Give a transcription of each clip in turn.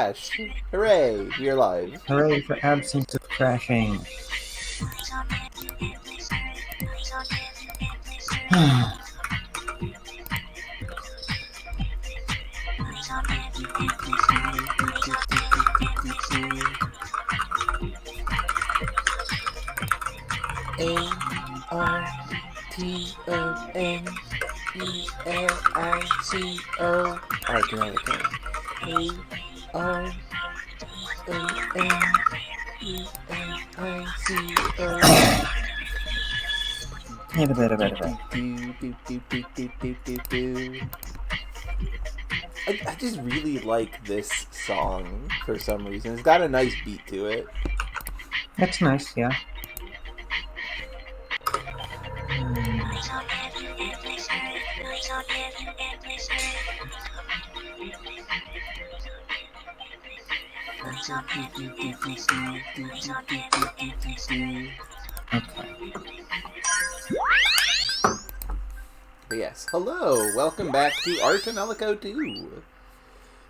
crashed. Hooray, we're live. Hooray for absence of crashing. Artonelico. I just really like this song for some reason. It's got a nice beat to it. That's nice, yeah. Okay. But yes, hello, welcome back to Tonelico 2.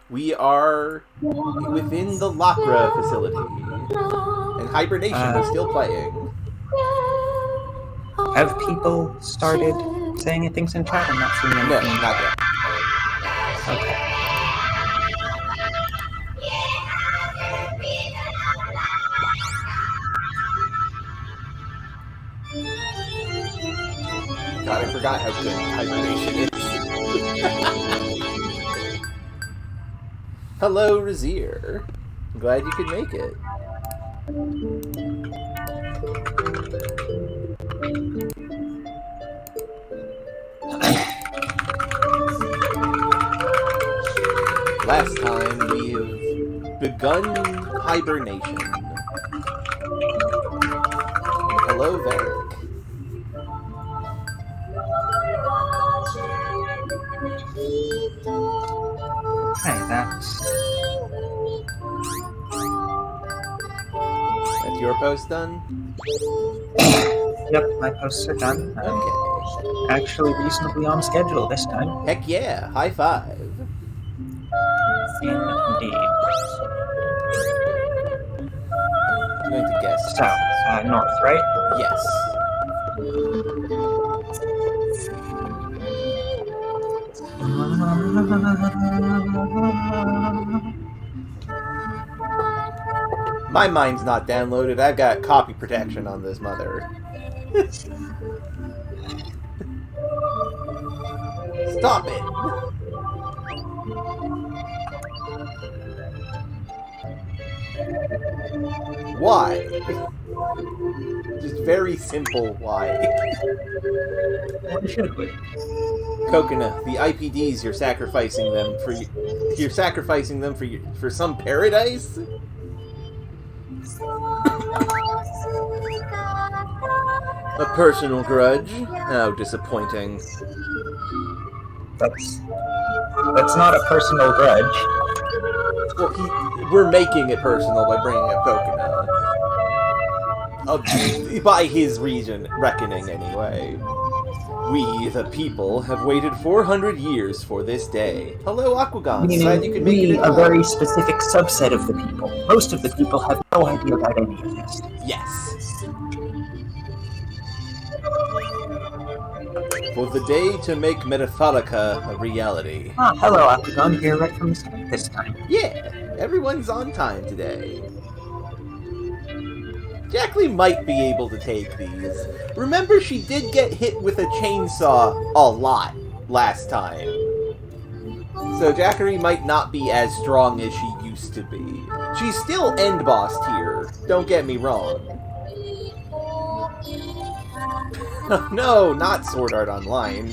We are within the Lacra facility, and Hibernation is still playing. Have people started saying things in chat? I'm not seeing anything. No, not yet. Okay. God, I forgot how good Hibernation is. Hello, Razier. I'm glad you could make it. Last time we have begun hibernation. Hello, Varric. Okay, that's your post done? Yep, my posts are done. Okay. Actually reasonably on schedule this time. Heck yeah, high five. Indeed. I'm going to guess. So, north, right? Yes. My mine's not downloaded. I've got copy protection on this mother. Stop it! Why? Just very simple why. What should we? Coconut, the IPDs you're sacrificing them for. You're sacrificing them for some paradise? A personal grudge? How disappointing. That's not a personal grudge. Well, we're making it personal by bringing up Coconut. By his reckoning, anyway. We, the people, have waited 400 years for this day. Hello, Aquagon. Glad you could make it. A very specific subset of the people. Most of the people have no idea about any of this. Yes. For the day to make Metaphorica a reality. Ah, hello, Aquagon. Here right from the start this time. Yeah, everyone's on time today. Jackley might be able to take these. Remember, she did get hit with a chainsaw a lot last time. So Jackery might not be as strong as she used to be. She's still end bossed here, don't get me wrong. No, not Sword Art Online.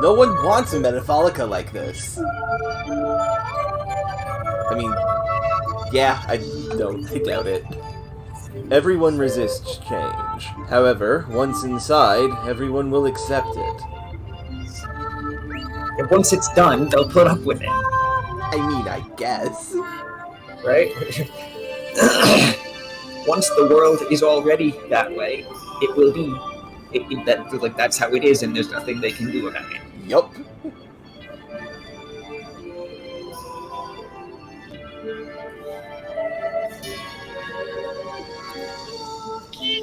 No one wants a Metaphorica like this. I mean, yeah, I doubt it. Everyone resists change. However, once inside, everyone will accept it. And once it's done, they'll put up with it. I mean, I guess. Right? Once the world is already that way, it will be. That's how it is, and there's nothing they can do about it. Yup.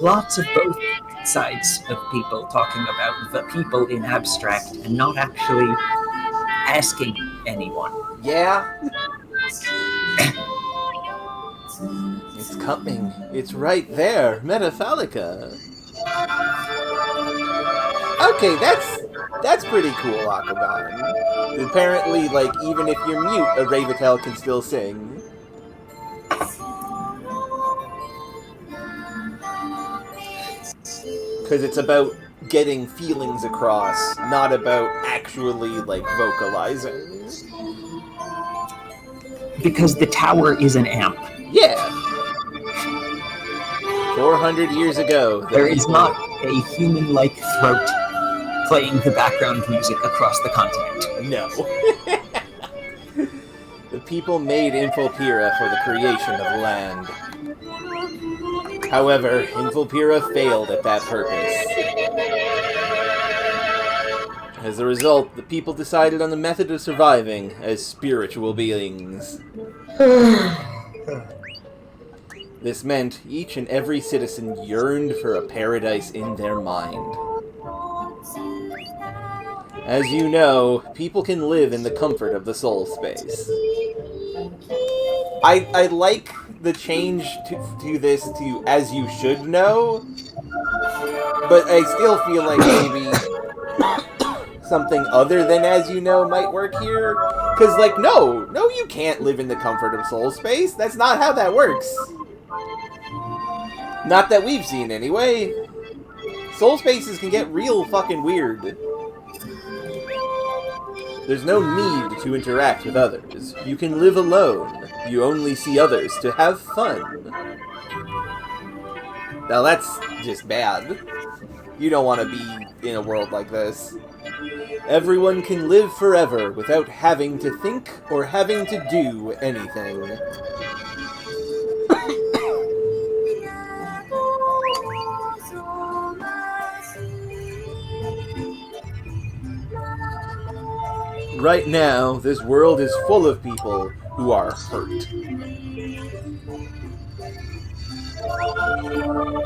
lots of both sides of people talking about the people in abstract and not actually asking anyone. Yeah. It's coming. It's right there. Metaphalica. Okay, that's pretty cool, Akabon. Apparently, like, even if you're mute, a Ravitel can still sing. Because it's about getting feelings across, not about actually, like, vocalizing. Because the tower is an amp. Yeah. 400 years ago. There is not a human-like throat playing the background music across the continent. No. The people made Infilpira for the creation of land. However, Infilpira failed at that purpose. As a result, the people decided on the method of surviving as spiritual beings. This meant each and every citizen yearned for a paradise in their mind. As you know, people can live in the comfort of the soul space. I like the change to this to as you should know, but I still feel like maybe something other than as you know might work here. Because, like, no, you can't live in the comfort of soul space. That's not how that works. Not that we've seen, anyway. Soul spaces can get real fucking weird. There's no need to interact with others. You can live alone. You only see others to have fun. Now that's just bad. You don't want to be in a world like this. Everyone can live forever without having to think or having to do anything. Right now, this world is full of people who are hurt.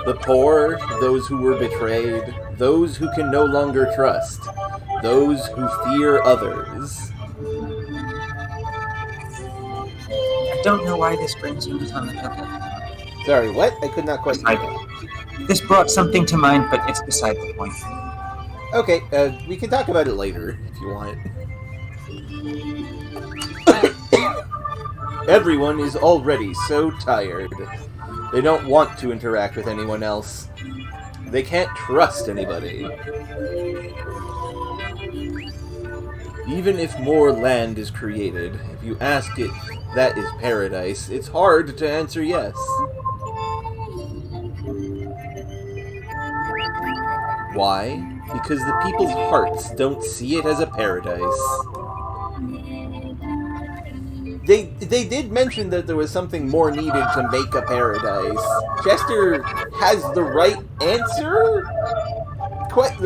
The poor, those who were betrayed, those who can no longer trust, those who fear others. I don't know why this brings you to Tonelico. Sorry, what? I could not quite hear that. This brought something to mind, but it's beside the point. Okay, we can talk about it later, if you want. Everyone is already so tired. They don't want to interact with anyone else. They can't trust anybody. Even if more land is created, if you ask it that is paradise, it's hard to answer yes. Why? Because the people's hearts don't see it as a paradise. They did mention that there was something more needed to make a paradise. Chester has the right answer?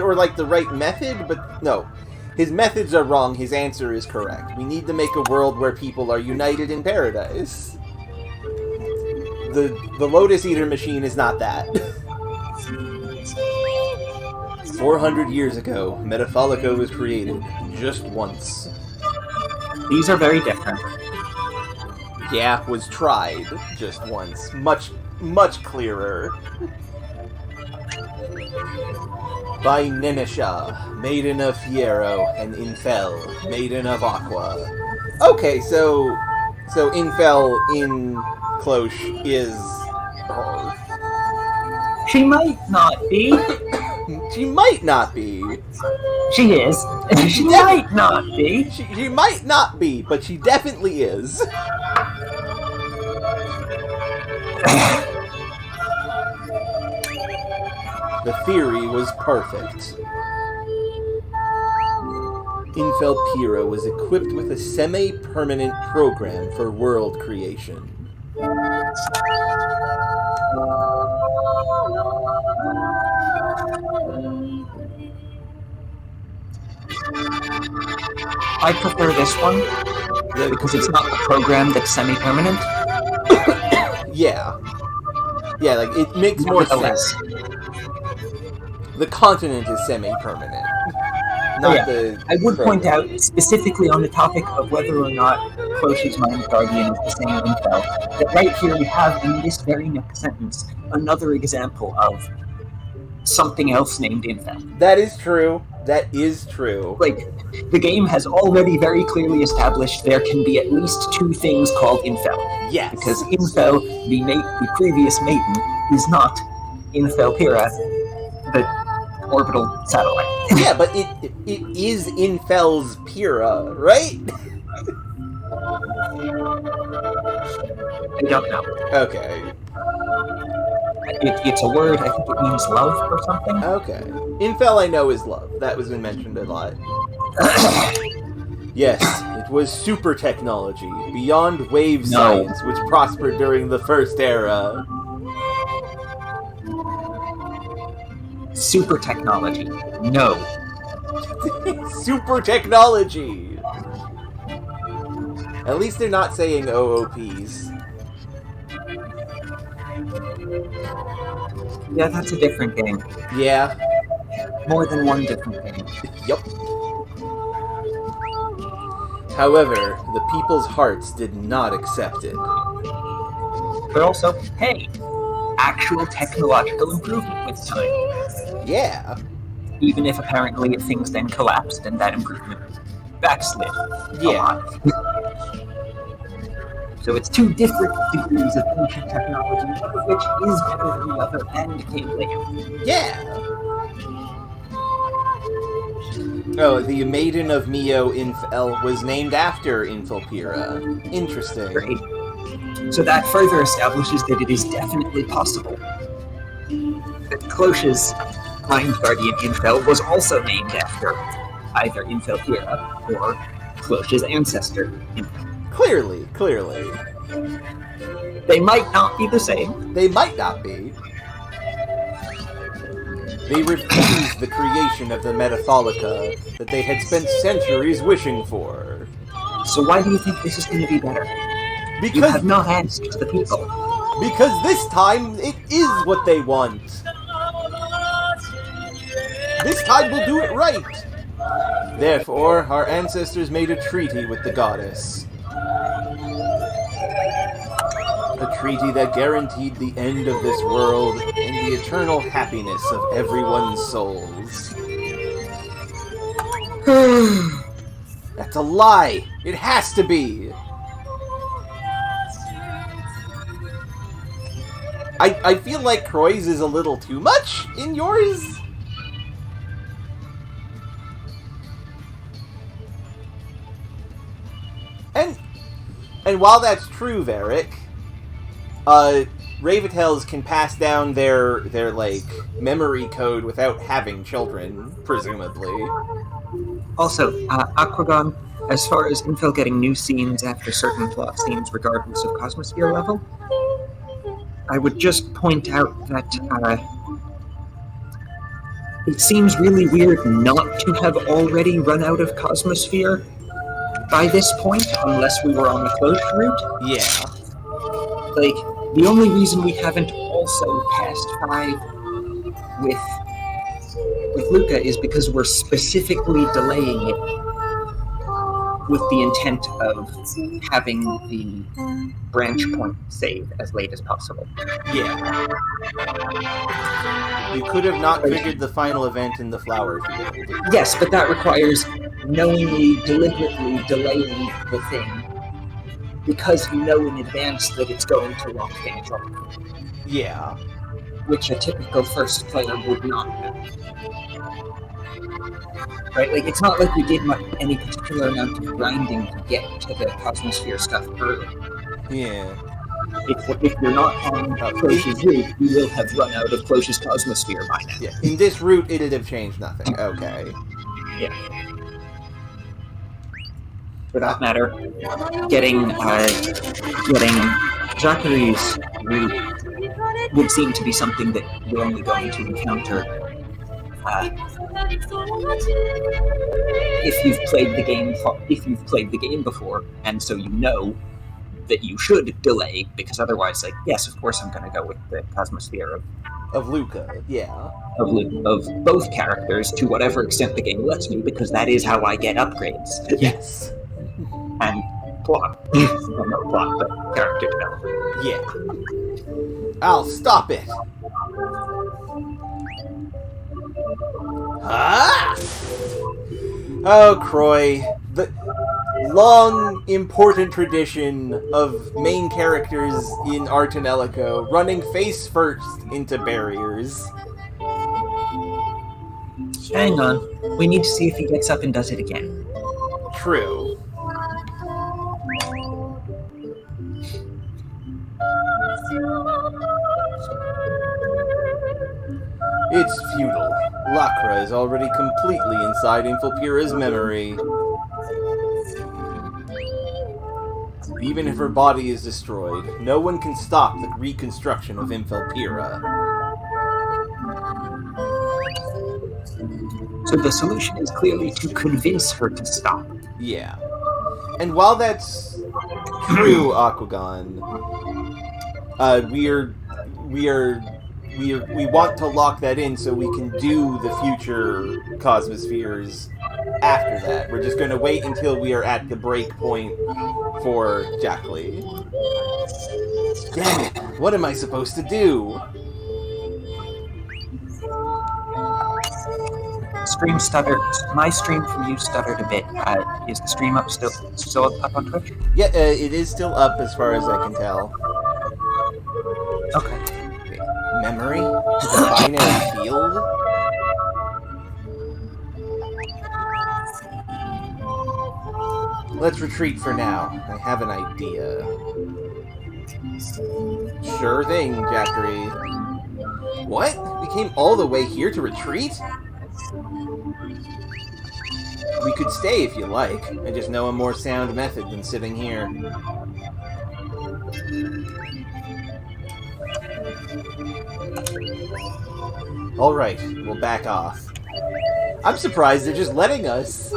Or like the right method, but no. His methods are wrong, his answer is correct. We need to make a world where people are united in paradise. The Lotus Eater machine is not that. 400 years ago, Metaphalico was created just once. These are very different. Yeah, was tried just once. Much clearer. By Nenesha, maiden of Fiero, and Infel, maiden of Aqua. Okay, so Infel in Cloche is her. She might not be. She might not be. She is. She might not be. She might not be, but she definitely is. The theory was perfect. Infilpira was equipped with a semi-permanent program for world creation. I prefer this one because it's not a program that's semi-permanent. Yeah. Yeah, like, it makes more sense. The continent is semi-permanent. Not the I would point program. out, specifically on the topic of whether or not Cloche's Mind Guardian is the same info, that right here we have, in this very next sentence, another example of something else named info. That is true. That is true. Like, the game has already very clearly established there can be at least two things called info. Yes. Because info, the previous maiden, is not Infelpira, the orbital satellite. Yeah, but it is Infel's Pyrrha, right? I don't know. Okay. It's a word, I think it means love or something. Okay. Infel I know is love. That was mentioned a lot. Yes, it was super technology, beyond wave science, which prospered during the First Era. Super technology. No. Super technology! At least they're not saying OOPs. Yeah, that's a different game. Yeah. More than one different game. Yup. However, the people's hearts did not accept it. But also, hey, actual technological improvement with time. Yeah. Even if apparently things then collapsed and that improvement backslid. Yeah. So it's two different degrees of ancient technology, one of which is better than the other and came later. Yeah. Oh, the Maiden of Mio Infel was named after Infelpira. Interesting. Great. So that further establishes that it is definitely possible that Cloche's Mind Guardian Infel was also named after either Infelpira or Cloche's ancestor, Infel. Clearly. They might not be the same. They might not be. They refused the creation of the Metatholica that they had spent centuries wishing for. So why do you think this is going to be better? You Because have not asked the people. this time it is what they want. This time we'll do it right. Therefore, our ancestors made a treaty with the goddess. A treaty that guaranteed the end of this world and the eternal happiness of everyone's souls. That's a lie! It has to be! I feel like Croy's is a little too much in yours. And while that's true, Varric, Ravitels can pass down their like memory code without having children, presumably. Also, Aquagon, as far as Infel getting new scenes after certain plot scenes regardless of Cosmosphere level, I would just point out that it seems really weird not to have already run out of Cosmosphere by this point, unless we were on the closed route. Yeah. Like, the only reason we haven't also passed 5 with Luca is because we're specifically delaying it with the intent of having the branch point saved as late as possible. Yeah. You could have not triggered the final event in the flower field. Yes, but that requires knowingly, deliberately delaying the thing because you know in advance that it's going to lock things up. Yeah. Which a typical first player would not know. Right? Like, it's not like we did any particular amount of grinding to get to the Cosmosphere stuff early. Yeah. If you're not on Cloche's route, you will have run out of Cloche's Cosmosphere by now. Yeah. In this route, it'd have changed nothing. Okay. Yeah. For that matter, getting Zachary's route would seem to be something that you're only going to encounter if you've played the game before, and so you know that you should delay, because otherwise, like, yes, of course I'm going to go with the Cosmosphere of Of Luca, yeah. of both characters to whatever extent the game lets me, because that is how I get upgrades. Yes. And plot. Well, not plot, but character development. Yeah. I'll stop it. Ah! Oh, Croy. The long, important tradition of main characters in Tonelico running face first into barriers. Hang on. We need to see if he gets up and does it again. True. It's futile. Lacra is already completely inside Infilpira's memory. Even if her body is destroyed, no one can stop the reconstruction of Infilpira. So the solution is clearly to convince her to stop. Yeah. And while that's true, Aquagon, we want to lock that in so we can do the future Cosmospheres after that. We're just going to wait until we are at the break point for Jackley. Damn it! What am I supposed to do? Stream stuttered. My stream from you stuttered a bit. Is the stream up still up on Twitch? Yeah, it is still up as far as I can tell. Okay. Wait, memory? The binary field? Let's retreat for now. I have an idea. Sure thing, Jackery. What? We came all the way here to retreat? We could stay if you like. I just know a more sound method than sitting here. Alright, we'll back off. I'm surprised they're just letting us.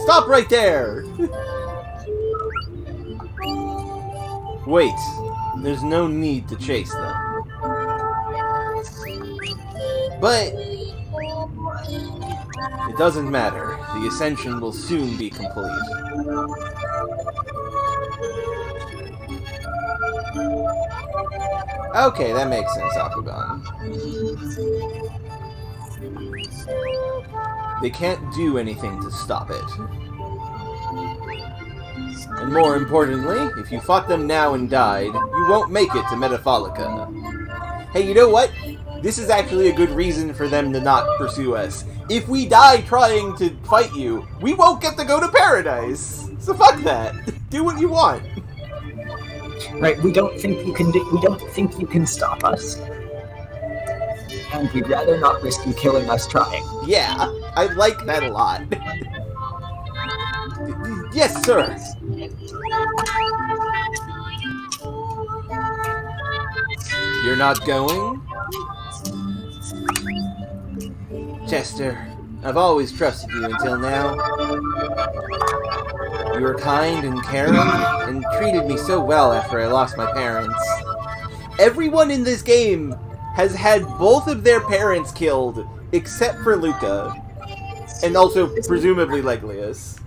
Stop right there! Wait, there's no need to chase them. But it doesn't matter. The ascension will soon be complete. Okay, that makes sense, Aquagon. They can't do anything to stop it. And more importantly, if you fought them now and died, you won't make it to Metapholica. Hey, you know what? This is actually a good reason for them to not pursue us. If we die trying to fight you, we won't get to go to paradise. So fuck that. Do what you want. Right, we don't think you can stop us. And we'd rather not risk you killing us trying. Yeah, I like that a lot. Yes, sir. You're not going? Chester, I've always trusted you until now. You were kind and caring, and treated me so well after I lost my parents. Everyone in this game has had both of their parents killed, except for Luca. And also, presumably, Leglius.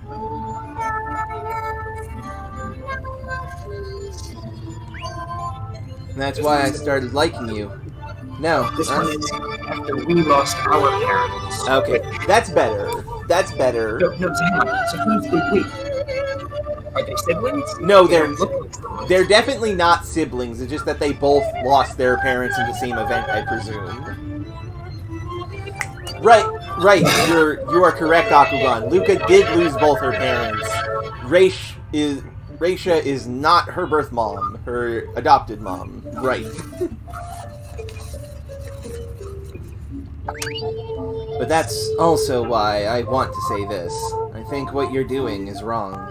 And that's why I started liking you. No. This one is after we lost our parents. Okay, that's better. That's better. No, so hang on. So who's the we? Are they siblings? No, they're definitely not siblings. It's just that they both lost their parents in the same event, I presume. Right. You are correct, Akugan. Luca did lose both her parents. Raisha is not her birth mom, her adopted mom. Right. But that's also why I want to say this. I think what you're doing is wrong.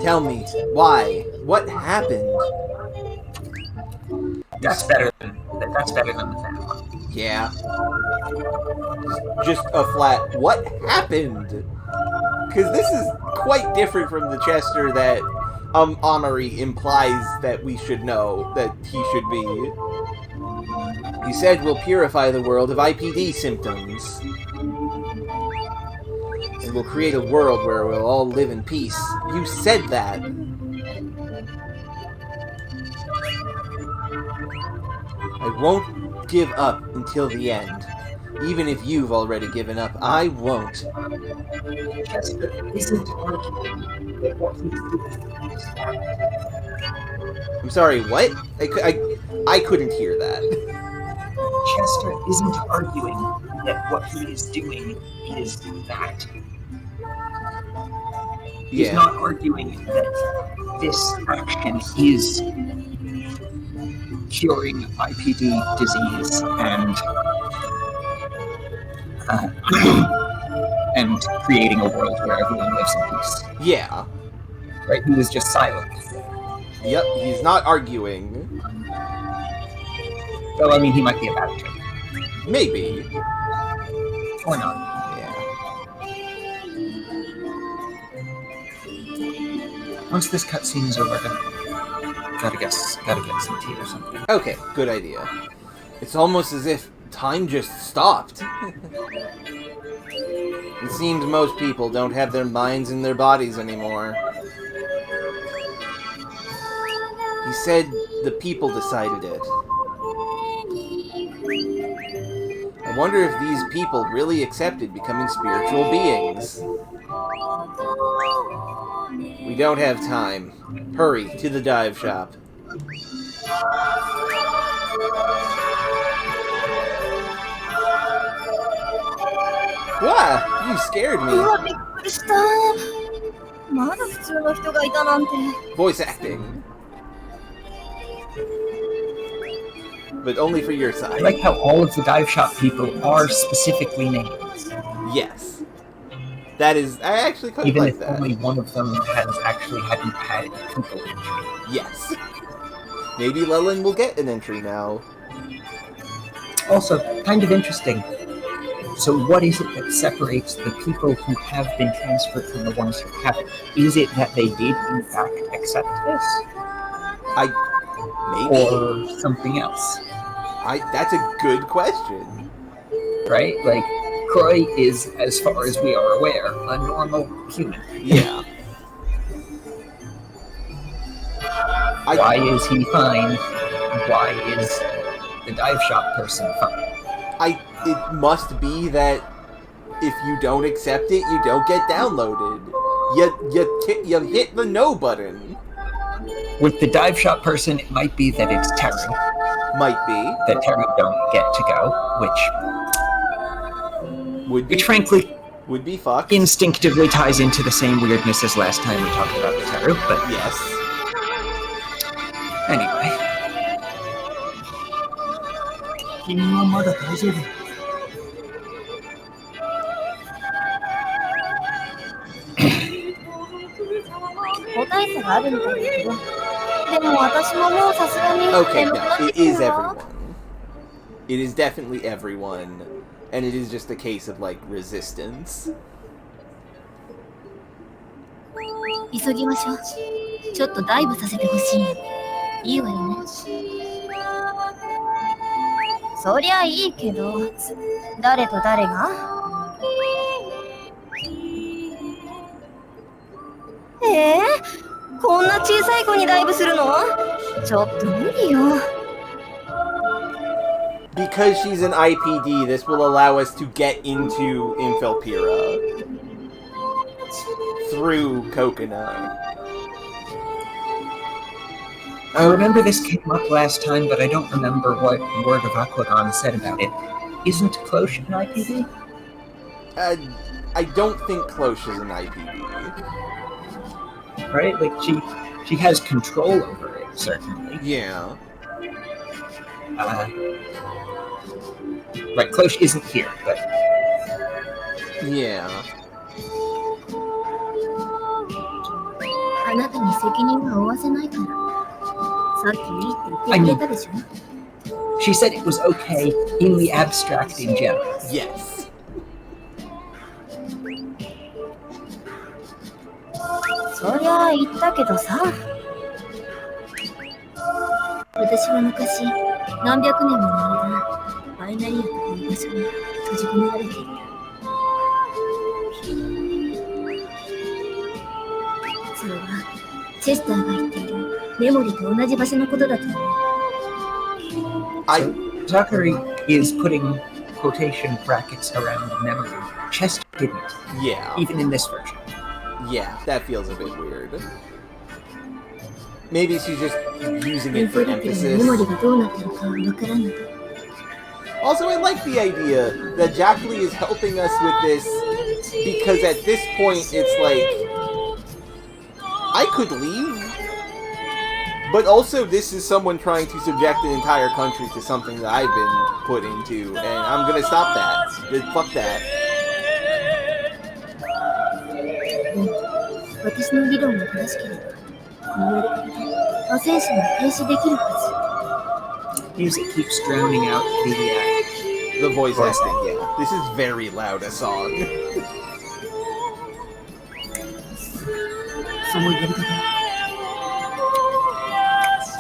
Tell me, why? What happened? That's better than the fan one. Yeah. Just a flat, what happened? Because this is quite different from the Chester that Amari implies that we should know that he should be. You said we'll purify the world of IPD symptoms. And we'll create a world where we'll all live in peace. You said that. I won't give up until the end. Even if you've already given up, I won't. Chester isn't arguing that what he's doing is bad. I'm sorry, what? I couldn't hear that. Chester isn't arguing that what he is doing is bad. He's not arguing that this action is curing IPD disease and creating a world where everyone lives in peace. Yeah. Right? He was just silent. Yep, he's not arguing. Well, I mean, he might be about to. Maybe. Or not. Yeah. Once this cutscene is over, gotta get some tea or something. Okay, good idea. It's almost as if time just stopped. It seems most people don't have their minds in their bodies anymore. He said the people decided it. I wonder if these people really accepted becoming spiritual beings. We don't have time. Hurry to the dive shop. Wow, you scared me. Voice acting. But only for your I side. like how all of the dive shop people are specifically named. Yes. That is, I actually quite Even like if that. only one of them hadn't had a Google entry. Yes. Maybe Leland will get an entry now. Also, kind of interesting. So what is it that separates the people who have been transferred from the ones who haven't? Is it that they did, in fact, accept this? Maybe. Or something else? That's a good question. Right? Like, Croy is, as far as we are aware, a normal human. Yeah. Why is he fine? Why is the dive shop person fine? It must be that if you don't accept it, you don't get downloaded. You hit the no button. With the dive shop person, it might be that it's Terry. Might be. That Terry don't get to go, which frankly would be fucked. Instinctively ties into the same weirdness as last time we talked about the Terry, but yes. Anyway. 君はまだ大丈夫。個体差があるみたいだけど、でも私ももうさすがに Okay, 眠く no, なって it き is たな。 everyone. It is definitely everyone, and it is just a case of, like, resistance. 急ぎましょう。ちょっとダイブさせてほしいの。いいわよね。そりゃいいけど、誰と誰が？こんな小さい子にダイブするの？ちょっと無理よ。Because she's an IPD, this will allow us to get into Infelpira through Coconut. I remember this came up last time, but I don't remember what Word of Aquadon said about it. Isn't Cloche an IPD? I don't think Cloche is an IPD. Right? Like, she has control over it, certainly. Yeah. Right, Cloche isn't here, but... Yeah. あなたに責任は負わせないから。さっきいいって言ってくれたでしょ？ She said it was okay in the abstract in general. Yes. そりゃあ言ったけどさ。私は昔、何百年もの間、バイナリアという場所に閉じ込められていた。それは、チェスターが言っているメモリと同じ場所のことだと思う。So Zachary is putting quotation brackets around memory. Chest didn't, Yeah. even in this version. Yeah, that feels a bit weird. Maybe she's just using it for メモリ emphasis. がどうなってるかはわからない。 Also, I like the idea that Jacqueline is helping us with this because at this point it's like I could leave, but also this is someone trying to subject an entire country to something that I've been put into, and I'm gonna stop that. Fuck that. でも、私の理論が正しければ、このやり方でアセンションを停止できるはず。 Music keeps drowning out The voice acting, yeah. This is very loud a song. そのやり方。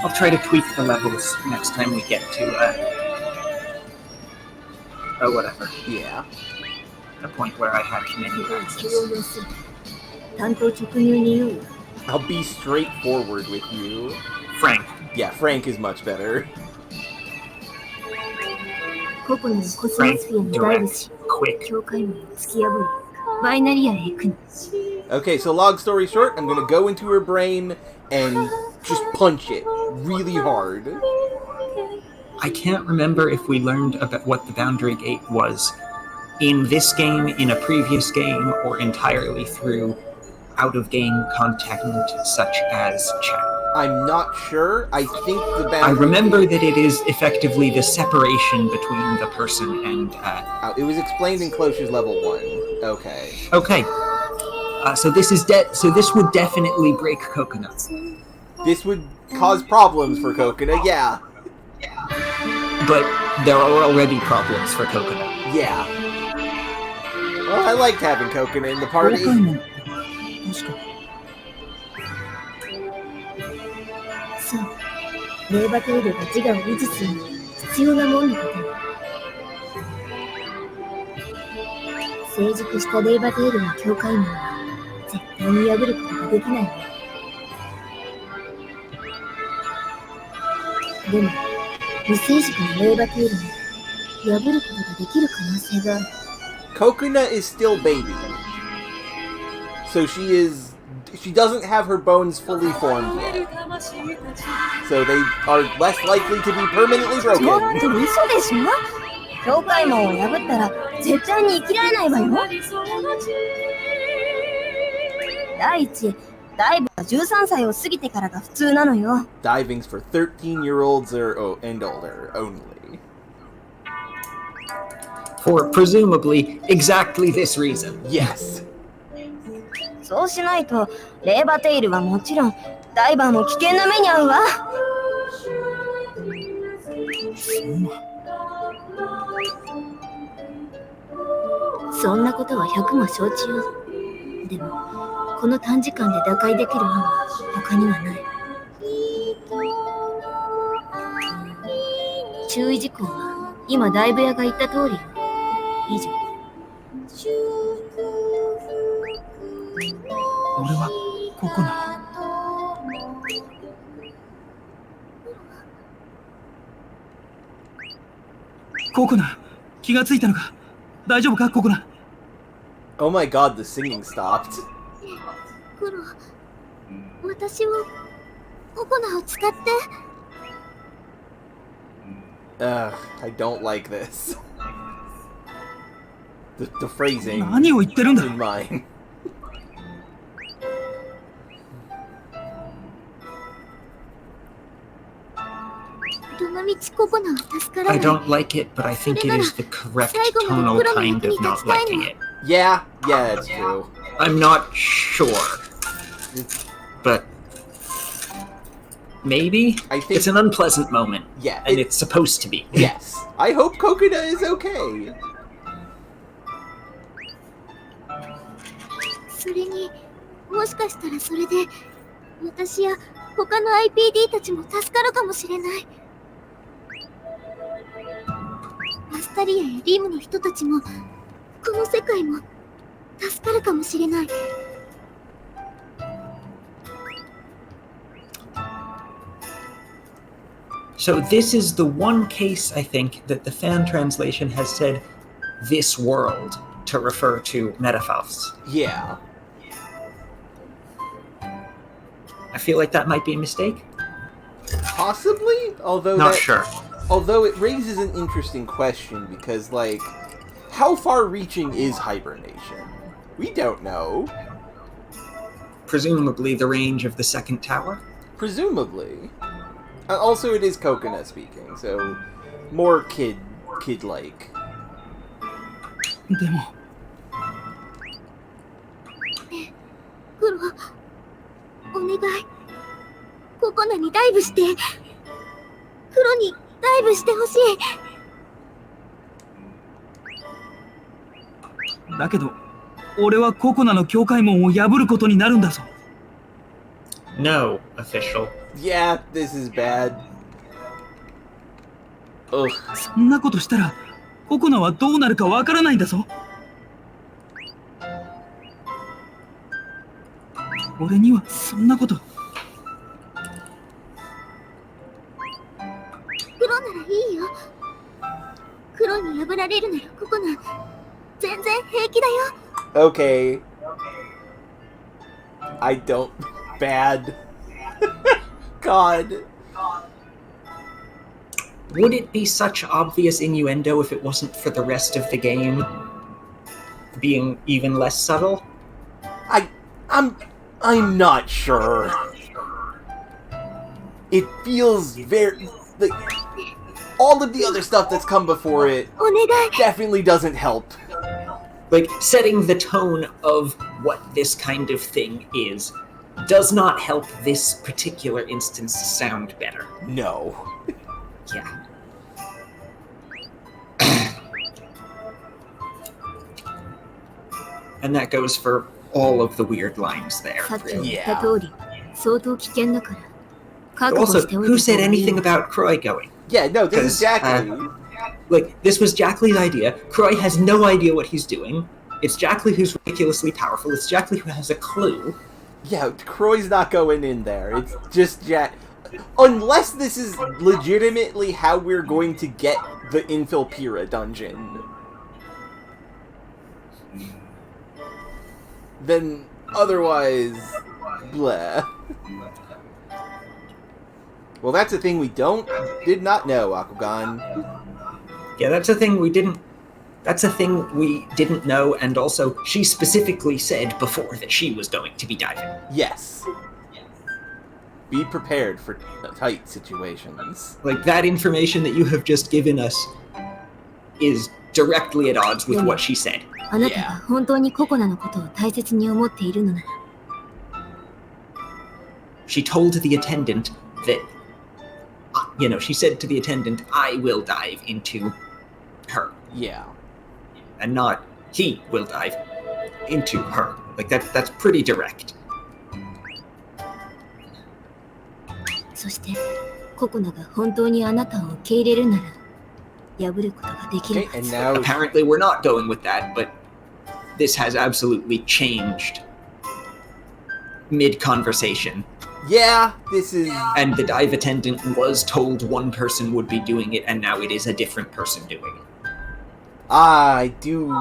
I'll try to tweak the levels next time we get to whatever. Yeah. A point where I have many それを access. 要する。担当直入に言うよ。 I'll be straightforward with you. Frank. Yeah, Frank is much better. 個々のコスモスフィアにダイブし、 Quick. 境界面を突き破り、バイナリアへ行くの。 Okay, so long story short, I'm gonna go into her brain and just punch it really hard. I can't remember if we learned about what the boundary gate was in this game, in a previous game, or entirely through out-of-game content such as chat. I'm not sure. I think the boundary... I remember that it is effectively the separation between the person and... it was explained in Cloche's level 1. Okay. Okay. So this is so this would definitely break Coconut. This would cause problems for Coconut, yeah. But there are already problems for Coconut. Yeah. Well, I liked having Coconut in the party. そう。レーバテールが自我を維持するのに必要なもんのこと。成熟したレーバテールの境界面は絶対に破ることができないの。でも、未成熟のレーバテールも破ることができる可能性がある。Coconut is still baby. So she doesn't have her bones fully formed yet. So they are less likely to be permanently ちょっ broken. と嘘でしょ？境界門を破ったら絶対に生きられないわよ。第一、ダイブは13歳を過ぎてからが普通なのよ。 Diving's for 13-year-olds and older only. For presumably exactly this reason. Yes. そうしないと、レーバテイルはもちろん、ダイバーも危険な目に遭うわ。そんなことは百も承知よ。でも、この短時間で打開できる案は他にはない。注意事項は、今ダイブ屋が言った通りよ。以上。俺はここな。ココナ、気がついたのか？大丈夫か、ココナ？ Oh my god, the singing stopped. コロ、私もココナを使って。I don't like this. The phrasing 何を言ってるんだ？ in mine. どのみちココナは助からな I い。 don't like it, but I think it is the correct tonal kind of not liking it. Yeah, it's true. I'm not sure. But maybe? I think- It's an unpleasant moment. Yeah, And it's supposed to be. Yes. I hope Coconut is okay. それに、もしかしたらそれで私や他の IPD たちも助かるかもしれない。アスタリアやリムの人たちもこの世界も助かるかもしれない。So this is the one case, I think, that the fan translation has said this world to refer to Metaphos. Yeah. I feel like that might be a mistake. Possibly? Not sure. Although it raises an interesting question, because, like, how far-reaching is hibernation? We don't know. Presumably the range of the second tower? Presumably. Also, it is Coconut speaking, so more kid-like. でもクロ、お願い。ココナにダイブして。クロにダイブしてほしい。だけど俺はココナの境界門を破ることになるんだぞ。 No, official. Yeah, this is bad. Ugh. そんなことしたらココナはどうなるかわからないんだぞ。俺にはそんなこと。クロならいいよ。クロに破られるならココナ全然平気だよ。Okay. I don't... Bad. God. Would it be such obvious innuendo if it wasn't for the rest of the game being even less subtle? I'm not sure. It feels very... Like, all of the other stuff that's come before it お願い。 definitely doesn't help. Like, setting the tone of what this kind of thing is does not help this particular instance sound better. No. Yeah. And that goes for all of the weird lines there. さっきも言った通り、相当危険だから。覚悟 Also, しておい who て said ほしい anything よ。 about Croy going? Yeah, no, this is Because, Jackie. Like, this was Jack Lee's idea. Croy has no idea what he's doing. It's Jack Lee who's ridiculously powerful. It's Jack Lee who has a clue. Yeah, Croy's not going in there. It's just Jack... Unless this is legitimately how we're going to get the Infilpira dungeon. Then, otherwise... Blah. Well, that's a thing we did not know, Akugan. Yeah, that's a thing we didn't know, and also she specifically said before that she was going to be diving. Yes. Be prepared for tight situations. Like, that information that you have just given us is directly at odds with what she said. あなたが本当にココナのことを大切に思っているのなら。She told the attendant that, she said to the attendant, I will dive into her. Yeah. And not, he will dive into her. Like, that's pretty direct. そしてココナが本当にあなたを受け入れるなら破ることができる Okay, は and ず。 now... Apparently we're not going with that, but this has absolutely changed mid-conversation. Yeah, this is... And the dive attendant was told one person would be doing it, and now it is a different person doing it. I do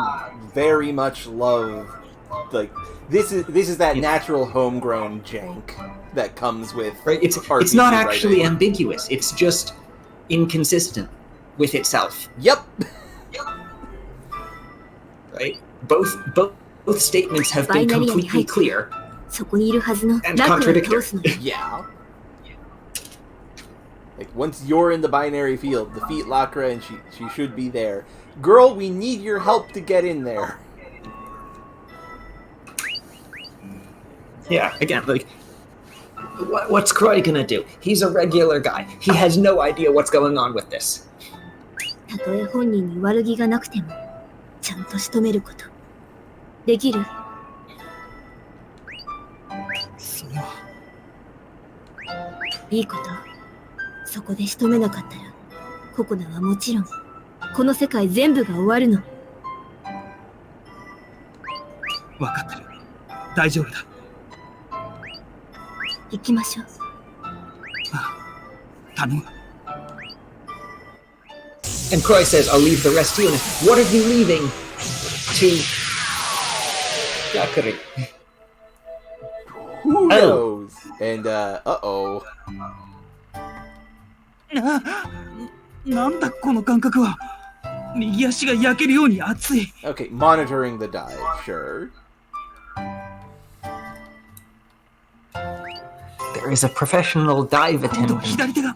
very much love... Like, this is that natural homegrown jank that comes with... Right? It's RPG not actually writing. ambiguous, it's just inconsistent with itself. Yep. Right? Both statements have been completely clear そこにいるはずの and ラクを倒 contradictory. すの。 Yeah. Like, once you're in the binary field, defeat Lakra and she should be there. Girl, we need your help to get in there. Yeah, again, like, what's Croy gonna do? He's a regular guy. He has no idea what's going on with this. たとえ本人に悪気がなくてもちゃんと仕留めることできる。それは。いいこと。そこで仕留めなかったら、ココナはもちろん、この世界全部が終わるの。わかってる。大丈夫だ。行きましょう。頼む。And Croy says, I'll leave the rest to you. And what are you leaving? To Yakuri. Who knows? And, uh-oh. なんだこの感覚は。右足が焼けるように熱い。Okay, monitoring the dive, sure. There is a professional dive 今度 attendant. 左手が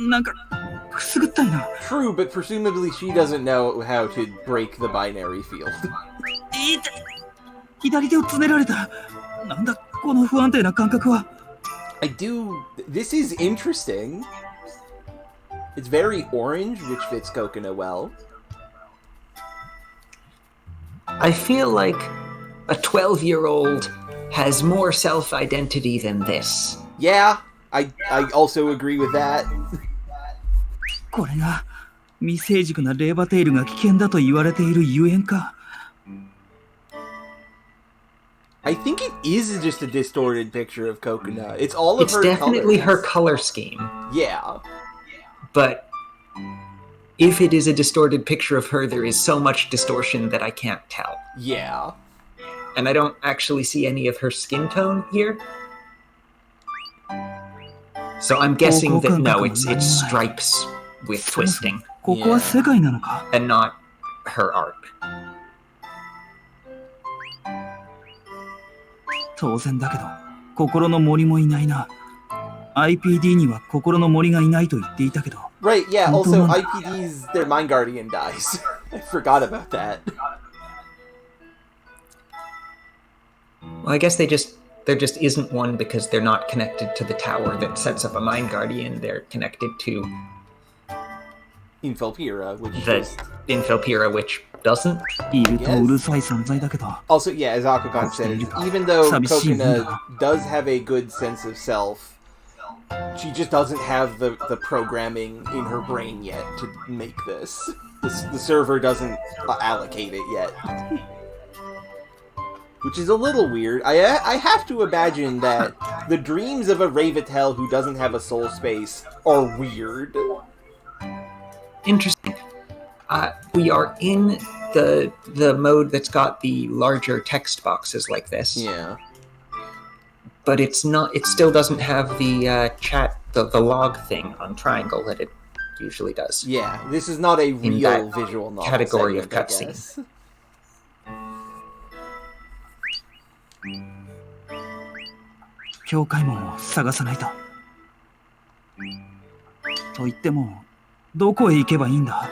なんかくすぐったいな。 True, but presumably she doesn't know how to break the binary field. 痛い。左手をつねられた。なんだこの不安定な感覚は。 This is interesting. It's very orange, which fits Coconut well. I feel like a 12-year-old has more self-identity than this. Yeah, I also agree with that. これが未成熟なレーバテイルが危険だと言われているゆえんか。 I think it is just a distorted picture of Coconut. It's all of It's her definitely colors. her color scheme. Yeah. But if it is a distorted picture of her, there is so much distortion that I can't tell. Yeah. And I don't actually see any of her skin tone here. So I'm guessing that no, it's stripes with twisting ここは世界なのか。 and not her art. 当然だけど心の森もいないな。IPD には心の森がいないと言っていたけど。 Right, yeah, also 本当なんだ。 IPD's, their Mind Guardian dies. I forgot about that. Well, I guess there just isn't one because they're not connected to the tower that sets up a Mind Guardian. They're connected to Infilpira, which the is... Infilpira, which doesn't. いるとうるさい存在だけど。 Also, yeah, as Akukon said, even though寂しいもんだ。 Coconut does have a good sense of self, she just doesn't have the programming in her brain yet to make this. The server doesn't allocate it yet. Which is a little weird. I have to imagine that the dreams of a Ravitel who doesn't have a soul space are weird. Interesting. We are in the mode that's got the larger text boxes like this. Yeah. But it's not. It still doesn't have the chat, the log thing on triangle that it usually does. Yeah, this is not a real that visual novel category of segment, I cutscene. guess. 境界門を探さないと。と言ってもどこへ行けばいいんだ。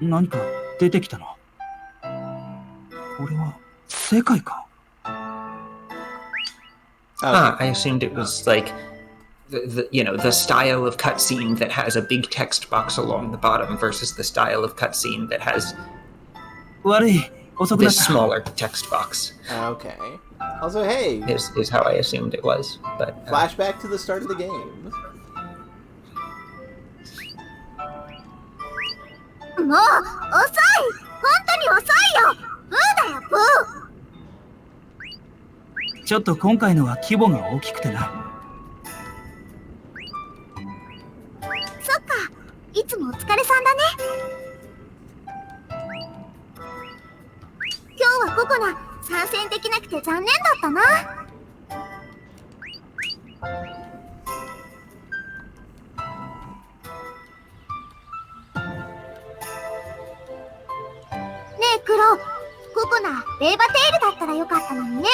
何か出てきたの。これは世界か。 I assumed it was like the style of cutscene that has a big text box along the bottom versus the style of cutscene that has 悪い、遅くなっ this た。 smaller text box. Okay. Also, hey, Is how I assumed it was, but flashback to the start of the game. もう遅い、本当に遅いよ。ブーだよ、ブー。ちょっと今回のは規模が大きくてな。そっか、いつもお疲れさんだね。今日はココナ参戦できなくて残念だったな。ねえクロ、ココナレーバテールだったらよかったのにね。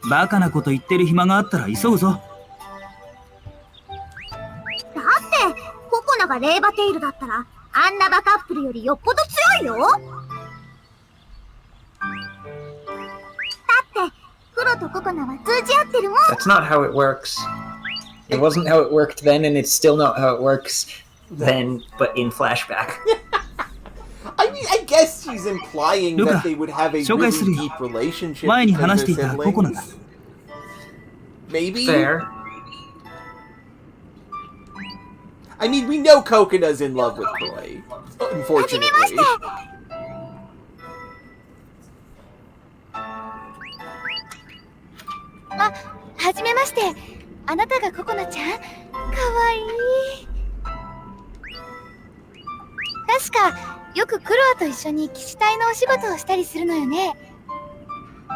バカなこと言ってる暇があったら急ぐぞ。だってココナがレーバテールだったらあんなバカップルよりよっぽど強いよ。だってクロとココナは通じ合ってるもん。 that's not how it works. It wasn't how it worked then, and it's still not how it works then, but in flashback. I mean, I guess she's implying that they would have a really deep relationship because they're siblings. Maybe? Fair. I mean, we know Kokona's in love with Croy, unfortunately. あ、はじめまして。あなたがココナちゃん？かわいい。確かよくクロアと一緒に騎士隊のお仕事をしたりするのよね。うん、ま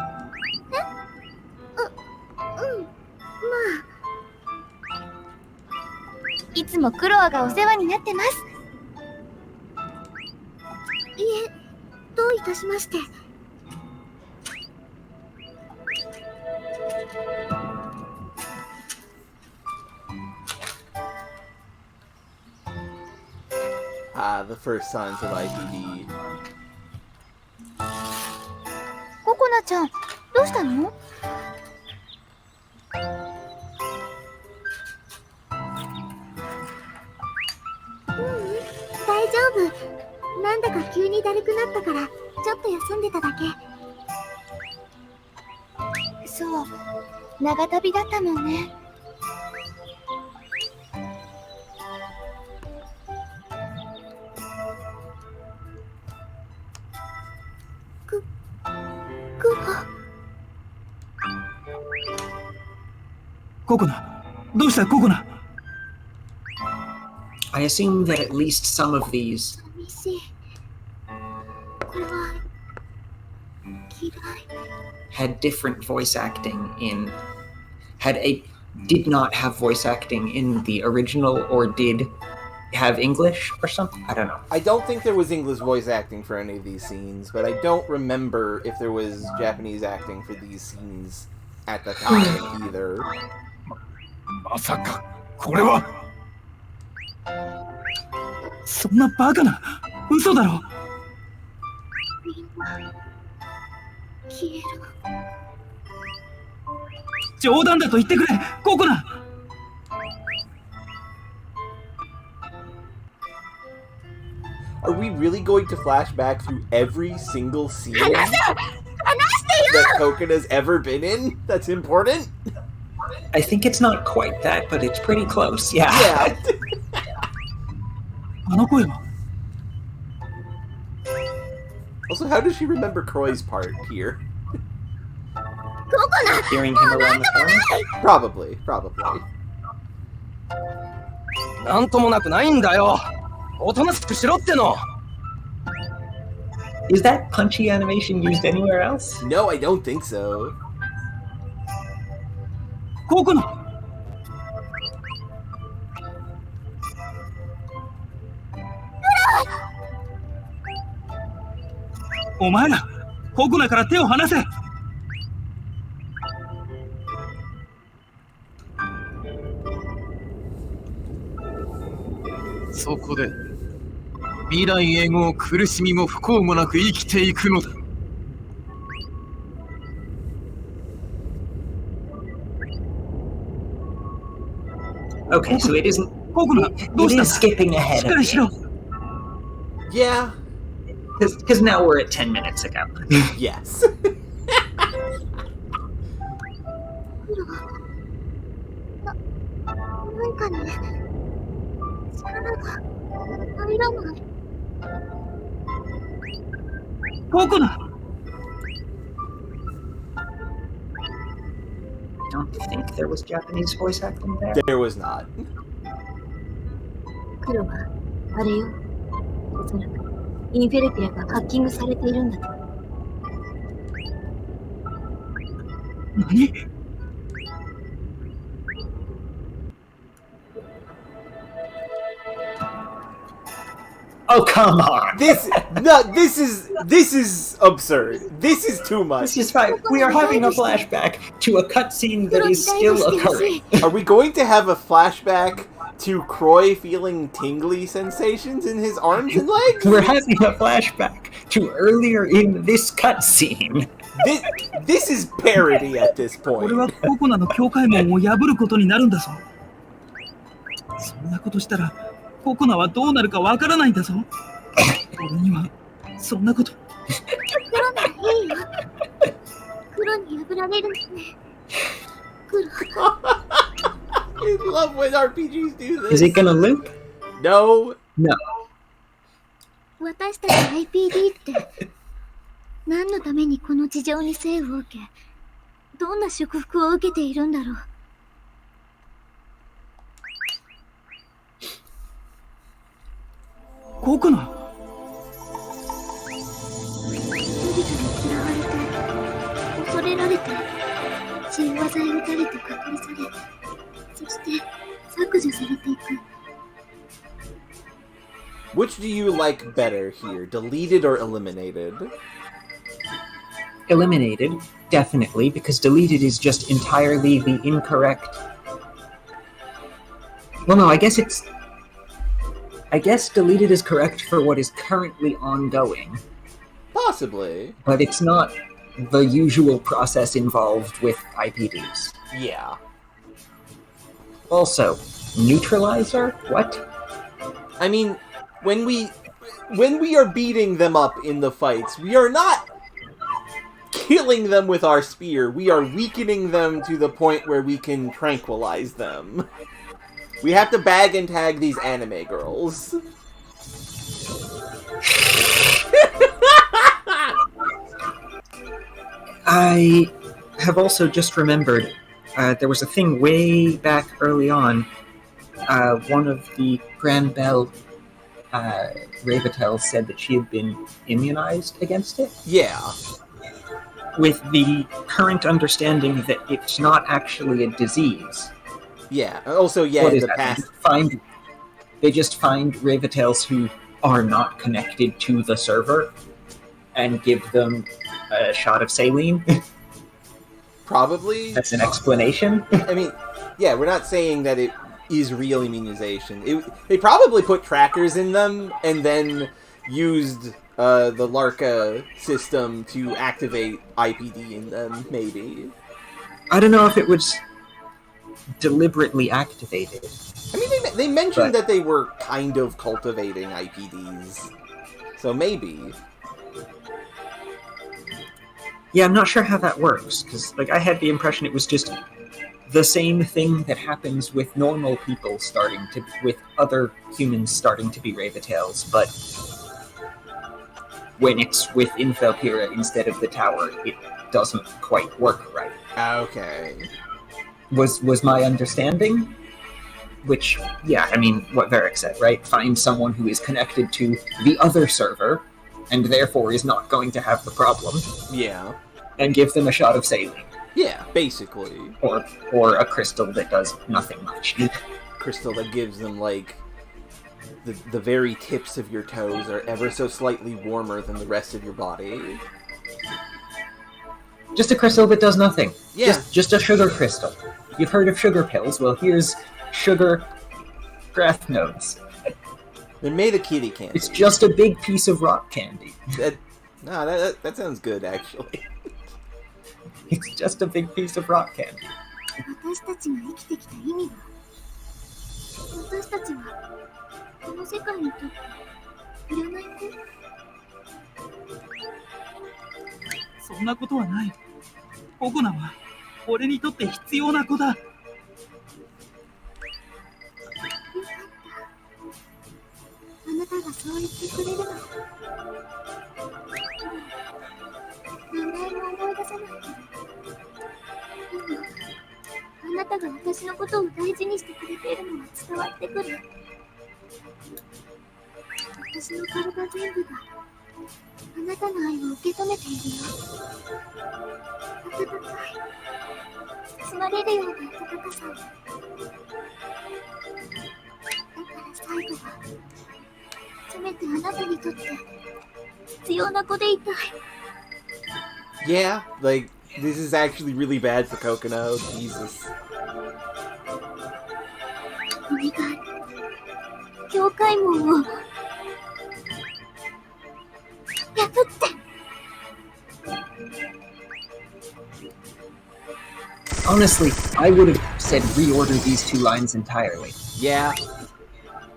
あ。いつもクロアがお世話になってます。いえ、どういたしまして。The first signs of IPD. ココナちゃん、どうしたの？大丈夫。なんだか急にだるくなったから、ちょっと休んでただけ。そう、長旅だったもんね。ココナ、どうしたココナ？ I assume that at least some of these had different voice acting did not have voice acting in the original or did have English or something? I don't know. I don't think there was English voice acting for any of these scenes, but I don't remember if there was Japanese acting for these scenes at the time either. まさかこれはそんなバカな嘘だろ。みんな消える。冗談だと言ってくれココナ。Are we really going to flash back through every single scene that Kokona's ever been in? That's important? I think it's not quite that, but it's pretty close. Yeah. Yeah. あの声は。Also, how does she remember Croy's part here? Hearing him around the corner? Probably. なんともなくないんだよ。おとなしくしろっての。Is that punchy animation used anywhere else? No, I don't think so. ココナ。お前ら、ココナから手を離せ。そこで未来永劫苦しみも不幸もなく生きていくのだ。Okay, so it isn't. ココナ、どう It した is んだ？ skipping ahead しっ a かりしろ。 Yeah. because now we're at 10 minutes ago. Yes. なんかね、力が入らない。ココナ。 I don't think there was Japanese voice acting there. There was not. 黒はあれよ。おそらくインフェルピアがハッキングされているんだと。何？ Oh, come on! This is absurd. This is too much. This is fine. We are having a flashback to a cutscene that is still occurring. Are we going to have a flashback to Croy feeling tingly sensations in his arms and legs? We're having a flashback to earlier in this cutscene. This is parody at this 俺は point. ココナの境界門を破ることになるんだぞ。そんなことしたらココナはどうなるかわからないんだぞ。俺にはそんなこと。黒ならいいよ。黒に破られるのね。黒。I love when RPGs do this. Is it gonna loop? No. No. 私たち IPD って何のためにこの地上に生を受け、どんな祝福を受けているんだろう。ここな。人々に嫌われて、恐れられて、仕業剤を打たれて隔離され、そして削除されていく。Which do you like better here, deleted or eliminated? Eliminated, definitely, because deleted is just entirely the incorrect... Well, no, I guess deleted is correct for what is currently ongoing. Possibly. But it's not the usual process involved with IPDs. Yeah. Also, neutralizer? What? I mean, when we are beating them up in the fights, we are not killing them with our spear. We are weakening them to the point where we can tranquilize them. We have to bag and tag these anime girls. I have also just remembered, there was a thing way back early on. One of the Grand Bell Ravatels said that she had been immunized against it. Yeah. With the current understanding that it's not actually a disease. Yeah. Also, yeah, in the past... They just find Ravatels who are not connected to the server and give them a shot of saline. Probably. That's an explanation. I mean, yeah, we're not saying that it is real immunization. They probably put trackers in them and then used the Larka system to activate IPD in them, maybe. I don't know if it was deliberately activated. I mean, they mentioned that they were kind of cultivating IPDs. So maybe. Yeah, I'm not sure how that works, because I had the impression it was just the same thing that happens with normal people with other humans starting to be Ravatels, but when it's with Infelpira instead of the tower, it doesn't quite work right. Okay. Was my understanding? Which, yeah, I mean, what Varric said, right? Find someone who is connected to the other server, and therefore is not going to have the problem. Yeah. And give them a shot of saline. Yeah, basically. Or a crystal that does nothing much. Crystal that gives them, like, the very tips of your toes are ever so slightly warmer than the rest of your body. Just a crystal that does nothing. Yeah. Just a sugar crystal. You've heard of sugar pills? Well, here's sugar graph nodes. They're made of kitty candy. It's just a big piece of rock candy. That sounds good, actually. It's just a big piece of rock candy. 私たちが生きてきた意味は、私たちはこの世界にとっていらない子。そんなことはない。ココナは俺にとって必要な子だ。よかった。あなたがそう言ってくれれば。名前も思い出せないけど。でも、あなたが私のことを大事にしてくれているのは伝わってくる。私の体全部があなたの愛を受け止めているよ。温かい。包まれるような温かさを。だから最後は、せめてあなたにとって必要な子でいたい。Yeah, like, this is actually really bad for Kokono. Jesus. お願い。境界門を。破って。Honestly, I would have said reorder these two lines entirely. Yeah.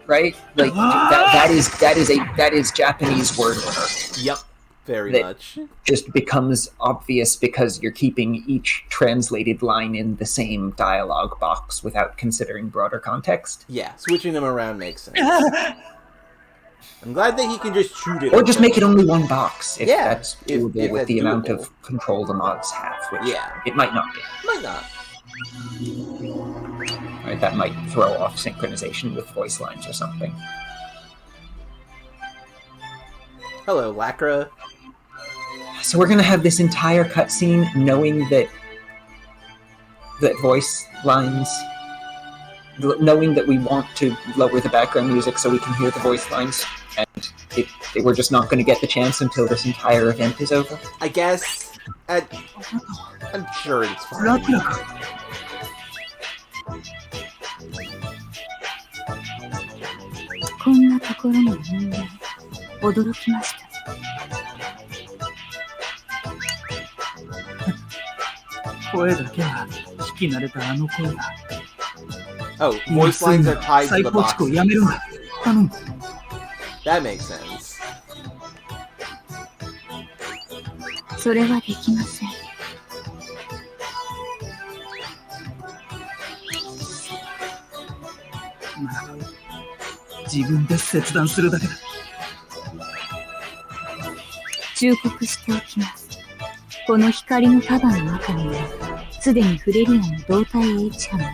right? Like that is Japanese word order. Yep, very That- much. Just becomes obvious because you're keeping each translated line in the same dialogue box without considering broader context. Yeah, switching them around makes sense. I'm glad that he can just shoot it. Or just make it only one box if Yeah, that's doable if with that's the amount doable. of control the mods have, which Yeah. it might not be. Might not. Right, that might throw off synchronization with voice lines or something. Hello, Lacra. So we're gonna have this entire cutscene knowing that voice lines, knowing that we want to lower the background music so we can hear the voice lines, and we're just not going to get the chance until this entire event is over. I guess. I'm sure it's fine. ラクラか。こんなところに人間驚きました。声だけは聞き慣れたあの声だ。 Oh, voice lines are tied to 再 the 構築を boxes. やめるんだ。頼む。 That makes sense. それはできません。まあ、自分で切断するだけだ。忠告しておきます。この光の束の中には、すでにフレリアの動体 H 波が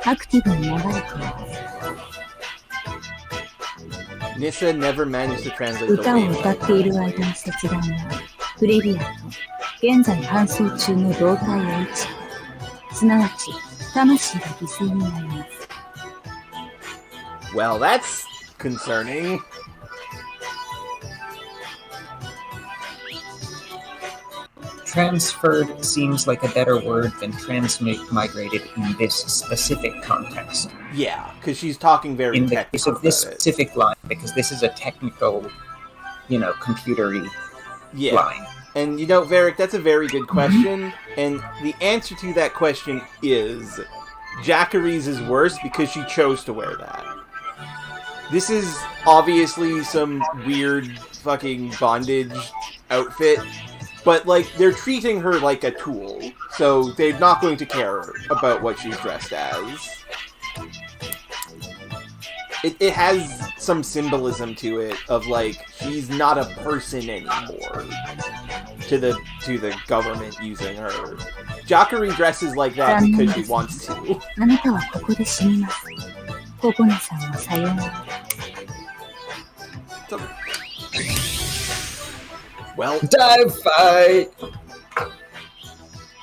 アクティブに流れています。 Nissa never managed to translate the 歌を歌っている間の切断は、フレリアと現在搬送中の動体 H 波、すなわち魂が犠牲になります。 Well, that's concerning. Transferred seems like a better word than transmigrated in this specific context. Yeah, because she's talking very In the technical case of this about it. specific line, because this is a technical, computery Yeah. line. And Varric, that's a very good question. And the answer to that question is Jackary's is worse because she chose to wear that. This is obviously some weird fucking bondage outfit, but they're treating her like a tool, so they're not going to care about what she's dressed as. It has some symbolism to it of she's not a person anymore to the government using her. Jackery dresses like that because she wants to. あなたはここで死にます。ココナさんはさようなら。 Well, Dive fight!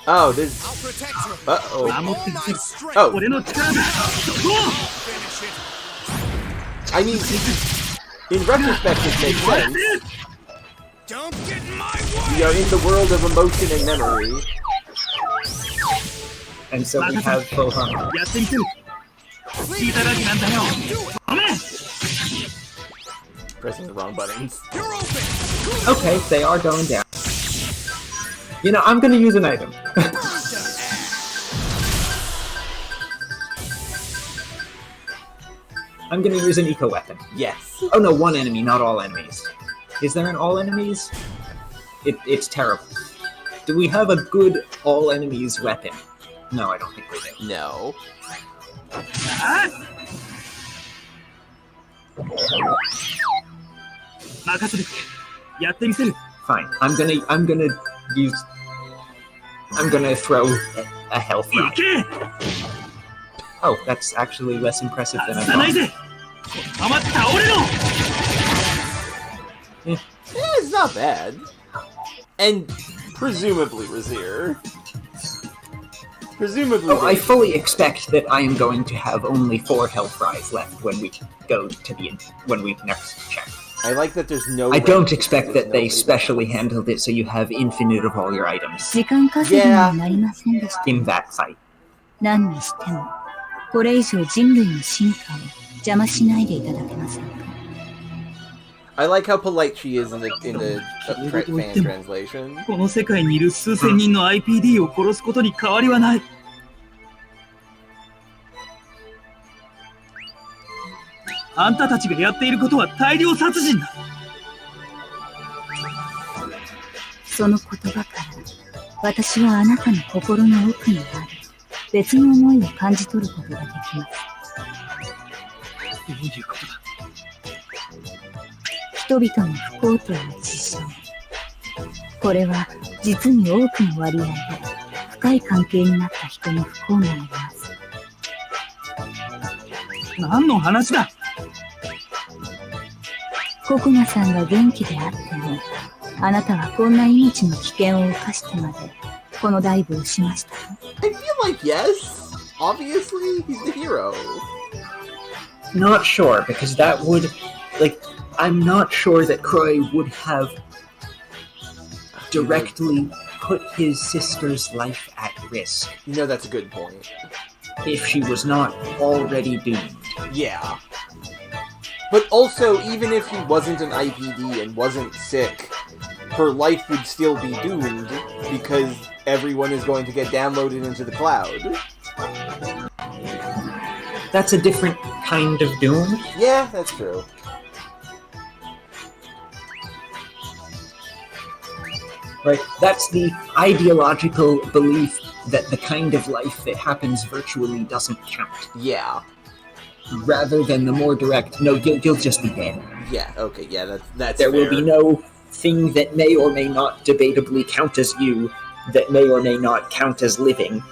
oh, this. Uh-oh. 守ってみせる。 Oh, 俺の力だ。I mean, in retrospect, it makes sense. We are in the world of emotion and memory. And so we have Bohan. やってみせる。聞いただけなんだよ。ごめん。 Pressing the wrong buttons. Okay, they are going down. I'm gonna use an item. I'm gonna use an eco weapon. Yes. Oh no, one enemy, not all enemies. Is there an all enemies? It's terrible. Do we have a good all enemies weapon? No, I don't think we do. No. 任せてくれ。やってみせる。 Fine. I'm gonna throw a health い rock. け。 Oh, that's actually less impressive than I さない thought. で。余った俺の。 Yeah, it's not bad. And presumably Razir. Presumably. Oh, I fully expect that I am going to have only 4 health rise left when we next check. I like that there's no. I don't rank, expect there's that they nobody specially handled it so you have infinite of all your items 時間稼ぎにはなりませんでした。 in that fight. 何にしても、これ以上人類の進化を邪魔しないでいただけませんか。 I like how polite she is in the fan translation. この世界にいる数千人の IPD を殺すことに変わりはない。あんたたちがやっていることは大量殺人だ。その言葉から私はあなたの心の奥にある別の思いを感じ取ることができます。どういうことだ。人々の不幸という事象。これは実に多くの割合で深い関係になった人の不幸があります。何の話だ。ココナさんが元気であっても、あなたはこんな命の危険を冒してまでこのダイブをしました。I feel like yes. Obviously, he's the hero. Not sure, because that would, like, I'm not sure that Croy would have directly put his sister's life at risk You know, that's a good point. if she was not already doomed. Yeah. But also, even if he wasn't an IPD and wasn't sick, her life would still be doomed because everyone is going to get downloaded into the cloud. That's a different kind of doom. Yeah, that's true. Right? That's the ideological belief that the kind of life that happens virtually doesn't count. Yeah. Rather than the more direct, no, you'll just be dead. Yeah, okay, yeah, that's There will fair. be no thing that may or may not debatably count as you, that may or may not count as living,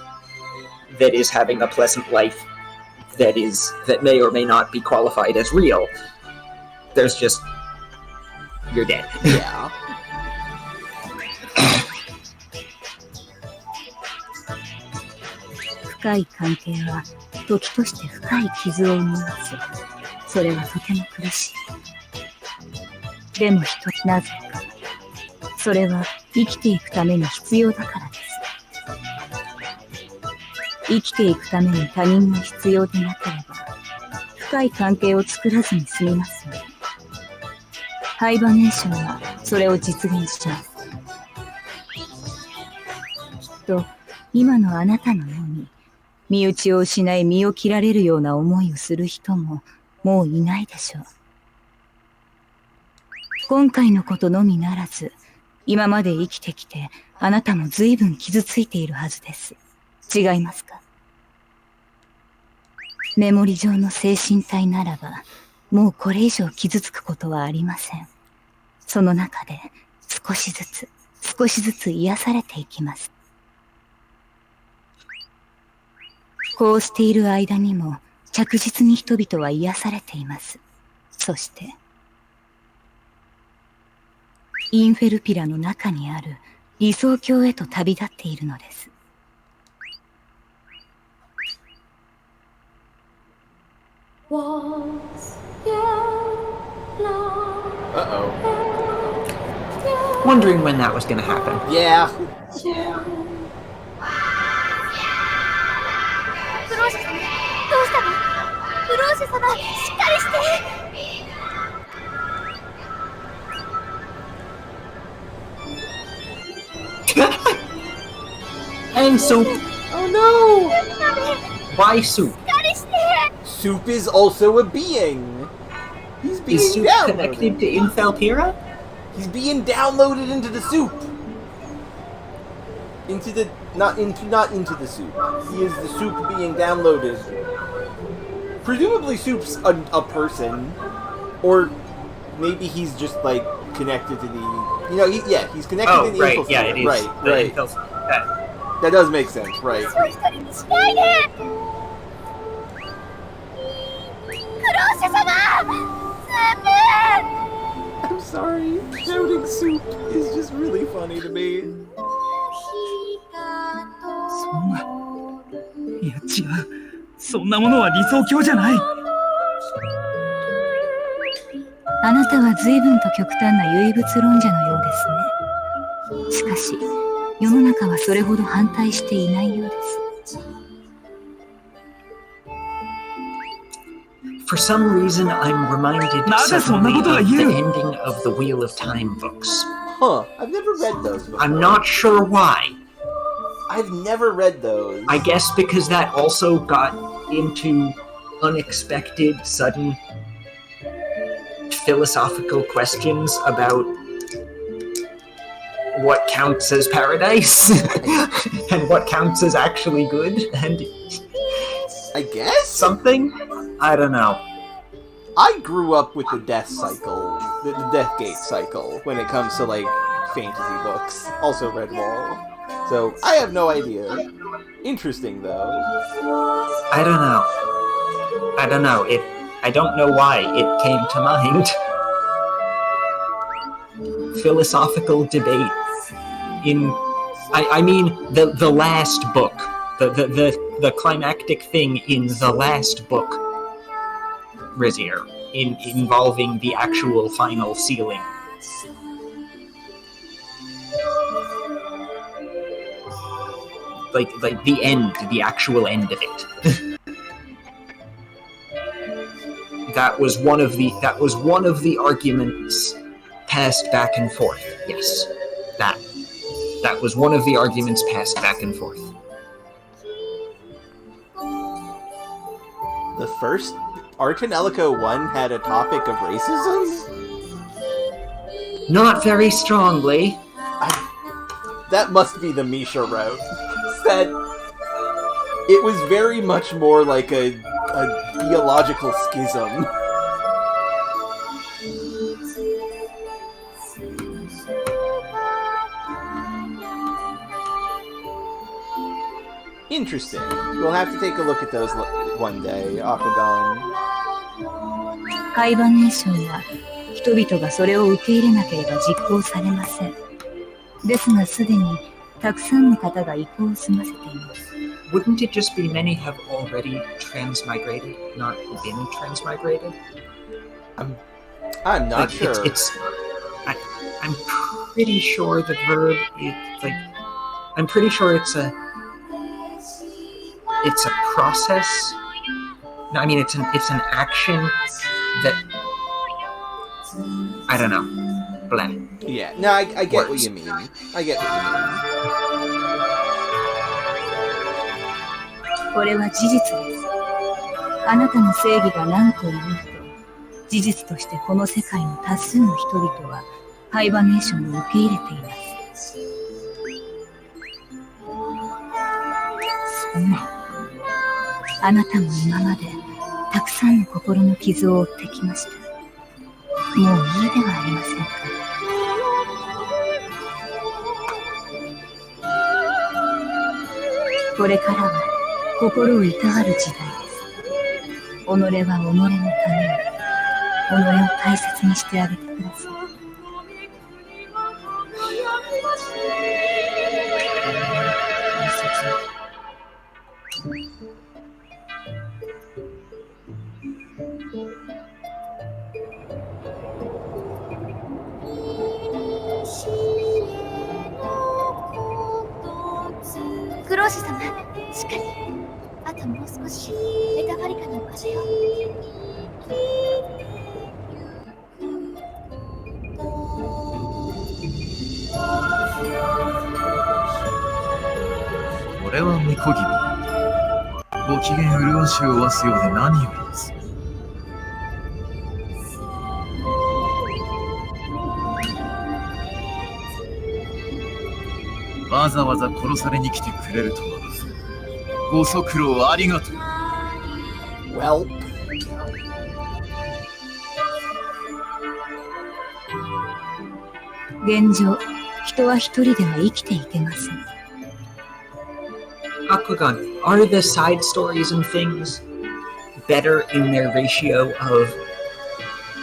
that is having a pleasant life, that may or may not be qualified as real. There's just, you're dead. Yeah. 深い関係は時として深い傷を生みます。それはとても苦しい。でもなぜか。それは生きていくために必要だからです。生きていくために他人が必要でなければ、深い関係を作らずに済みますよ。ハイバネーションはそれを実現します。きっと今のあなたのように、身内を失い身を切られるような思いをする人ももういないでしょう。今回のことのみならず、今まで生きてきてあなたも随分傷ついているはずです。違いますか？メモリ上の精神体ならば、もうこれ以上傷つくことはありません。その中で少しずつ癒されていきます。こうしている間にも着実に人々は癒されています。そしてインフェルピラの中にある理想郷へと旅立っているのです。Uh-oh. Wondering when that was going to happen. Yeah. フローシェ様、どうしたの？フローシェ様、しっかりして。 And soup. Oh no! Why soup? Soup is also a being. He's being Is soup downloaded. connected to Infalpira? He's being downloaded into the soup. Not into the soup. He is the soup being downloaded. Presumably soup's a person, or maybe he's just like connected to the. He's connected to the right, infiltrator. yeah, it is. Right. That does make sense, right? 一人にしないで。フローシェ様、I'm sorry. Shouting soup is just really funny to me. そんな。いや違う。そんなものは理想郷じゃない。あなたは随分と極端な唯物論者のようですね。しかし、世の中はそれほど反対していないようです。For some reason, I'm reminded suddenly of the ending of the Wheel of Time books. Huh. I've never read those before. I'm not sure why. I've never read those. I guess because that also got into unexpected, sudden philosophical questions about what counts as paradise and what counts as actually good, and I guess? something? I don't know. I grew up with the death cycle, the death gate cycle, when it comes to, like, fantasy books. Also Redwall. So, I have no idea. Interesting, though. I don't know. I don't know. I don't know why it came to mind. Philosophical debates in, I mean, the last book, the climactic thing in the last book, Rizier, involving the actual final sealing. Like the end, the actual end of it. That was one of the arguments passed back and forth. Yes, that was one of the arguments passed back and forth. The first Tonelico 1 had a topic of racism? Not very strongly. That must be the Misha route. That it was very much more like a theological schism. Interesting. We'll have to take a look at those one day, Aquagon. ハイバネーションは人々がそれを受け入れなければ実行されません。ですがすでにたくさんの方が意向を済ませています。Wouldn't it just be many have already transmigrated, not been transmigrated? I'm not sure. I'm pretty sure the verb is like. I'm pretty sure it's a process. No, I mean it's an action that I don't know. Blah. Yeah, no, I get what you mean. I get what you mean. これは事実です。あなたの正義が何と言うと、事実としてこの世界の多数の人々はハイバネーションを受け入れています。そう。あなたも今までたくさんの心の傷を負ってきました。もういいではありませんか。これからは心をいたわる時代です。己は己のために、己を大切にしてあげてください。クローシュ様、しっかり。あともう少しメタファリカの場所よ。俺は巫女君。ご機嫌麗しをわすようで何よりです。わざわざ殺されに来てくれるとはご足労ありがとう。Well. 現状、人は一人では生きていけません。Aquagon, are the side stories and things better in their ratio of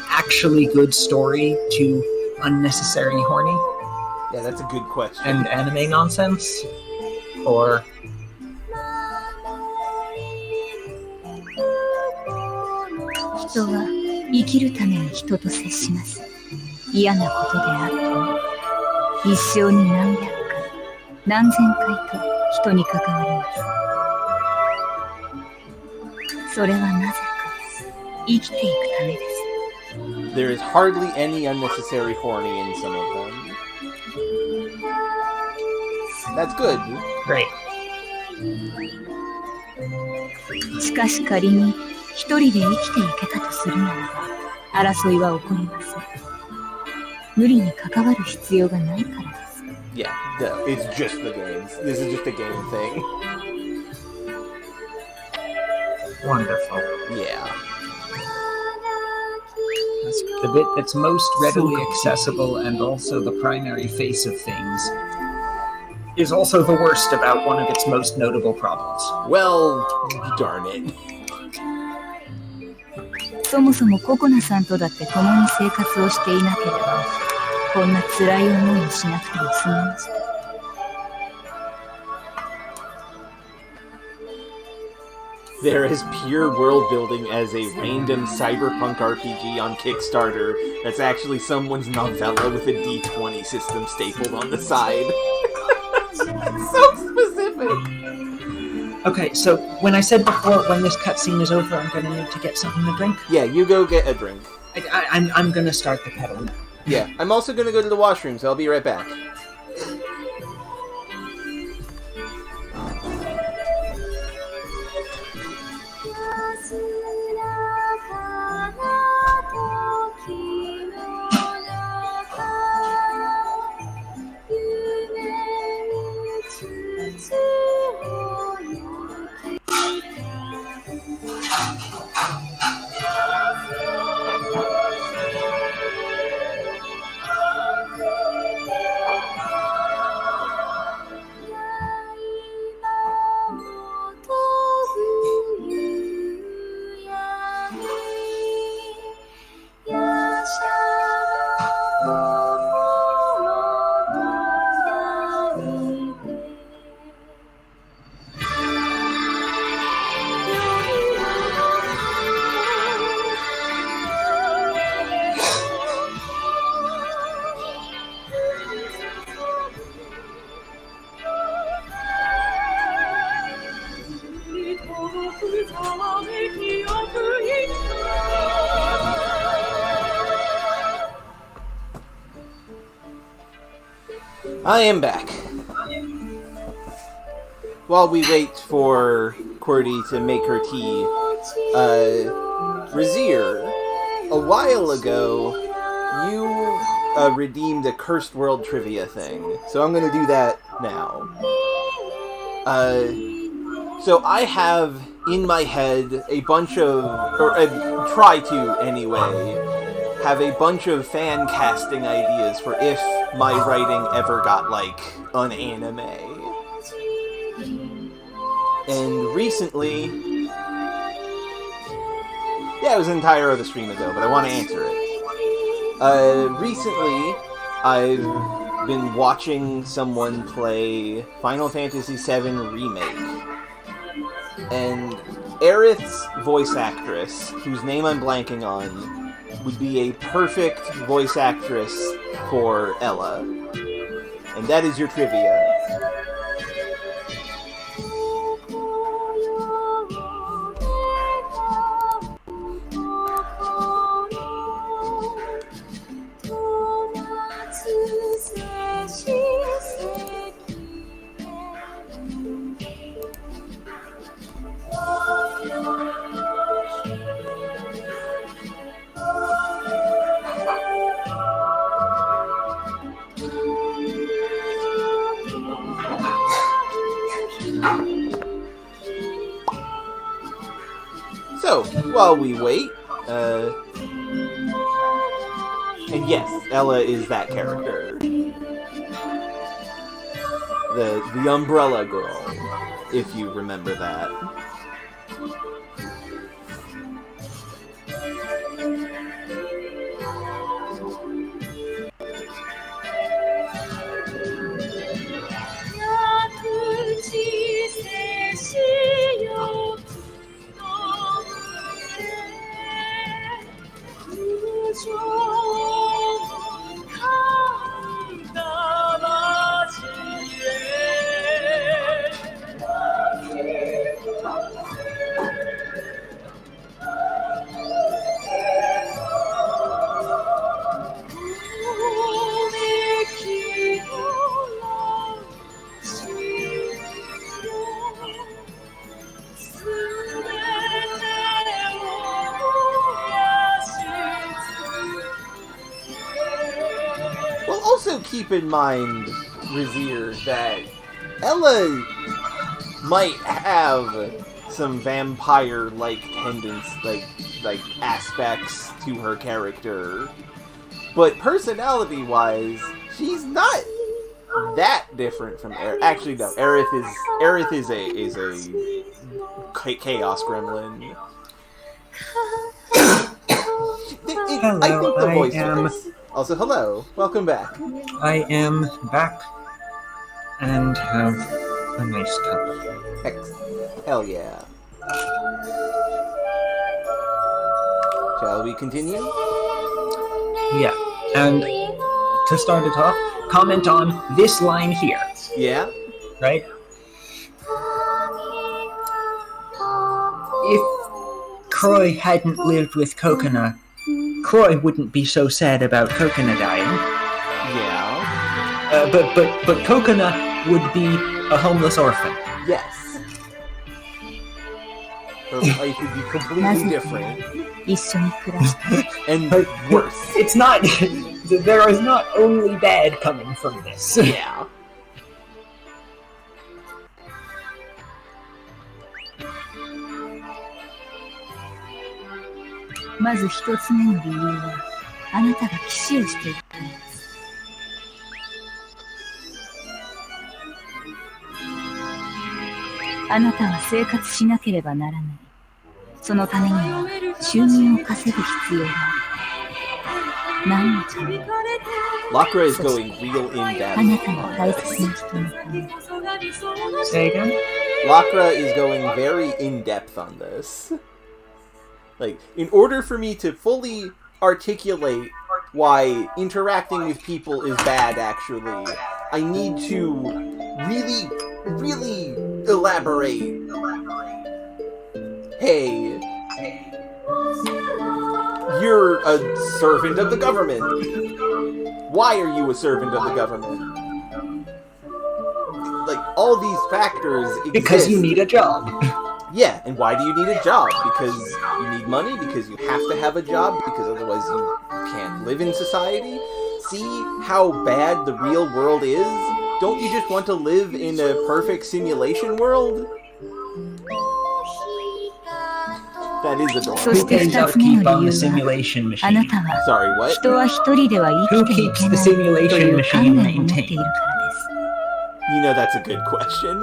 actually good story to unnecessary horny? Yeah, that's a good question. And anime nonsense? Or...人は生きるために人と接します。嫌なことであっても、一生に何百回、何千回と人に関わります。それはなぜか生きていくためです。There is hardly any unnecessary horny in some of them. That's good. Great. しかし仮に一人で生きていけたとするならば、争いは起こりません。無理に関わる必要がないからです。Yeah, no, it's just the games. This is just a game thing. Wonderful. Yeah. That's the bit that's most readily accessible and also the primary face of things is also the worst about one of its most notable problems. Well, darn it. そもそもココナさんとだって共に生活をしていなければ、こんな辛い思いをしなくても済みました。There is pure world building as a random cyberpunk RPG on Kickstarter that's actually someone's novella with a D20 system stapled on the side. So specific! Okay, so when I said before, when this cutscene is over, I'm gonna need to get something to drink. Yeah, you go get a drink. I'm gonna start the pedal now. Yeah, I'm also gonna go to the washroom, so I'll be right back. I am back. While we wait for Qwerty to make her tea, Razir, a while ago, you redeemed a Cursed World trivia thing, so I'm gonna do that now. So I have in my head a bunch of, or try to anyway, have a bunch of fan casting ideas for if my writing ever got, like, an anime. And recently... Yeah, it was an entire other stream ago, but I want to answer it. Recently, I've been watching someone play Final Fantasy VII Remake. And Aerith's voice actress, whose name I'm blanking on, would be a perfect voice actress for Ella. And that is your trivia. So, while we wait, and yes, Ella is that character. The Umbrella Girl, if you remember that. also keep in mind, Razir, that Ella might have some vampire-like tendencies, like aspects to her character, but personality-wise, she's not that different from Aerith. Actually, no. Aerith is a chaos gremlin. Hello, I think the I voice am- works. Also, hello. Welcome back. I am back and have a nice cup. Hell yeah. Shall we continue? Yeah, and to start it off, comment on this line here, Yeah? right? If Croy hadn't lived with Kokona, Croy wouldn't be so sad about Kokona dying. Yeah. But Kokona would be a homeless orphan. Yes. Her life would be completely different. 一緒に暮らして And But worse. it's not. There is not only bad coming from this. Yeah. まず一つ目の理由はあなたが騎士をしているからです。あなたは生活しなければならない。そのためには収入を稼ぐ必要がある。何のために Lakra is going real in あ depth. なたの大切な人のために Say again? Lakra is going very in depth on this. Like, in order for me to fully articulate why interacting with people is bad, actually, I need to really, really elaborate. Hey, you're a servant of the government. Why are you a servant of the government? Like, all these factors exist. Because you need a job. Yeah, and why do you need a job? Because you need money? Because you have to have a job? Because otherwise you can't live in society? See how bad the real world is? Don't you just want to live in a perfect simulation world? That is そ adorable. して Who pays 二つ目 upkeep の on 理 the 由は simulation あな machine? たは Sorry, what? 人は一人では生 Who きてい keeps け the ないと simulation いう machine 観念を持ってい maintained? るからです。 You know that's a good question.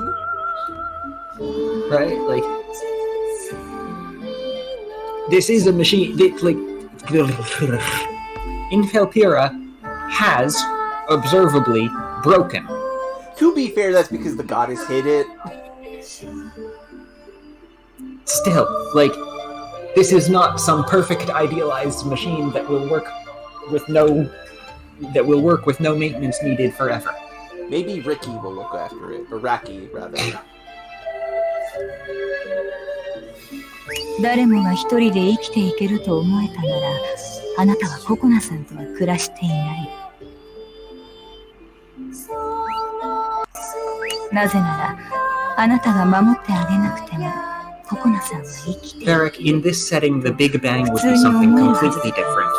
Right? Like, this is a machine that, like, Infelpira has observably broken. To be fair, that's because the goddess hid it. Still, like, this is not some perfect idealized machine that will work with no maintenance needed forever. Maybe Ricky will look after it. Or Raki, rather. 誰もが一人で生きていけると思えたなら、あなたはココナさんとは暮らしていない。なぜなら、あなたが守ってあげなくても、ココナさんは生きている。 Eric, in this setting, the Big Bang would be something completely different.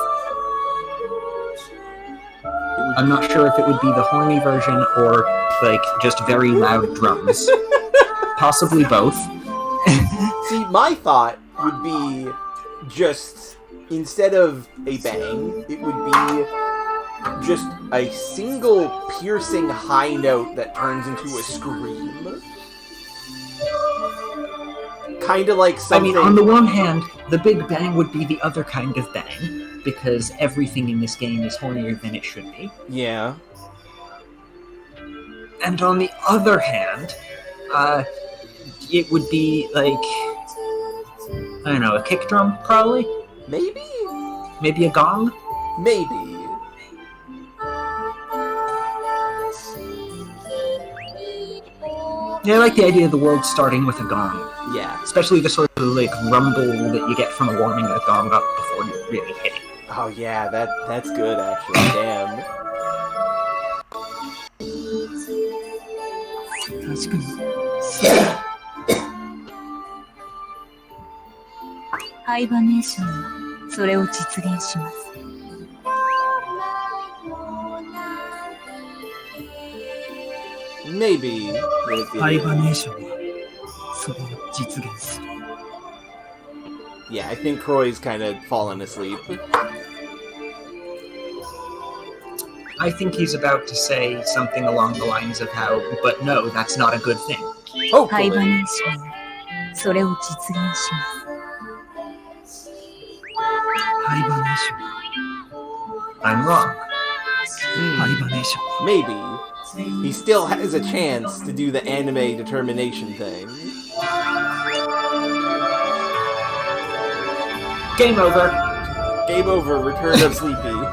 I'm not sure if it would be the horny version or, like, just very loud drums. Possibly both. See, my thought would be just, instead of a bang, it would be just a single piercing high note that turns into a scream. Kinda like I something... mean, on the one hand, the Big Bang would be the other kind of bang, because everything in this game is hornier than it should be. Yeah. And on the other hand, it would be like, I don't know, a kick drum, probably? Maybe? Maybe a gong? Maybe. Yeah, I like the idea of the world starting with a gong. Yeah. Especially the sort of, like, rumble that you get from warming a gong up before you really hit it. Oh yeah, that's good actually, damn. 確かに。ハイバネーションはそれを実現します。Maybe. If ハイバ it ネー is. ションはそれを実現する。 Yeah, I think Croy's kind of fallen asleep. I think he's about to say something along the lines of how, but no, that's not a good thing. ハイバ Hopefully. ネーションはそれを実現します。ハイバネーション、 I'm wrong. ハイバネーション。 Maybe. He still has a chance to do the anime determination thing. Game over. Game over, Return of Sleepy.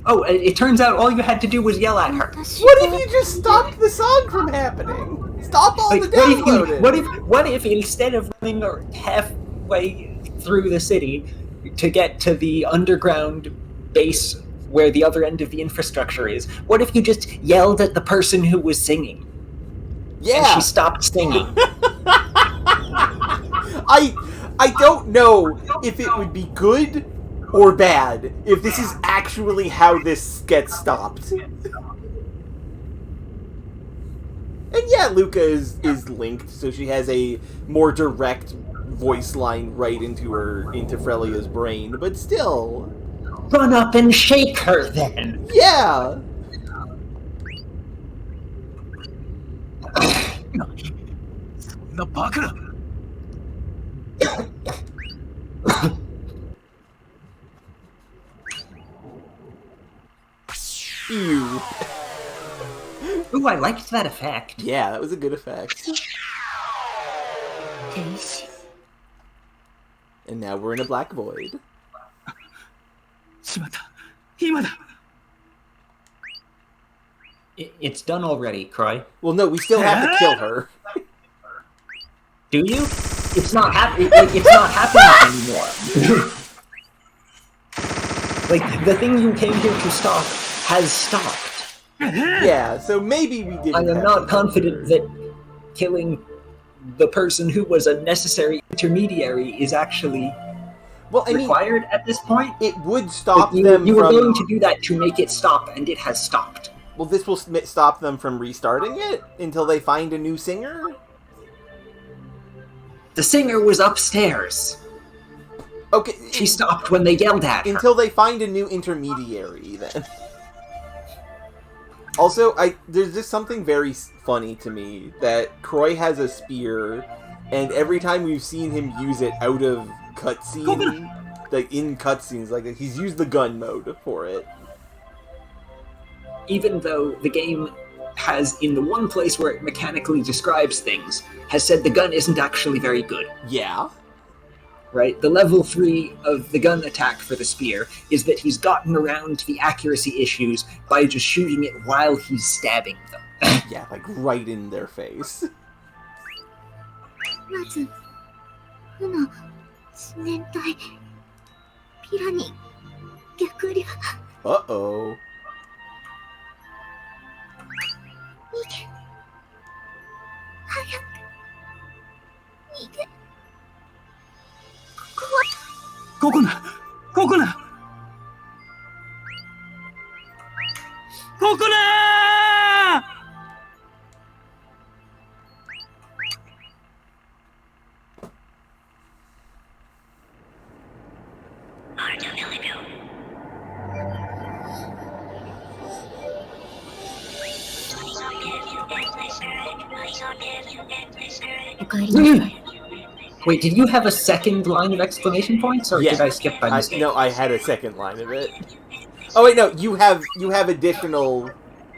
Oh, it turns out all you had to do was yell at her. What if you just stopped the song from happening? Stop all Like, the downloading! what if instead of running halfway through the city to get to the underground base where the other end of the infrastructure is, what if you just yelled at the person who was singing? And Yeah! she stopped singing. I don't know if it would be good or bad if this is actually how this gets stopped. And yeah, Luca is linked, so she has a more direct voice line right into Frelia's brain, but still. Run up and shake her then. Yeah! なバカな Ew. Ooh, I liked that effect. Yeah, that was a good effect. 天使 And now we're in a black void. しまった。今だ。 It's done already, Croy. Well, no, we still have to kill her. Do you? It's not it's not happening anymore. Like, the thing you came here to stop has stopped. Yeah, so maybe we didn't I am have to not kill confident her. that killing the person who was a necessary intermediary is actually Well, I mean, required at this point. it would stop Like, them you were from... going to do that to make it stop, and it has stopped. Well, this will stop them from restarting it until they find a new singer? The singer was upstairs. Okay, She stopped when they yelled at her. until they find a new intermediary, then. Also, there's just something very funny to me, that Croy has a spear, and every time we've seen him use it out of cutscene, like in cutscenes, like he's used the gun mode for it. Even though the game has, in the one place where it mechanically describes things, has said the gun isn't actually very good. Yeah. Right? The level 3 of the gun attack for the spear is that he's gotten around the accuracy issues by just shooting it while he's stabbing them. Yeah, like right in their face. まず負の思念体ピラに逆流 Uh-oh. 逃げ早く逃げここはここな。ここな。ここな。 お帰りなさい。 Wait, did you have a second line of exclamation points, or Yeah. did I skip by mistake? No, I had a second line of it. Oh wait, no, you have additional...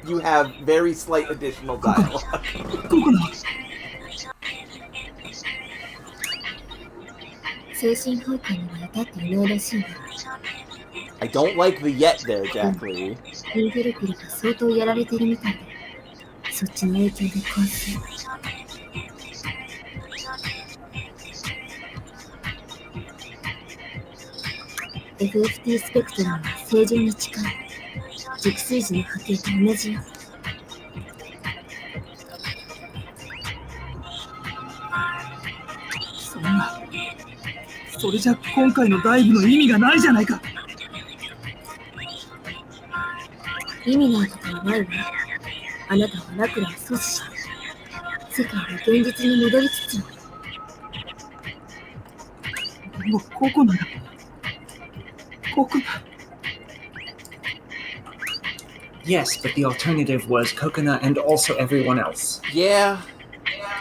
You have very slight additional dialogue. ここな。 精神保健には至っていないらしいが I don't like the yet there, Jackley. インフルクルが相当やられてるみたいでそっちの影響で昏睡 FFT スペクトラムは正常に近い熟睡時の波形と同じよそんな。それじゃ今回のダイブの意味がないじゃないか。意味なんかないわ。あなたはラクラを阻止した。世界が現実に戻りつつある。でもココナだ。ココナ。Yes, but the alternative was Coconut and also everyone else. Yeah.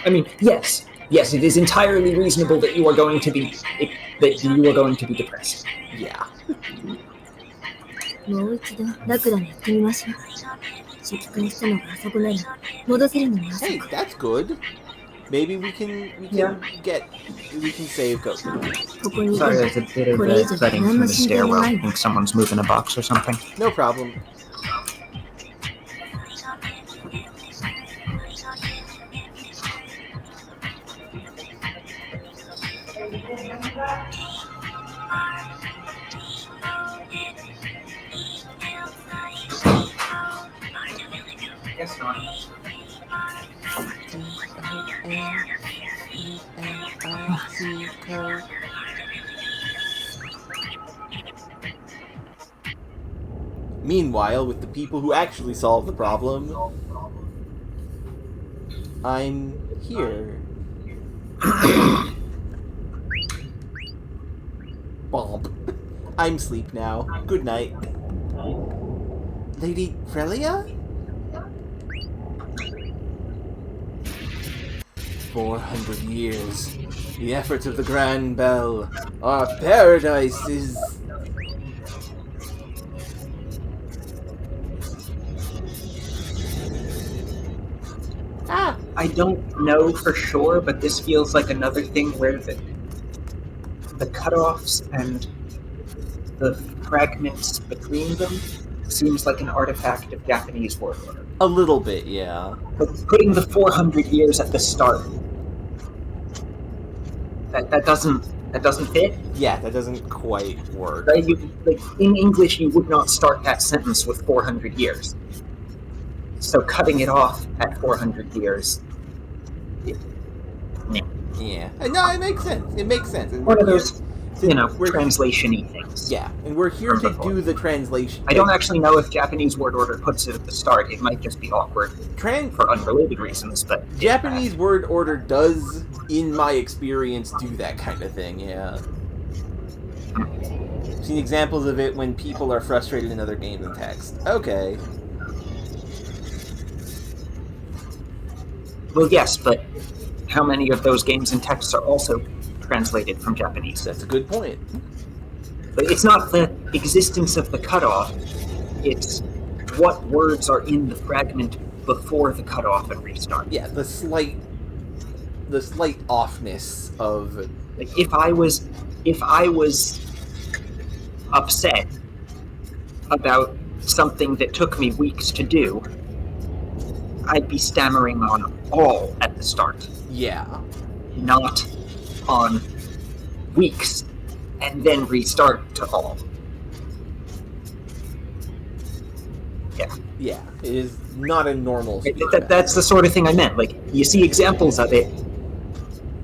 I mean, yes, it is entirely reasonable that you are going to be depressed. Yeah. もう一度ラクラに行ってみましょう。初期化したのがあそこなら戻せるのもあそ Hey, こ。 that's good. Maybe we can save Coco. ここにいて Sorry, there's a bit of これ以 a 上 thudding 何 from の the 進展も stairwell. な I いわ。 think someone's moving a box or something. No problem. Guess not. Meanwhile, with the people who actually solved the problem, I'm here. Bomb. I'm asleep now. Good night. Lady Frelia? 400 years. The efforts of the Grand Bell. Our paradise is... Ah! I don't know for sure, but this feels like another thing where the cutoffs and the fragments between them seems like an artifact of Japanese word order. A little bit, yeah. But putting the 400 years at the start, that doesn't fit. Yeah, that doesn't quite work. Right? In English, you would not start that sentence with 400 years. So cutting it off at 400 years, Yeah. No, it makes sense. It makes sense. And one of we're those, here- we're- translation-y things. Yeah, and we're here to do the translation. I don't actually know if Japanese word order puts it at the start. It might just be awkward for unrelated reasons, but Japanese word order does, in my experience, do that kind of thing, yeah. I've seen examples of it when people are frustrated in other games and text. Okay. Well, yes, but how many of those games and texts are also translated from Japanese? That's a good point. But it's not the existence of the cutoff, it's what words are in the fragment before the cutoff and restart. Yeah, the slight offness of... Like, if I was upset about something that took me weeks to do, I'd be stammering on all at the start. Yeah. Not on weeks and then restart to all. Yeah. Yeah, it is not a normal speed. That's the sort of thing I meant. Like, you see examples of it.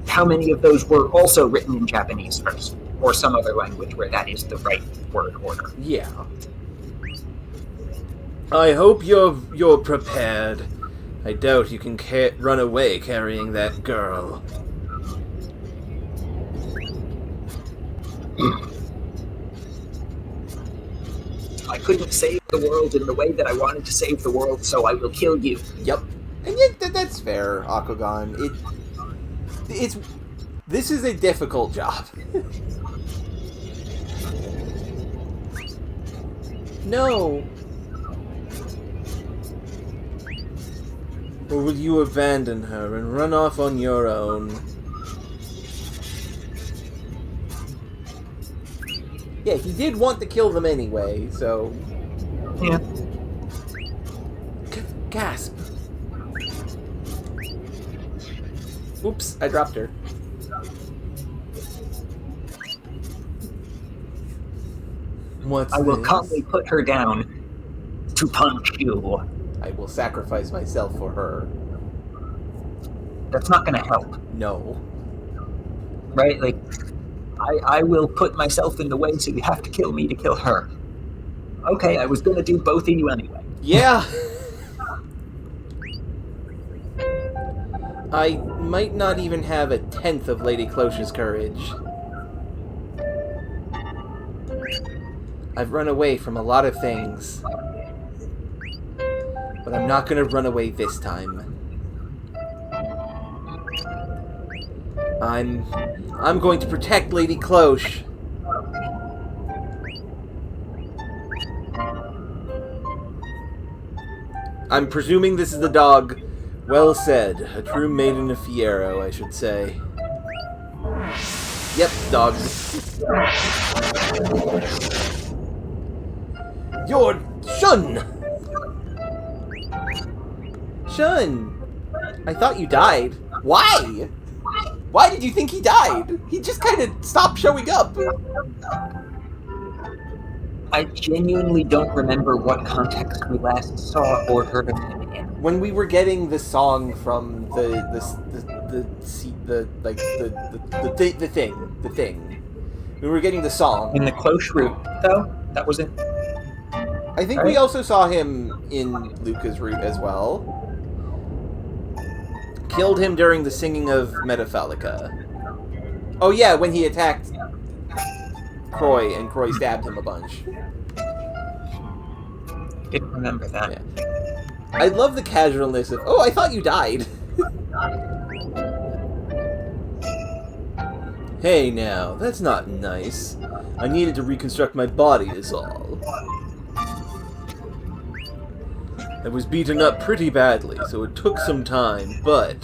How many of those were also written in Japanese first? Or some other language where that is the right word order? Yeah. I hope you're prepared. I doubt you can run away carrying that girl. I couldn't save the world in the way that I wanted to save the world, so I will kill you. Yep. And yet, that's fair, Akugan. This is a difficult job. No. Or will you abandon her and run off on your own? Yeah, he did want to kill them anyway, so... Yeah. Gasp. Oops, I dropped her. What's I will this? calmly put her down to punch you. I will sacrifice myself for her. That's not gonna help, No. right? Like, I will put myself in the way, so you have to kill me to kill her. Okay, I was gonna do both of you anyway. Yeah. I might not even have 1/10 of Lady Cloche's courage. I've run away from a lot of things. But I'm not gonna run away this time. I'm going to protect Lady Cloche. I'm presuming this is the dog. Well said. A true maiden of Fierro, I should say. Yep, dog. You're Shun! Shun! I thought you died. Why? Why did you think he died? He just kind of stopped showing up. I genuinely don't remember what context we last saw or heard of him in. When we were getting the song from the thing. We were getting the song. In the Cloche route, though? That was it? I think we also saw him in Luca's route as well. Killed him during the singing of Metafalica. Oh yeah, when he attacked Croy and Croy stabbed him a bunch. Didn't remember that. Yeah. I love the casualness of, oh, I thought you died. Hey now, that's not nice. I needed to reconstruct my body is all. I was beaten up pretty badly, so it took some time, but...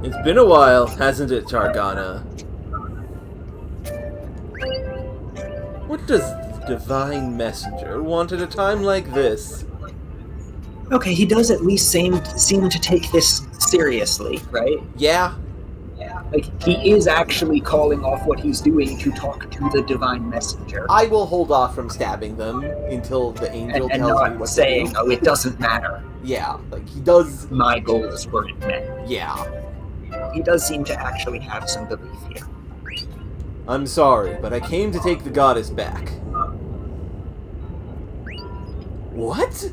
It's been a while, hasn't it, Targana? What does the Divine Messenger want at a time like this? Okay, he does at least seem to take this seriously, right? Yeah. Like, he is actually calling off what he's doing to talk to the Divine Messenger. I will hold off from stabbing them until the angel and tells not me what saying, to do. oh, it doesn't matter. Yeah, like, he does... My goals weren't met. Yeah. He does seem to actually have some belief here. I'm sorry, but I came to take the goddess back. What?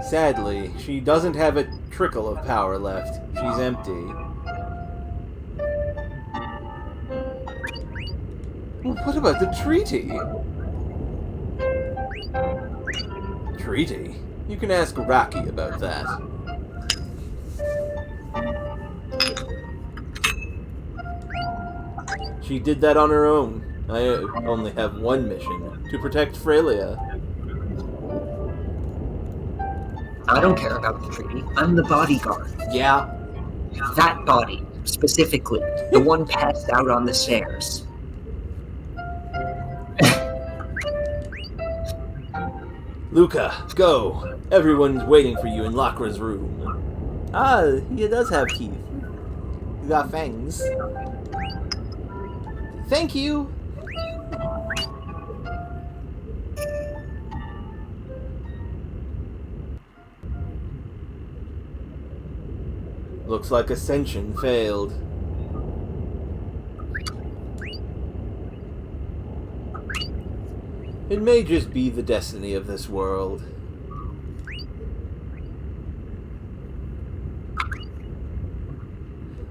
Sadly, she doesn't have a trickle of power left. She's empty. Well, what about the treaty? Treaty? You can ask Raki about that. She did that on her own. I only have one mission, to protect Frelia. I don't care about the treaty. I'm the bodyguard. Yeah. That body, specifically. The one passed out on the stairs. Luca, go. Everyone's waiting for you in Lacra's room. Ah, he does have teeth. He's got fangs. Thank you. Looks like Ascension failed. It may just be the destiny of this world.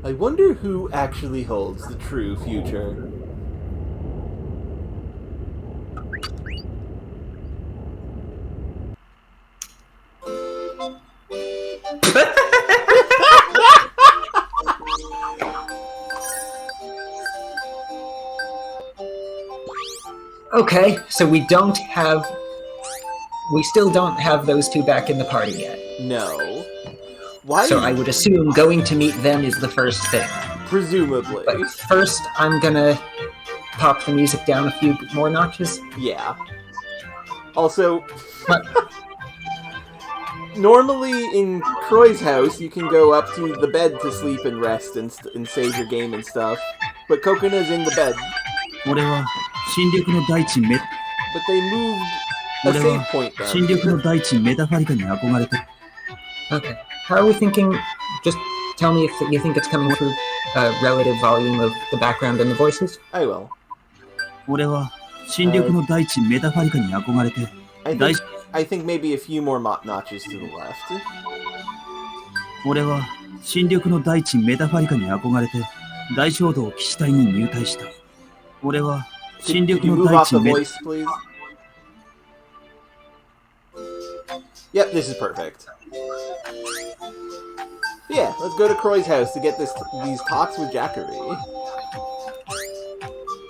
I wonder who actually holds the true future. Okay, so we still don't have those two back in the party yet. No. Why? So I would assume going to meet them is the first thing. Presumably. But first, I'm gonna pop the music down a few more notches. Yeah. Also, What? normally in Croy's house, you can go up to the bed to sleep and rest and save your game and stuff. But Kokona's in the bed. 俺は新緑の大地メ But they moved a 俺 save は point 新 then. 緑の大地メタファリカに憧れて Okay. How are we thinking? Just tell me if you think it's coming through relative volume of the background and the voices. I will. 俺は新緑の大地メタファリカに憧れて I think maybe a few more notches to the left. 俺は新緑の大地メタファリカに憧れて大衝動騎士隊に入隊した。俺は新 Could 緑 you の move 大 off 地 the メ voice, please? Yep, this is perfect. Yeah, let's go to Croy's house to get these talks with Jackery.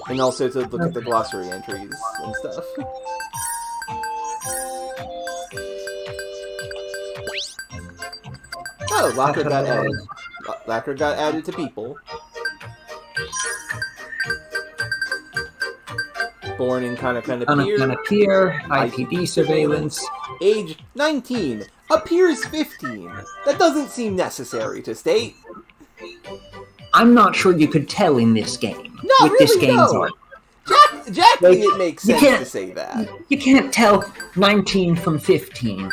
And also to look at the glossary entries and stuff. Oh, Lacquer got added. Lacquer got added to people. Born in Kana Pier. IPD surveillance. Age 19. Appears 15. That doesn't seem necessary to state. I'm not sure you could tell in this game. Not with this really, game's no. art. Jack, Like, it makes you sense can't- to say that. You can't tell 19 from 15.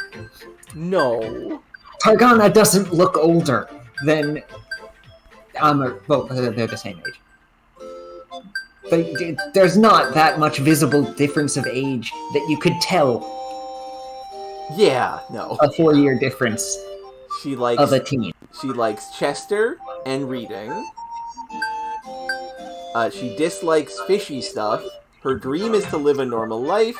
No. Targana doesn't look older than... well, they're the same age. But there's not that much visible difference of age that you could tell Yeah, no. a 4-year difference She likes of a teen. She likes Chester and reading. She dislikes fishy stuff. Her dream is to live a normal life.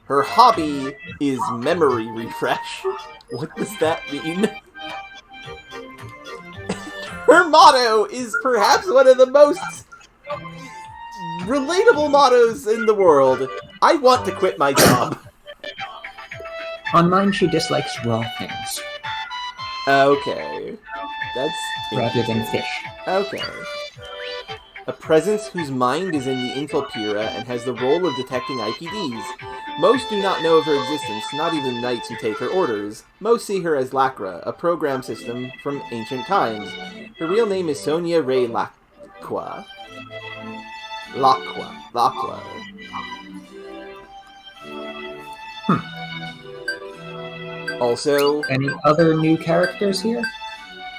Her hobby is memory refresh. What does that mean? Her motto is perhaps one of the most relatable mottos in the world. I want to quit my job. On mine, she dislikes raw things Okay. That's rather than fish. Okay. A presence whose mind is in the Infilpira and has the role of detecting IPDs. Most do not know of her existence, not even knights who take her orders. Most see her as Lacra, a program system from ancient times. Her real name is Sonia Ray Lacqua. Lacqua. Also, Any other new characters here?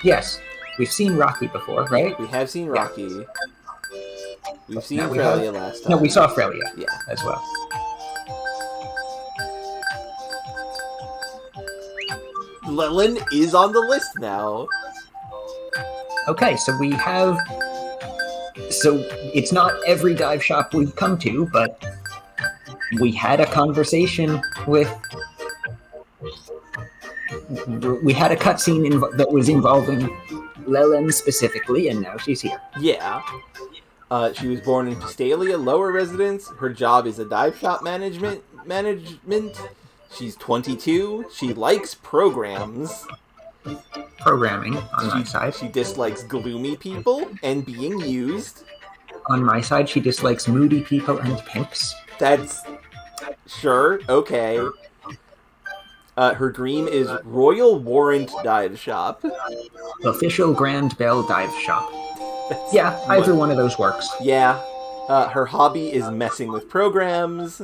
Yes, we've seen Rocky before, right? we have seen Rocky. We've seen No, we Frelia have- last time. No, we saw Frelia Yeah. as well. Lilin is on the list now. Okay, so we have... So, it's not every dive shop we've come to, but we had a conversation with... We had a cutscene that was involving Lelen specifically, and now she's here. Yeah. She was born in Pistalia, lower residence. Her job is a dive shop management. She's 22. She likes programs. Programming, on my side. She dislikes gloomy people and being used. On my side, she dislikes moody people and pimps. That's... Sure, okay. Her dream is Royal Warrant Dive Shop. Official Grand Bell Dive Shop. That's Yeah, either one of those works. Yeah. Her hobby is messing with programs.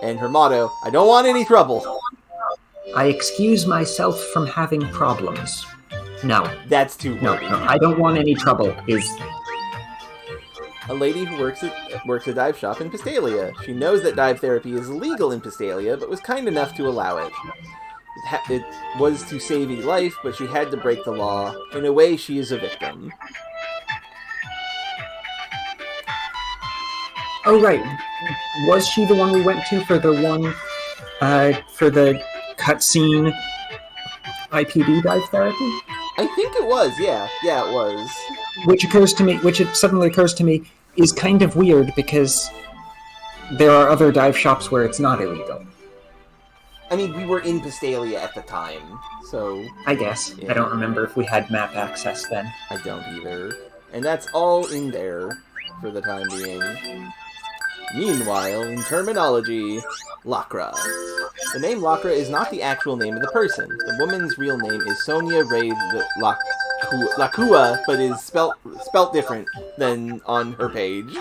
And her motto, I don't want any trouble. I excuse myself from having problems. No, That's too no, wordy. no, I don't want any trouble is... A lady who works a dive shop in Pistalia. She knows that dive therapy is illegal in Pistalia, but was kind enough to allow it. It was to save a life, but she had to break the law. In a way, she is a victim. Oh, right. Was she the one we went to for the one, for the cutscene IPD dive therapy? I think it was, yeah. Yeah, it was. Which it suddenly occurs to me, is kind of weird because there are other dive shops where it's not illegal. I mean, we were in Pistalia at the time, so I guess. Yeah. I don't remember if we had map access then. I don't either. And that's all in there for the time being. Meanwhile, in terminology, Lacra. The name Lacra is not the actual name of the person. The woman's real name is Sonia Ray Lacua, but is spelt different than on her page.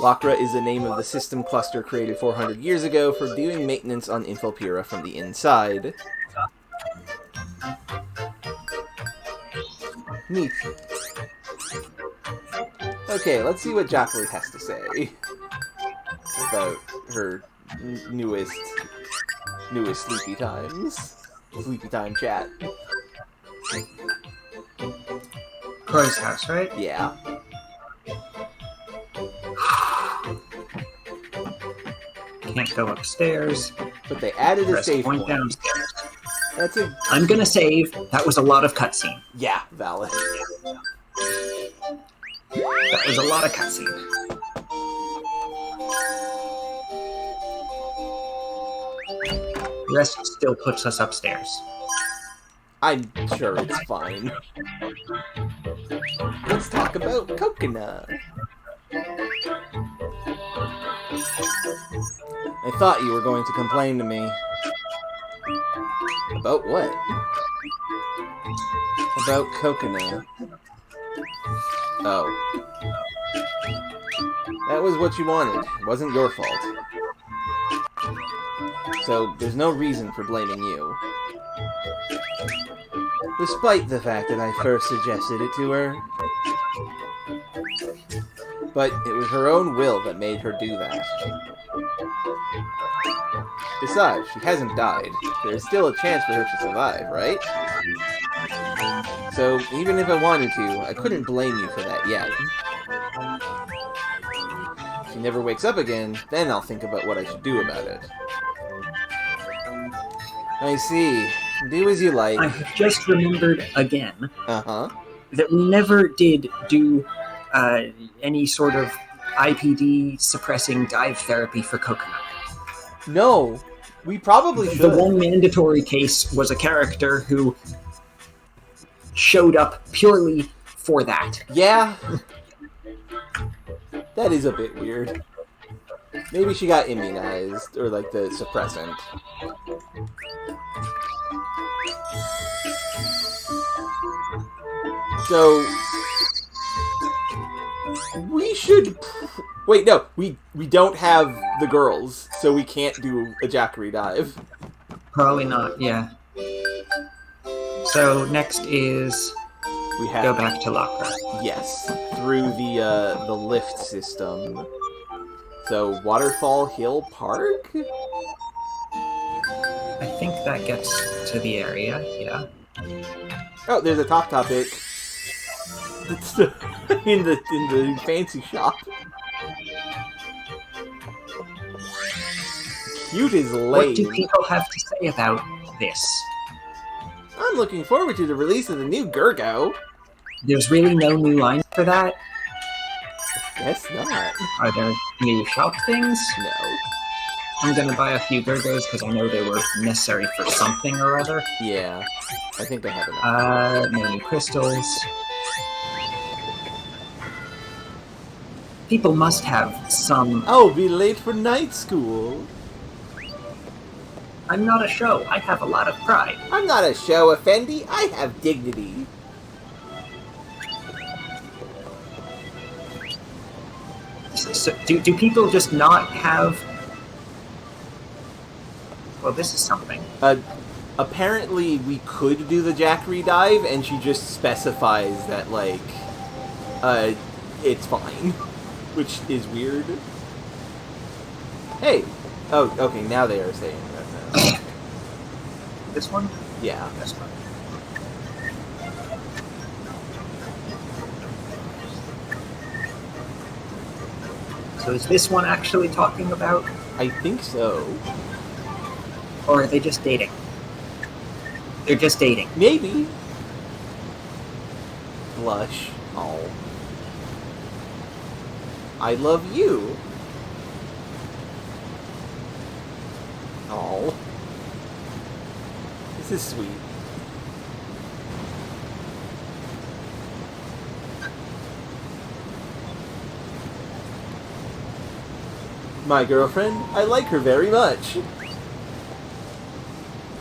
Lakra is the name of the system cluster created 400 years ago for doing maintenance on Infilpira from the inside. Neat. Okay, let's see what Jacqueline has to say about her newest sleepy times. Sleepy time chat. Chloe's house, right? Yeah. Can't go upstairs. But they added a Press save point point. downstairs. That's a... I'm gonna save. That was a lot of cutscene. Yeah, valid. That was a lot of cutscene. The rest still puts us upstairs. I'm sure it's fine. Let's talk about Coconut. I thought you were going to complain to me. About what? About Coconut. Oh. That was what you wanted. It wasn't your fault. So, there's no reason for blaming you. Despite the fact that I first suggested it to her. But it was her own will that made her do that. Besides, she hasn't died. There's still a chance for her to survive, right? So, even if I wanted to, I couldn't blame you for that yet. If she never wakes up again, then I'll think about what I should do about it. I see. Do as you like. I have just remembered again Uh-huh. that we never did do any sort of IPD suppressing dive therapy for Coconut. No, we probably The should. one mandatory case was a character who showed up purely for that. Yeah. That is a bit weird. Maybe she got immunized, or like the suppressant. So we should... Wait, no, we don't have the girls, so we can't do a Jackery dive. Probably not, yeah. So next is We have go back to Lakra. Yes, through the lift system. So Waterfall Hill Park? I think that gets to the area, yeah. Oh, there's a Top Topic. It's in the fancy shop. Cute is lame. What do people have to say about this? I'm looking forward to the release of the new Gurgo. There's really no new line for that? Guess not. Are there new shop things? No. I'm gonna buy a few Gurgos because I know they were necessary for something or other. Yeah. I think I have enough. No new crystals. People must have some... Oh, be late for night school. I'm not a show. I have a lot of pride. I'm not a show, Effendi. I have dignity. So, do people just not have... Well, this is something. Apparently we could do the Jackery dive, and she just specifies that, like, it's fine. Which is weird. Hey! Oh, okay, now they are saying that now. This one? Yeah. This one. So is this one actually talking about... I think so. Or are they just dating? They're just dating. Maybe. Blush. Oh. I love you. Oh. This is sweet. My girlfriend, I like her very much.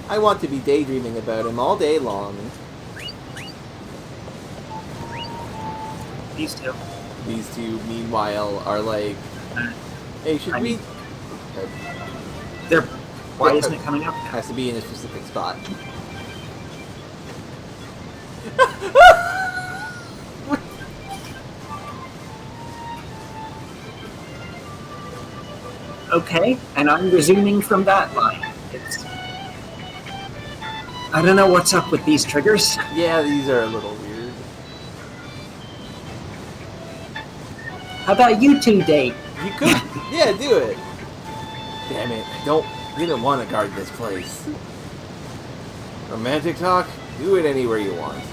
I want to be daydreaming about him all day long. These two. These two, meanwhile, are like Hey, should I we... mean- Why isn't it coming up? Has to be in a specific spot. Okay, and I'm resuming from that line. I don't know what's up with these triggers. Yeah, these are a little weird. How about you two date? You could... yeah, do it. Damn it, I didn't want to guard this place. Romantic talk? Do it anywhere you want.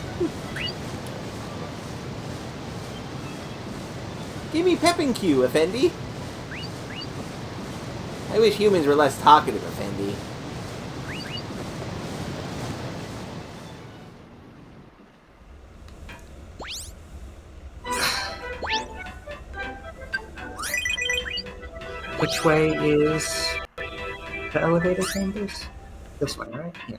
Give me pepping cue, Effendi. I wish humans were less talkative, Effendi. Which way is the elevator chambers? This way, right? Yeah.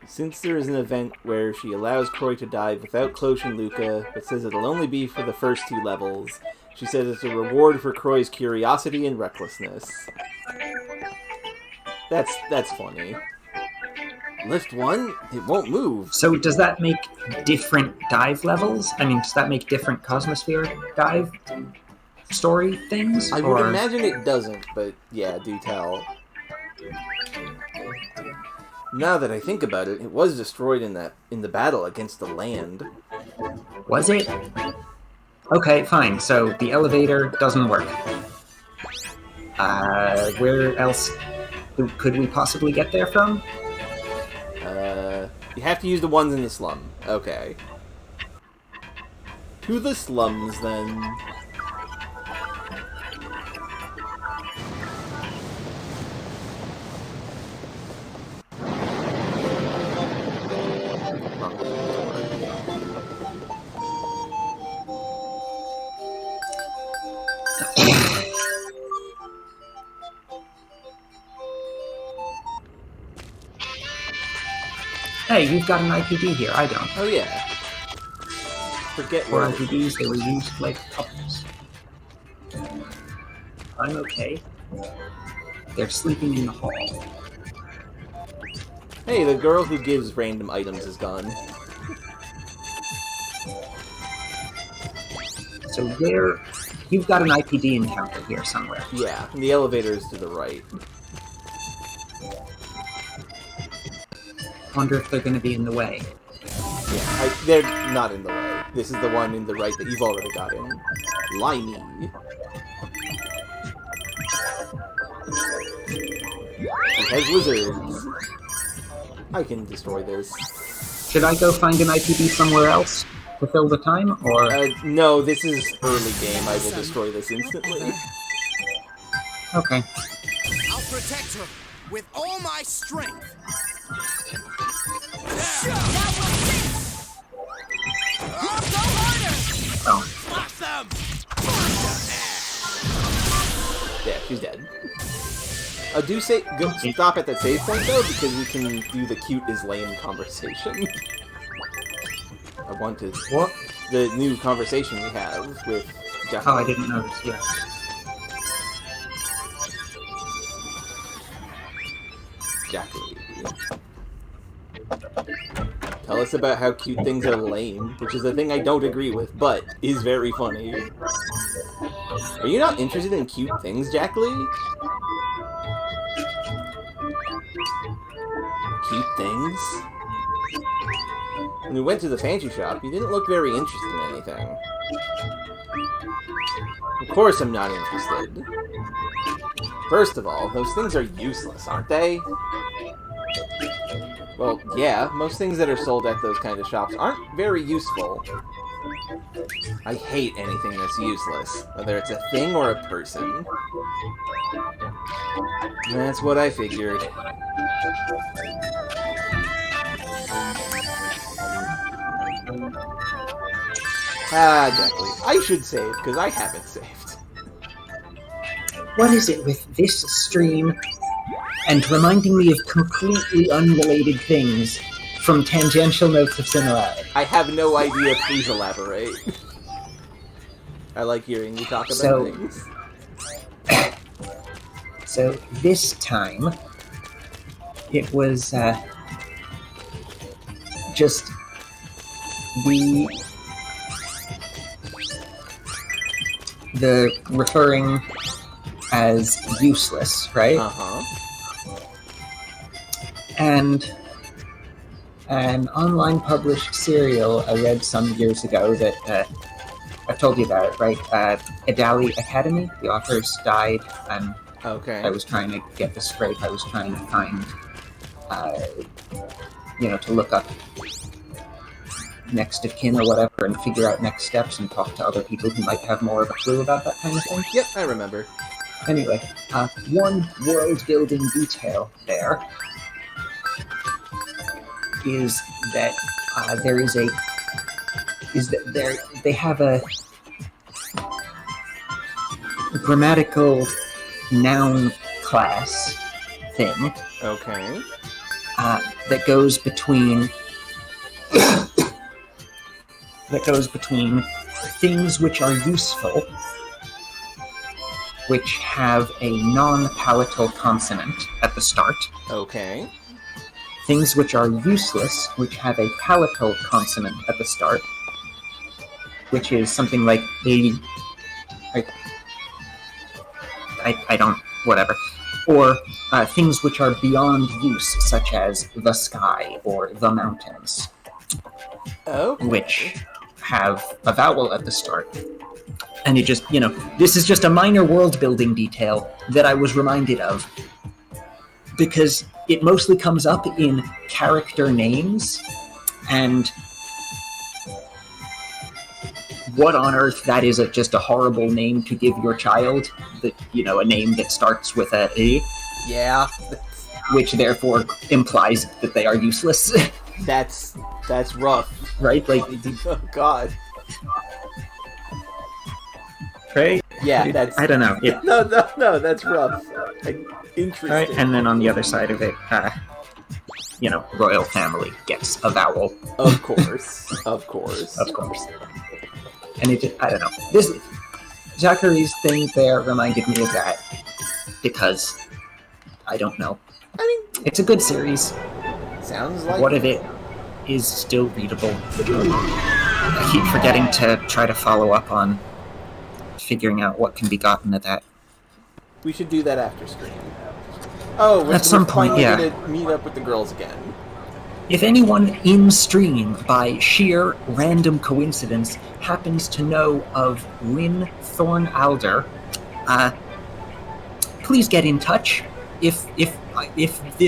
Since there is an event where she allows Croy to dive without Cloche and Luca, but says it'll only be for the first 2 levels, she says it's a reward for Croy's curiosity and recklessness. That's funny. Lift 1? It won't move. So does that make different dive levels? I mean, does that make different Cosmosphere dive story things? I would imagine it doesn't, but yeah, do tell. Now that I think about it, it was destroyed in the battle against the land. Was it? Okay, fine. So the elevator doesn't work. Where else could we possibly get there from? You have to use the ones in the slum. Okay. To the slums, then. Hey, you've got an IPD here. I don't. Oh yeah. Forget For where IPDs, they were used like couples. I'm okay. They're sleeping in the hall. Hey, the girl who gives random items is gone. So where... You've got an IPD encounter here somewhere. Yeah, and the elevator is to the right. Wonder if they're going to be in the way. Yeah, they're not in the way. This is the one in the right that you've already got in. Limey. It has lizards. I can destroy this. Should I go find an IPD somewhere else to fill the time, or...? No, this is early game. I will destroy this instantly. Okay. I'll protect her with all my strength. Go harder! Oh. Slash them! Yeah, she's dead. Stop at that save point though, because we can do the cute is lame conversation. I wanted What? the new conversation we have with Jeff. Oh, I didn't notice, yeah. Jackie. Tell us about how cute things are lame, which is a thing I don't agree with, but is very funny. Are you not interested in cute things, Jackie? Cute things? When we went to the fancy shop, you didn't look very interested in anything. Of course I'm not interested. First of all, those things are useless, aren't they? Well, yeah, most things that are sold at those kind of shops aren't very useful. I hate anything that's useless, whether it's a thing or a person. That's what I figured. Ah, definitely. I should save, because I haven't saved. What is it with this stream and reminding me of completely unrelated things from tangential notes of similarity. I have no idea. Please elaborate. I like hearing you talk about So- things. So this time, it was just the referring as useless, right? Uh-huh. And an online published serial I read some years ago that I've told you about it, right? Adali Academy, the authors died, and Okay. I was trying to get this straight. I was trying to find, to look up next of kin or whatever and figure out next steps and talk to other people who might have more of a clue about that kind of thing. Yep, I remember. Anyway, one world-building detail there is that they have a grammatical noun class thing Okay. that goes between things which are useful, which have a non-palatal consonant at the start, Okay. things which are useless, which have a palatal consonant at the start, which is something like I don't, whatever. Or things which are beyond use, such as the sky or the mountains, Okay. which have a vowel at the start. And it just, this is just a minor world-building detail that I was reminded of, because it mostly comes up in character names, and what on earth that is just a horrible name to give your child, that a name that starts with a E, Yeah. which therefore implies that they are useless. That's rough. Right? Like, Oh God. right? Yeah, that's. I don't know. Yeah. No, that's rough. Interesting. Right? And then on the other side of it, royal family gets a vowel. Of course. Of course. Of course. And it just, I don't know. This Zachary's thing there reminded me of that, because I don't know. I mean, It's a good series. sounds like What of it is still readable. I keep forgetting to try to follow up on figuring out what can be gotten of that. we should do that after stream. Oh, we're, At some we're point, finally yeah. gonna meet up with the girls again. If anyone in stream, by sheer random coincidence, happens to know of Lynn Thornalder, please get in touch. If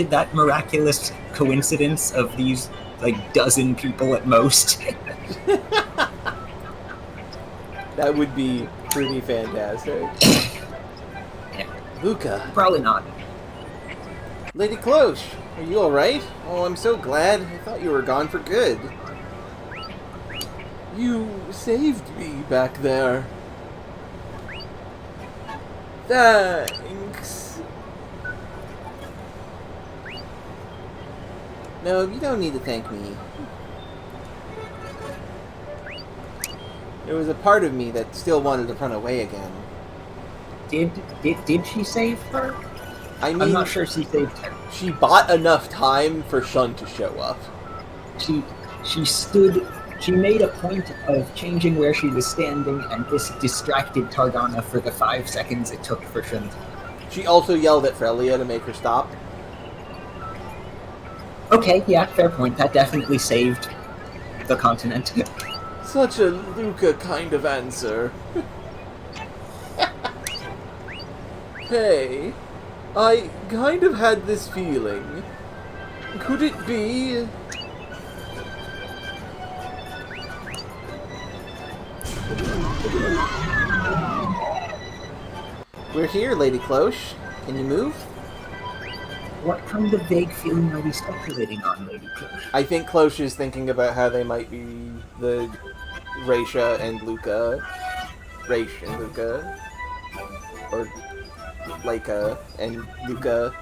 that miraculous coincidence of these dozen people at most, That would be pretty fantastic. Yeah. Luca. probably not. Lady Cloche, are you alright? Oh, I'm so glad. I thought you were gone for good. You saved me back there. Thanks. No, you don't need to thank me. There was a part of me that still wanted to run away again. Did she save her? I mean, I'm not sure she saved her. she bought enough time for Shun to show up. She made a point of changing where she was standing, and this distracted Tardana for the 5 seconds it took for Shun. She also yelled at Frelia to make her stop. Okay, yeah, fair point. That definitely saved the continent. Such a Luca kind of answer. Hey, I kind of had this feeling. Could it be... We're here, Lady Cloche. Can you move? What kind of vague feeling are we speculating on, Lady Cloche? I think Cloche is thinking about how they might be the Raisha and Luca. Raish and Luca. Or Laika and Luca.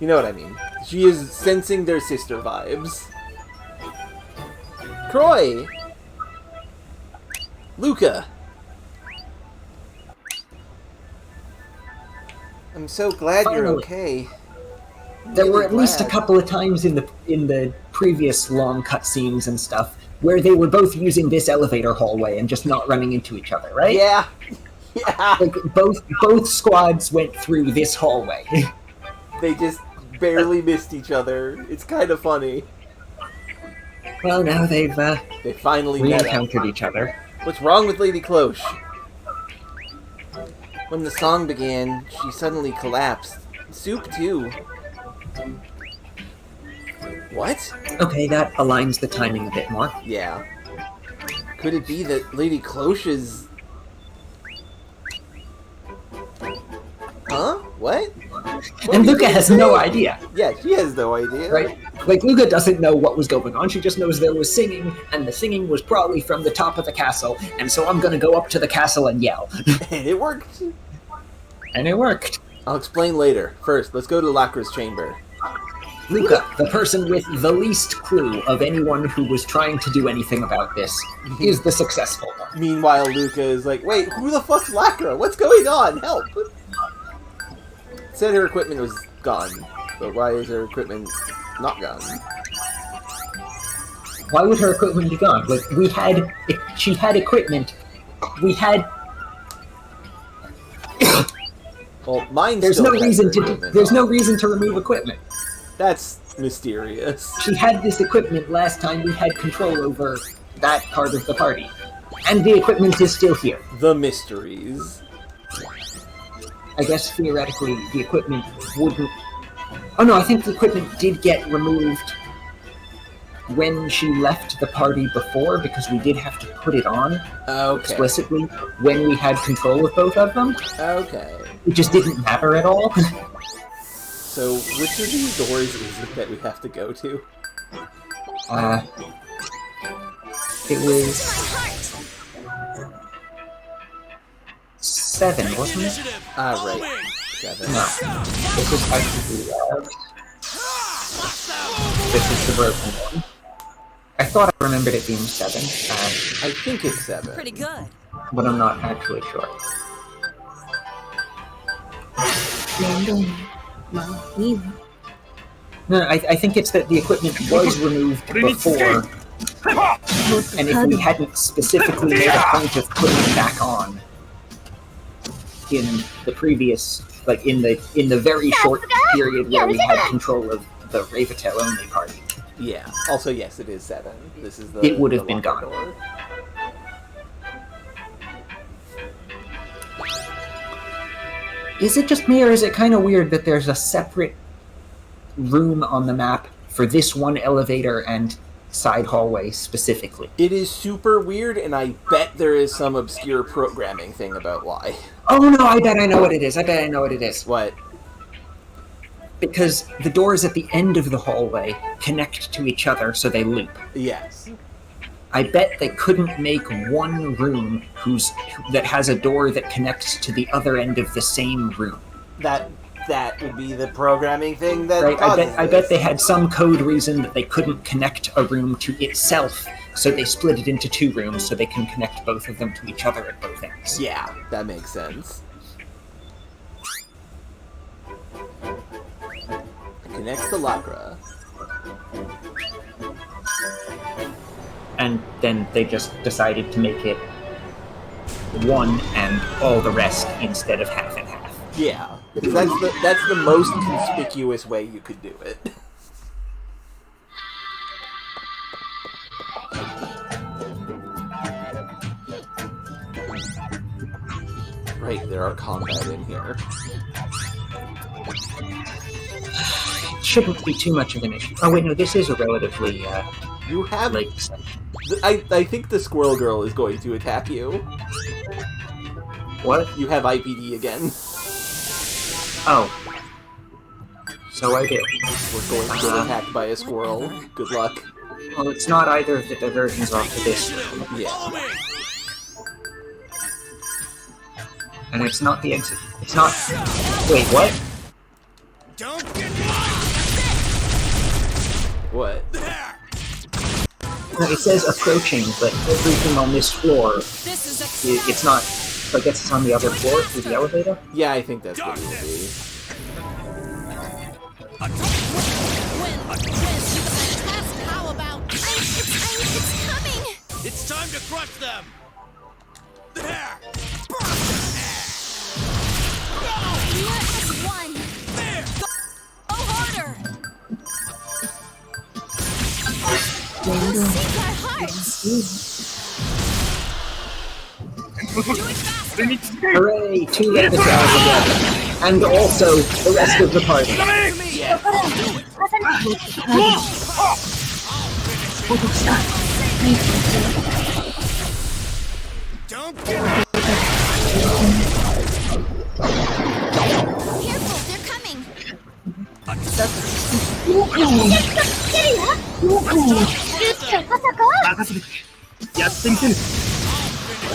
You know what I mean. She is sensing their sister vibes. Croy! Luca! I'm so glad you're Finally. okay. There were Really at least a glad. couple of times in the previous long cutscenes and stuff where they were both using this elevator hallway and just not running into each other, right? Yeah! Yeah! Like both squads went through this hallway. They just barely missed each other. It's kind of funny. Well, now they've They finally met up. re-encountered each other. What's wrong with Lady Cloche? When the song began, she suddenly collapsed. Soup, too. What? Okay, that aligns the timing a bit more. Yeah. Could it be that Lady Cloche is... Huh? What? What And were you Luca has saying? no idea, Yeah, she has no idea. right? Like, Luca doesn't know what was going on. She just knows there was singing, and the singing was probably from the top of the castle, and so I'm gonna go up to the castle and yell. And it worked. And it worked. I'll explain later. First, let's go to Lacra's chamber. Luca, the person with the least clue of anyone who was trying to do anything about this, is the successful one. Meanwhile, Luca is like, wait, who the fuck's Lacra? What's going on? Help! Said her equipment was gone, but why is her equipment not gone? Why would her equipment be gone? Like, she had equipment. We had. Well, mine There's still no has reason her to. equipment There's no on. reason to remove equipment. That's mysterious. She had this equipment last time we had control over that part of the party, and the equipment is still here. The mysteries. I guess theoretically the equipment wouldn't. Oh no, I think the equipment did get removed when she left the party before, because we did have to put it on Okay. explicitly when we had control of both of them. Okay. It just didn't matter at all. So, which of these doors is it that we have to go to? It was 7, wasn't it? Ah, right. 7. No. This is ICD Labs. This is the broken one. I thought I remembered it being 7, I think it's 7. Pretty good. but I'm not actually sure. 面倒ね。まあ、いいわ。 No, I think it's that the equipment was removed before, もっと and カ if ード we hadn't specifically made a point of putting it back on in the previous, like in the very short period where we had control of the Ravitail only party. Yeah. Also, yes, it is 7. This is the. It would have the been locker gone. door. Is it just me, or is it kind of weird that there's a separate room on the map for this one elevator and side hallway specifically? It is super weird, and I bet there is some obscure programming thing about why. Oh no, I bet I know what it is. What? Because the doors at the end of the hallway connect to each other so they loop. Yes. I bet they couldn't make one room that has a door that connects to the other end of the same room. That would be the programming thing that Right? causes I bet this. they had some code reason that they couldn't connect a room to itself, so they split it into 2 rooms so they can connect both of them to each other at both ends. Yeah, that makes sense. Connects to Lacra. And then they just decided to make it 1 and all the rest instead of half and half. Yeah, because that's the most conspicuous way you could do it. Right, there are combat in here. Shouldn't be too much of an issue. Oh wait, no, this is a relatively You have like I think the squirrel girl is going to attack you. what? You have IPD again. Oh, so I do. We're going to get attacked by a squirrel. Good luck. Well, it's not either of the diversions off of this room, Yeah. and it's not the exit. It's not. Wait, what? Don't get What? No, it says approaching, but everything on this floor, it's not. So I guess it's on the other floor through the elevator? Yeah, I think that's what it will be. How about it's coming? It's time to crush them! There! You're as one. There! Go harder. We'll sink our hearts. Do it faster. Hooray! 2 Rabbit Trials together. And also the rest of the party. Don't get Careful, they're coming. 任せてくれ。やってみせる。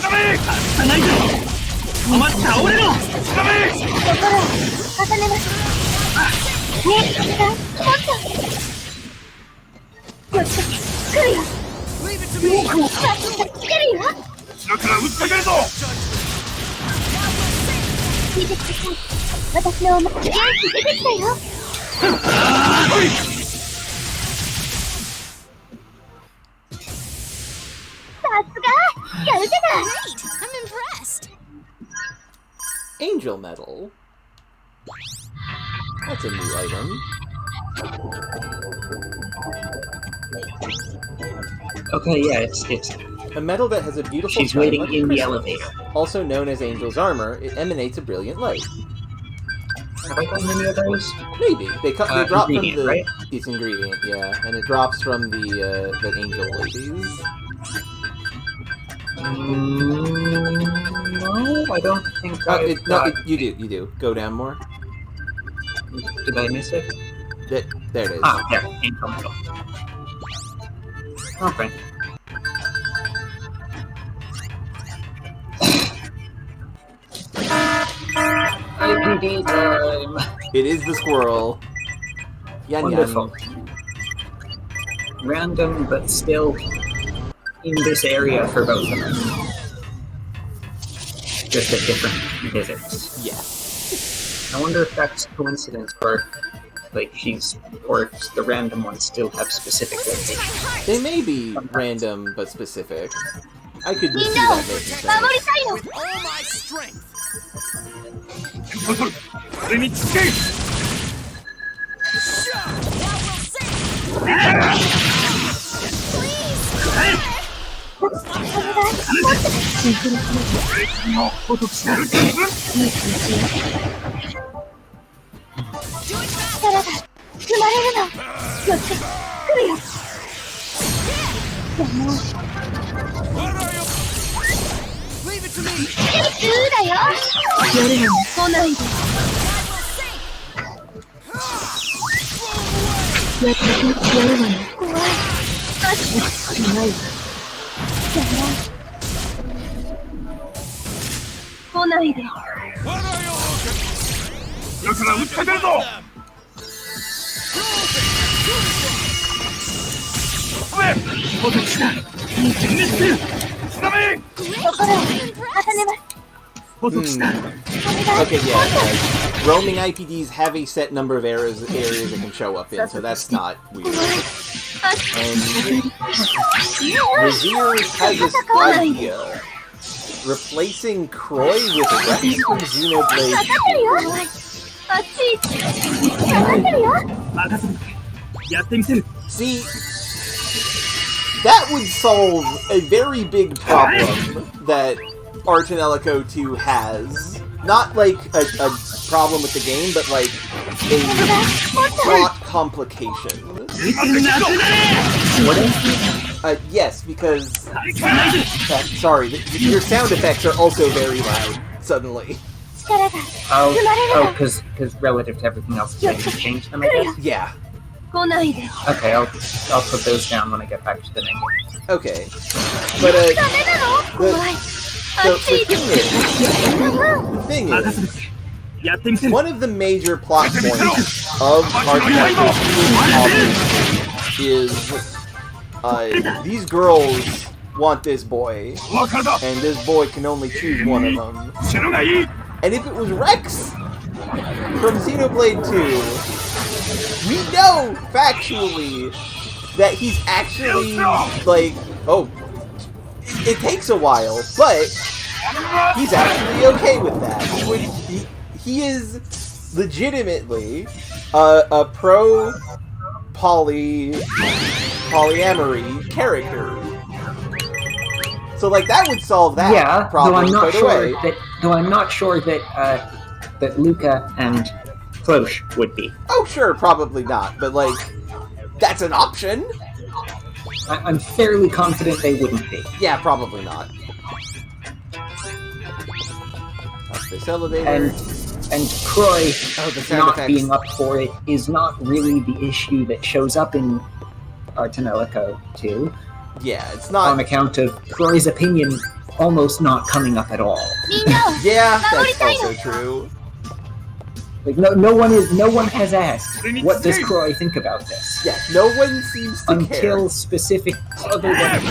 貸さないぞ。止まって倒れろ。重ねます。来るよ。 leave it to me! 来るよ。後ろから撃ちかけるぞ。聞いてください。私の元気出てきたよ。さすが、やるじゃない。Great, I'm impressed. Angel Medal. That's a new item. Okay, yeah, it's A medal that has a beautiful she's shine waiting like in the crystal. elevator. Also known as Angel's Armor, it emanates a brilliant light. Have I gotten any of those? Maybe. They drop from ingredient, the... right? It's ingredient, yeah. And it drops from the angel ladies. No, I don't think You do. Go down more. Did I miss it? There it is. Ah, there. Angel Medal. Okay. IPD time! It is the squirrel. Yan Wonderful. Random, but still in this area for both of them. Just at different visits. Yeah. I wonder if that's coincidence or like or if the random ones still have specific locations. They may be random but specific. I could see that making sense. 守りたいの。 with all my strength! これにつけ。 力が生まれるの。よって来るよ。でも Leave it to me! だよ。夜も来ないで。やってやるわね。怖い。ないわ。じゃあ来ないで。 What are you looking? 後ろから撃ちかけるぞ。ポトキだ。全滅する。つなめ。心を重ねます。ポトキだ。 Okay, yeah. Roaming IPDs have a set number of areas they can show up in, so that's not weird. And Revere has this idea. Replacing Croy with Rex from Xenoblade かかってるよ。あっち。かかってるよ。任せてくれ。やってみせる。 See, that would solve a very big problem that Tonelico 2 has. Not like a problem with the game, but like a plot complication. Yes, because... sorry, your sound effects are also very loud, suddenly. Oh, because relative to everything else, you can change them, I guess? Yeah. 来ないで。 Okay, I'll put those down when I get back to the menu. Okay. But, ダメなの？怖い。 so the thing is, やってみせる。 one of the major plot points of Tonelico is these girls want this boy, and this boy can only choose one of them. And if it was Rex from Xenoblade 2, we know factually that he's actually like, oh, it takes a while, but he's actually okay with that. He is legitimately a pro polyamory character. So like that would solve that problem right away. Though I'm not sure that that Luca and Cloche would be. Oh sure, probably not, but like that's an option. I'm fairly confident they wouldn't be. Yeah, probably not. Up this elevator. And Croy not effects. being up for it is not really the issue that shows up in our Tonelico 2. Yeah, it's not on account of Croy's opinion almost not coming up at all. Yeah, that's also true. Like no one has asked, what does Croy think about this? Yeah, no one seems to care. Until specific other than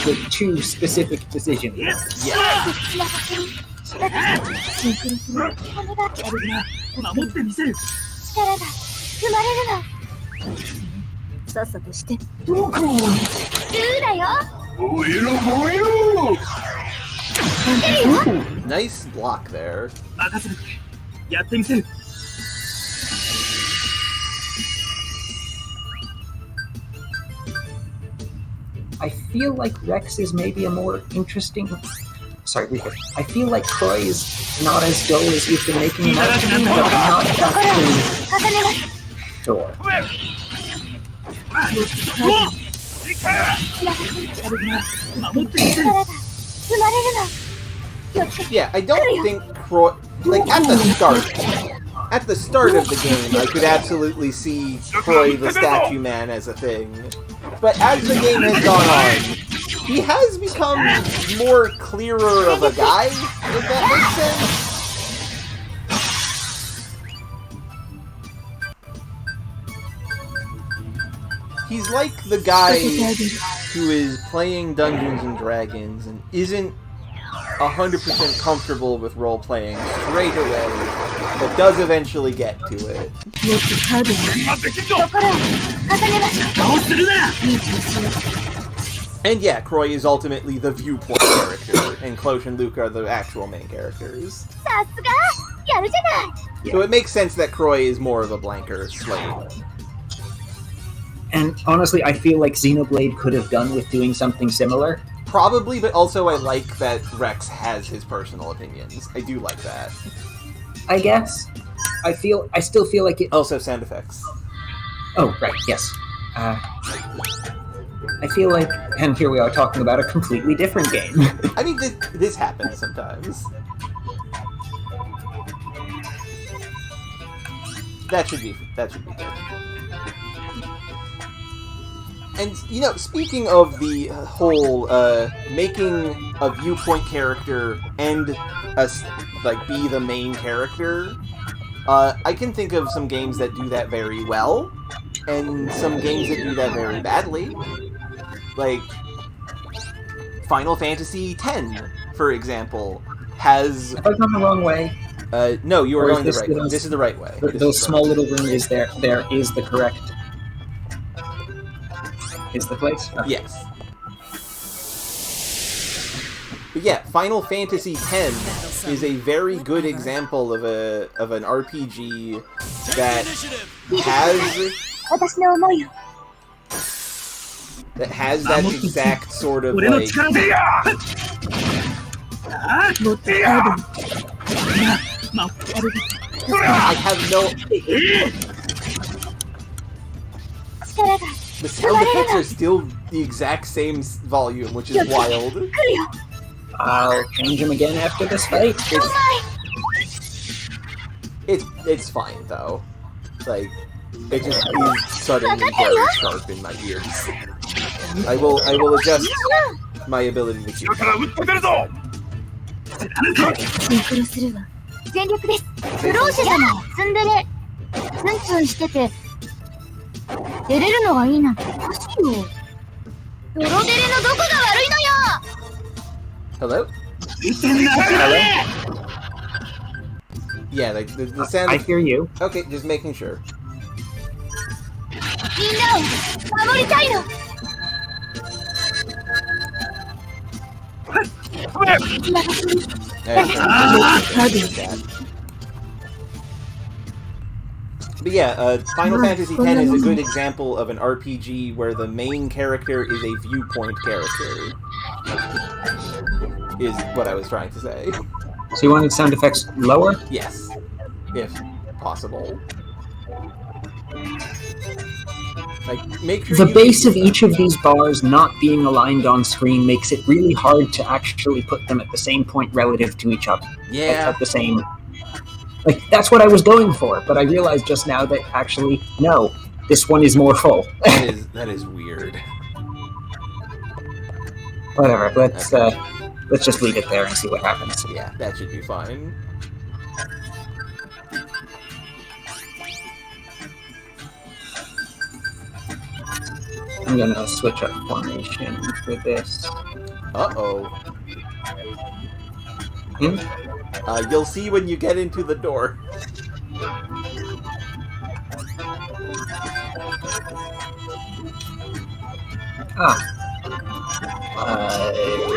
the two specific decisions. Yeah. 力が生まれるの。さっさとして。どこ？ルーだよ。Nice block there. 任せてくれ。やってみせる。I feel like Rex is maybe a more interesting. Sorry, I feel like Croy is not as dull as you've been making him out to be, but I'm not actually sure. Yeah, I don't think Croy... Like, at the start of the game, I could absolutely see Croy the Statue Man as a thing. But as the game has gone on, he has become more clearer of a guy, if that makes sense. He's like the guy who is playing Dungeons and Dragons and isn't 100% comfortable with role-playing straight away, but does eventually get to it. And yeah, Croy is ultimately the viewpoint character, and Cloche and Luke are the actual main characters. So it makes sense that Croy is more of a blanker slate. And honestly, I feel like Xenoblade could have done with doing something similar. Probably, but also I like that Rex has his personal opinions. I do like that. I guess. I still feel like it... Also sound effects. Oh, right, yes. I feel like, and here we are talking about a completely different game. I mean, this happens sometimes. That should be good. And, you know, speaking of the whole, making a viewpoint character and, be the main character, I can think of some games that do that very well, and some games that do that very badly. Like, Final Fantasy X, for example, has... Have I gone the wrong way? No, you are going the right way. This is the right way. Those small little rooms is there is the correct... Is the place? Oh. Yes. But yeah, Final Fantasy X is a very good example of an RPG that has that exact sort of like... I have no... The sound effects are still the exact same volume, which is wild. I'll change them again after this fight. It's fine though. Like, it just is suddenly very sharp in my ears. I will adjust my ability to keep that. 全力です。ブローシェ様、ツンデレ。ツンツンしてて。出れるのがいいなんておかしいよ。ドロデレのどこが悪いのよ。 Hello? Yeah, like the sound. I hear you. Okay, just making sure. みんなを守りたいの。 But yeah, Final Fantasy X is a good example of an RPG where the main character is a viewpoint character. Is what I was trying to say. So you wanted sound effects lower? Yes, if possible. Like, make sure The you base of each of these bars not being aligned on screen makes it really hard to actually put them at the same point relative to each other. Yeah. At the same... Like, that's what I was going for, but I realized just now that actually, no, this one is more full. That is weird. Whatever, let's just leave it there and see what happens. Yeah, that should be fine. I'm gonna switch up formation for this. Uh-oh. Hmm? You'll see when you get into the door.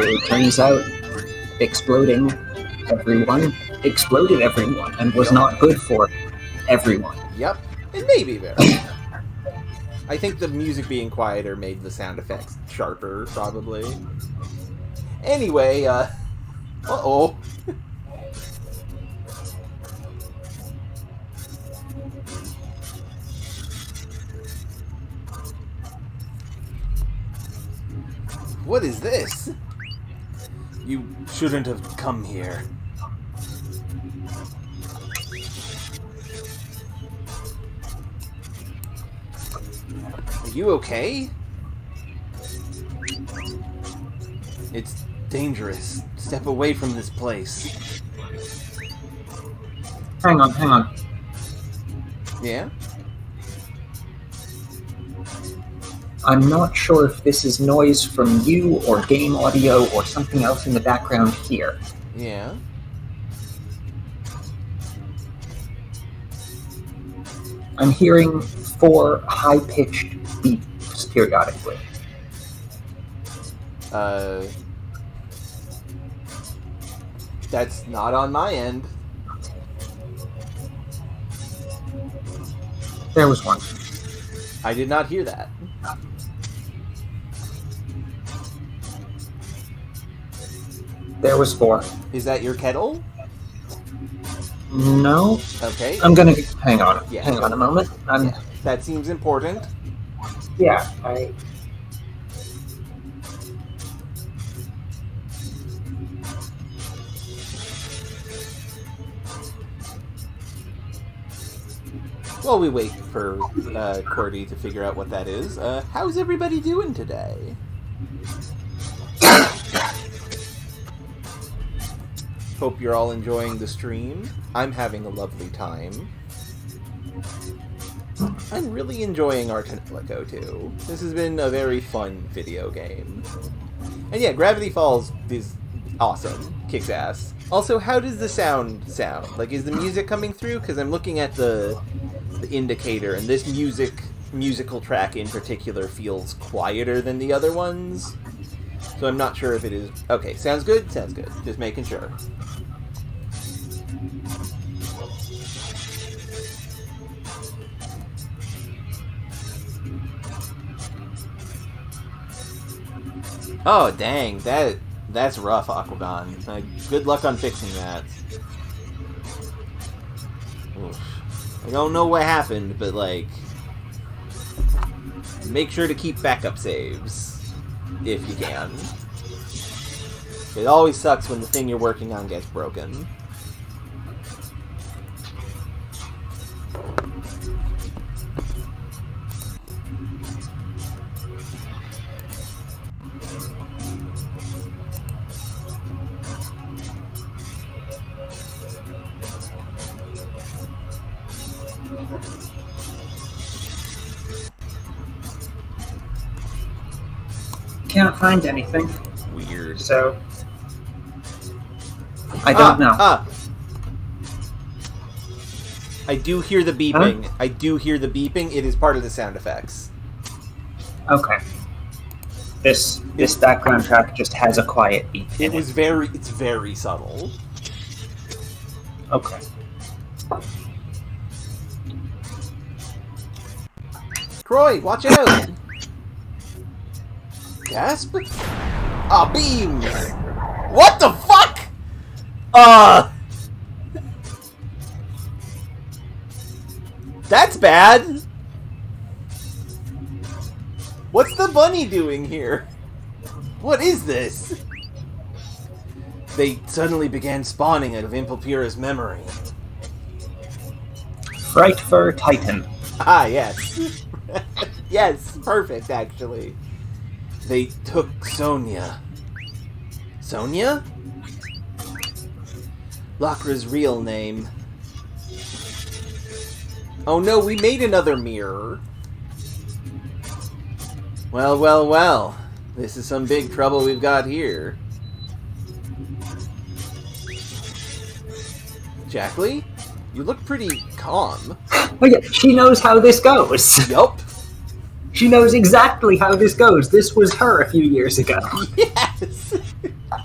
It turns out exploding everyone exploded everyone and was not good for everyone. Yep, it may be very. I think the music being quieter made the sound effects sharper, probably. Anyway, uh-oh. What is this? You shouldn't have come here. Are you okay? It's dangerous. Step away from this place. Hang on. Yeah? I'm not sure if this is noise from you or game audio or something else in the background here. Yeah. I'm hearing 4 high-pitched beeps periodically. That's not on my end. There was one. I did not hear that. There was 4. Is that your kettle? No. Okay. I'm gonna... Hang on. Yeah. Hang on a moment. That seems important. Yeah, While we wait for Cordy to figure out what that is, how's everybody doing today? Hope you're all enjoying the stream. I'm having a lovely time. I'm really enjoying our Tonelico too. This has been a very fun video game. And yeah, Gravity Falls is awesome. Kicks ass. Also, how does the sound sound? Like, is the music coming through? Because I'm looking at the indicator, and this musical track in particular feels quieter than the other ones. So I'm not sure if it is... Okay, sounds good? Sounds good. Just making sure. Oh, dang. That's rough, Aquagon. Good luck on fixing that. Oof. I don't know what happened, but, like... Make sure to keep backup saves. If you can. It always sucks when the thing you're working on gets broken. Can't find anything, Weird. so I don't know. I do hear the beeping. Huh? I do hear the beeping. It is part of the sound effects. Okay. This background track just has a quiet beat. It's very subtle. Okay. Croy, watch out! Gasp? Ah, beams! What the fuck? That's bad! What's the bunny doing here? What is this? They suddenly began spawning out of Impelpira's memory. Frightfur Titan. Ah, yes. Yes, perfect, actually. They took Sonia. Sonia? Lacra's real name. Oh no, we made another mirror. Well, well, well. This is some big trouble we've got here. Jackley? You look pretty calm. Oh yeah, she knows how this goes. Yup. She knows exactly how this goes. This was her a few years ago. Yes!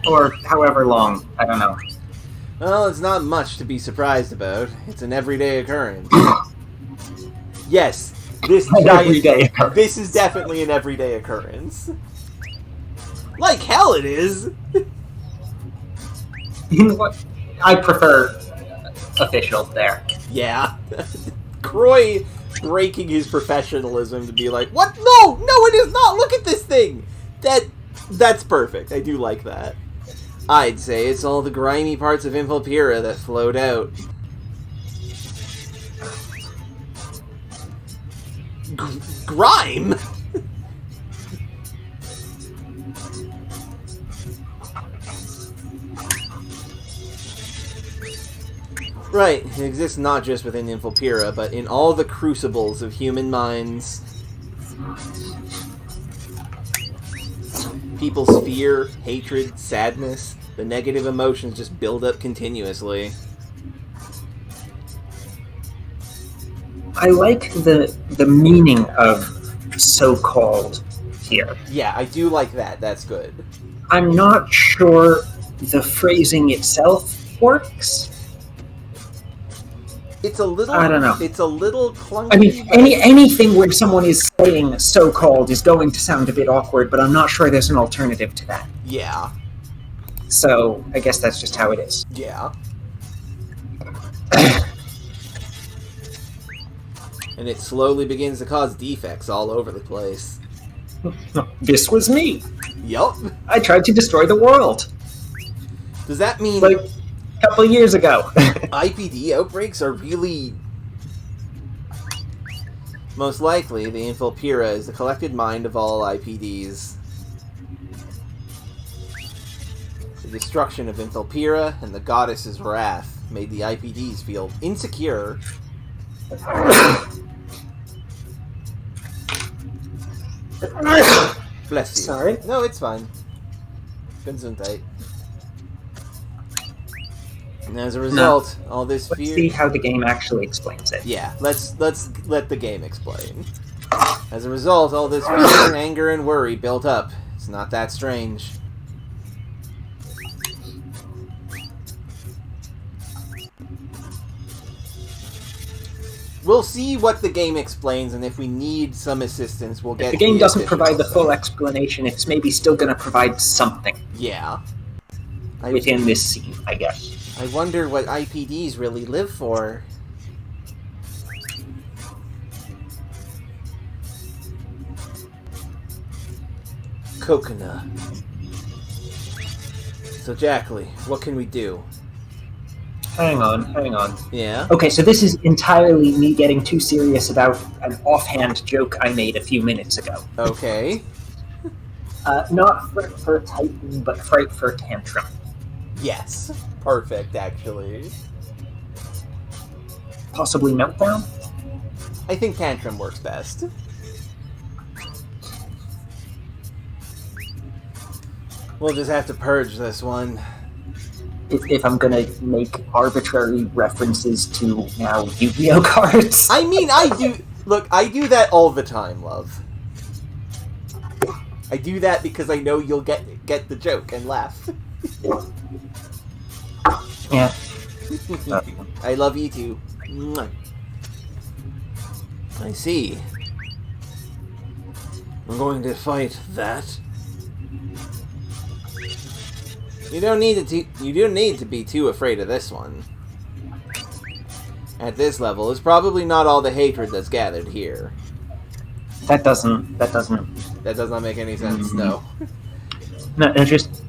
Or however long. I don't know. Well, it's not much to be surprised about. It's an everyday occurrence. Yes, this Everyday occurrence. This is definitely an everyday occurrence. Like hell it is! You know what? I prefer official there. Yeah. Croy breaking his professionalism to be like, what? No! No, it is not! Look at this thing! That's perfect. I do like that. I'd say it's all the grimy parts of Impelpira that flowed out. Grime? Right, it exists not just within Impelpira, but in all the crucibles of human minds. People's fear, hatred, sadness, the negative emotions just build up continuously. I like the meaning of so-called here. Yeah, I do like that. That's good. I'm not sure the phrasing itself works. It's a little. I don't know. It's a little clunky. I mean, anything where someone is saying so-called is going to sound a bit awkward, but I'm not sure there's an alternative to that. Yeah. So I guess that's just how it is. Yeah. And it slowly begins to cause defects all over the place. This was me. Yup. I tried to destroy the world. Does that mean Like a couple of years ago. IPD outbreaks are really... Most likely, the Impelpira is the collected mind of all IPDs. The destruction of Impelpira and the goddess's wrath made the IPDs feel insecure. Bless you. Sorry? No, it's fine. Gesundheit. And as a result, all this Let's fear... see how the game actually explains it. Yeah, let's let the game explain. As a result, all this fear, anger, and worry built up. It's not that strange. We'll see what the game explains, and if we need some assistance, we'll get... If the game doesn't provide the full explanation, it's maybe still going to provide something Yeah. within this scene, I guess. I wonder what IPDs really live for. Coconut. So, Jackley, what can we do? Hang on. Yeah? Okay, so this is entirely me getting too serious about an offhand joke I made a few minutes ago. Okay. Not Frightfur Titan, but Frightfur Tantrum. Yes. Perfect, actually. Possibly Meltdown? I think Tantrum works best. We'll just have to purge this one. If I'm gonna make arbitrary references to now Yu-Gi-Oh cards. I mean, I do... Look, I do that all the time, love. I do that because I know you'll get the joke and laugh. Yeah. I love you too. Mwah. I see. We're going to fight that. You don't need to be too afraid of this one. At this level, it's probably not all the hatred that's gathered here. That does not make any sense, no. No, just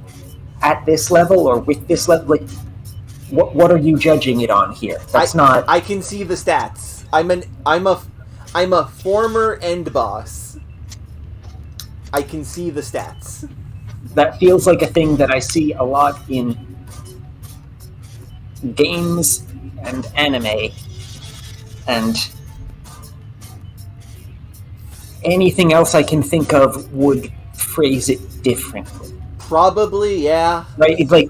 at this level or with this level, like, what are you judging it on here? That's not. I can see the stats. I'm a former end boss. I can see the stats. That feels like a thing that I see a lot in games and anime, and anything else I can think of would phrase it differently. Probably, yeah. Right? It's like,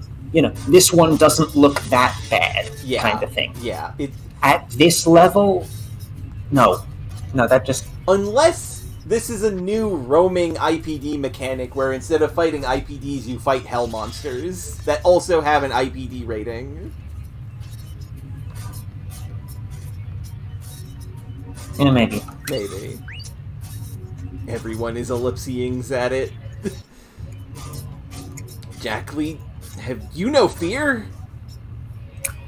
this one doesn't look that bad, Yeah. kind of thing. Yeah. At this level, no, that just... Unless this is a new roaming IPD mechanic where instead of fighting IPDs, you fight hell monsters that also have an IPD rating. Yeah, maybe. Maybe. Everyone is ellipsing at it. Jacqueline, have you no fear?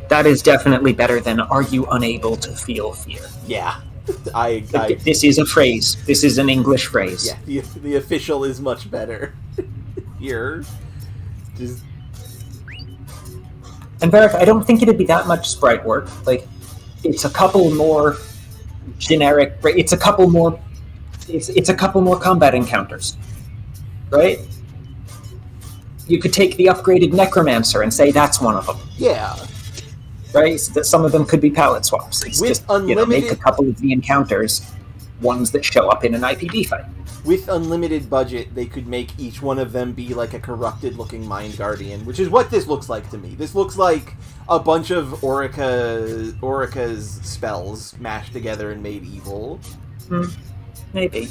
That is definitely better than "Are you unable to feel fear?" Yeah. This is a phrase. This is an English phrase. Yeah, the official is much better. Here. Just... And Varric, I don't think it'd be that much sprite work. Like, it's a couple more generic... It's a couple more combat encounters. Right? You could take the upgraded Necromancer and say that's one of them. Yeah. Right? So that some of them could be palette swaps. It's With just, unlimited... make a couple of the encounters ones that show up in an IPD fight. With unlimited budget, they could make each one of them be like a corrupted-looking Mind Guardian, which is what this looks like to me. This looks like a bunch of Orica's spells mashed together and made evil. Maybe.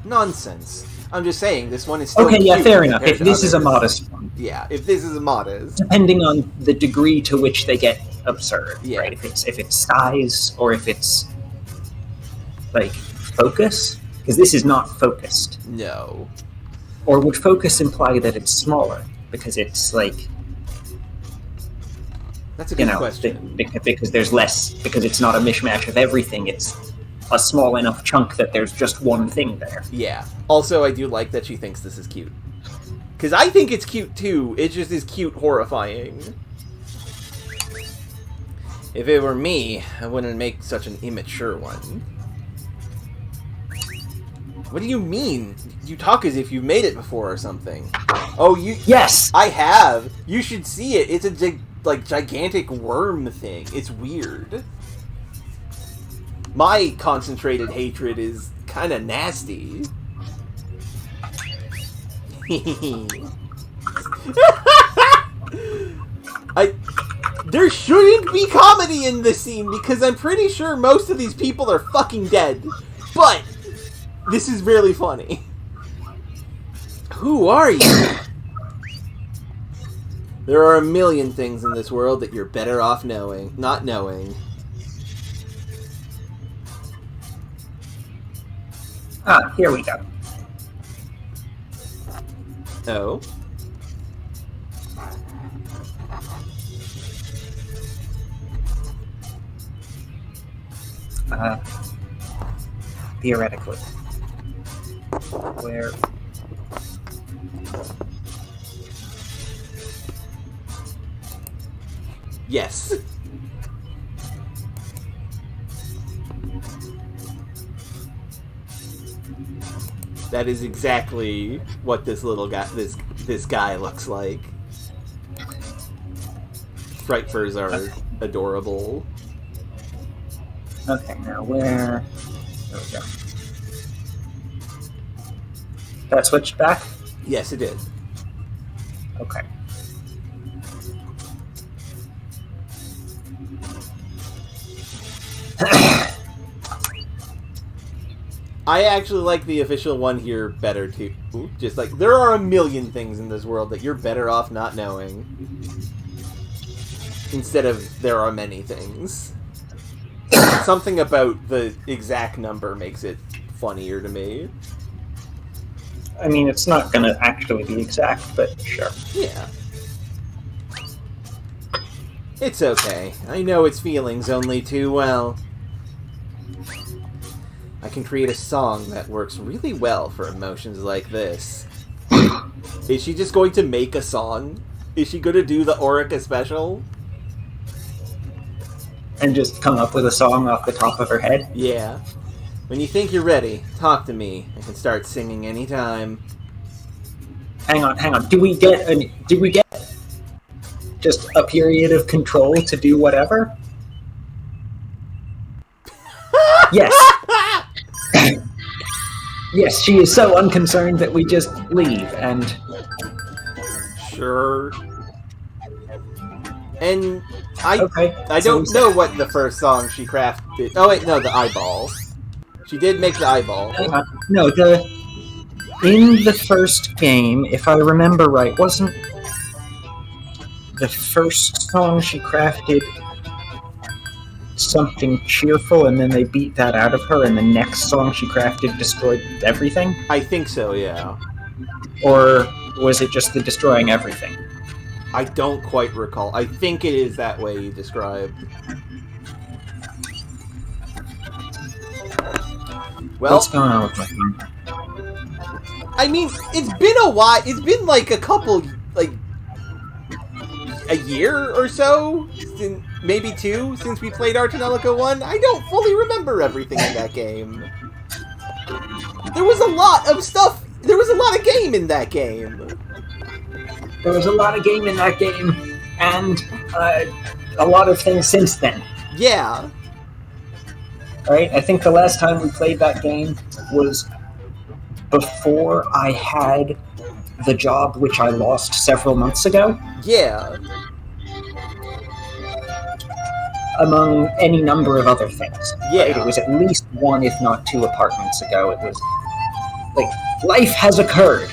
Nonsense. I'm just saying, this one is still okay, yeah, cute fair enough. compared If to this is a others. modest one. Yeah, if this is a modest. Depending on the degree to which they get absurd, Yeah. right? If it's size or if it's like focus, because this is not focused. No. Or would focus imply that it's smaller because it's like That's a good question. because there's less, because it's not a mishmash of everything. It's a small enough chunk that there's just one thing there. Yeah. Also, I do like that she thinks this is cute. Because I think it's cute too, it just is cute horrifying. If it were me, I wouldn't make such an immature one. What do you mean? You talk as if you've made it before or something. Oh, you... Yes! I have! You should see it. It's a gigantic worm thing. It's weird. My concentrated hatred is kind of nasty. There shouldn't be comedy in this scene because I'm pretty sure most of these people are fucking dead. But this is really funny. Who are you? There are a million things in this world that you're better off not knowing. Ah, here we go. Oh? Theoretically. Where... Yes. That is exactly what this little guy, this guy looks like. Frightfurs are adorable. Okay, now where... There we go. That switched back? Yes, it did. Okay. I actually like the official one here better too. Just like, there are a million things in this world that you're better off not knowing. Instead of, there are many things. Something about the exact number makes it funnier to me. I mean, it's not gonna actually be exact, but sure. Yeah. It's okay. I know its feelings only too well. I can create a song that works really well for emotions like this. Is she just going to make a song? Is she going to do the Orica special? And just come up with a song off the top of her head? Yeah. When you think you're ready, talk to me. I can start singing anytime. Hang on. Do we get just a period of control to do whatever? Yes. Yes, she is so unconcerned that we just leave and... Sure. And I Okay, don't know what the first song she crafted... Oh wait, no, the eyeball. She did make the eyeball. Hang on. No, in the first game, if I remember right, wasn't the first song she crafted something cheerful, and then they beat that out of her, and the next song she crafted destroyed everything? I think so, yeah. Or was it just the destroying everything? I don't quite recall. I think it is that way you described. Well, what's going on with my phone? I mean, it's been a while. It's been like a couple, like a year or so, maybe 2, since we played our Tonelico 1. I don't fully remember everything in that game. There was a lot of stuff. There was a lot of game in that game. There was a lot of game in that game, and a lot of things since then. Yeah. Right? I think the last time we played that game was before I had the job which I lost several months ago. Yeah. Among any number of other things. Yeah. Right? It was at least 1, if not 2 apartments ago. It was like, life has occurred.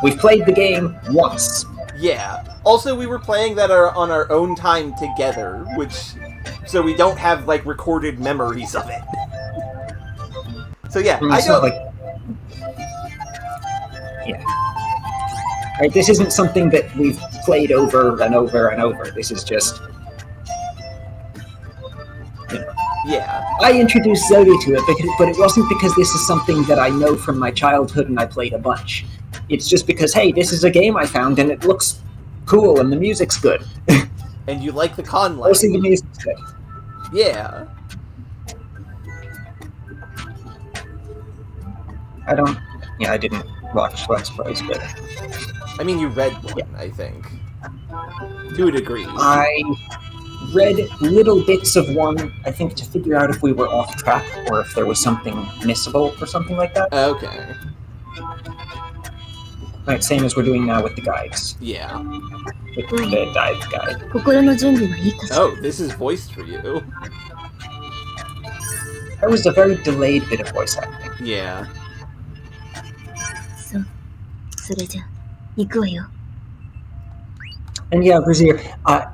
We've played the game once. Yeah. Also, we were playing that on our own time together, so we don't have, like, recorded memories of it. So yeah, I don't... Yeah. Right, this isn't something that we've played over and over and over. This is just... Yeah. I introduced Zodi to it, but it wasn't because this is something that I know from my childhood and I played a bunch. It's just because, hey, this is a game I found and it looks cool and the music's good. And you like the con life. Mostly the music's good. Yeah. I didn't watch Let's Plays, but... I mean, you read one, yeah. I think. To a degree. I read little bits of one, I think, to figure out if we were off track or if there was something missable or something like that. Okay. Right, same as we're doing now with the guides. Yeah. With the dive guide. Oh, this is voiced for you. That was a very delayed bit of voice acting. Yeah. And yeah, Brazier, I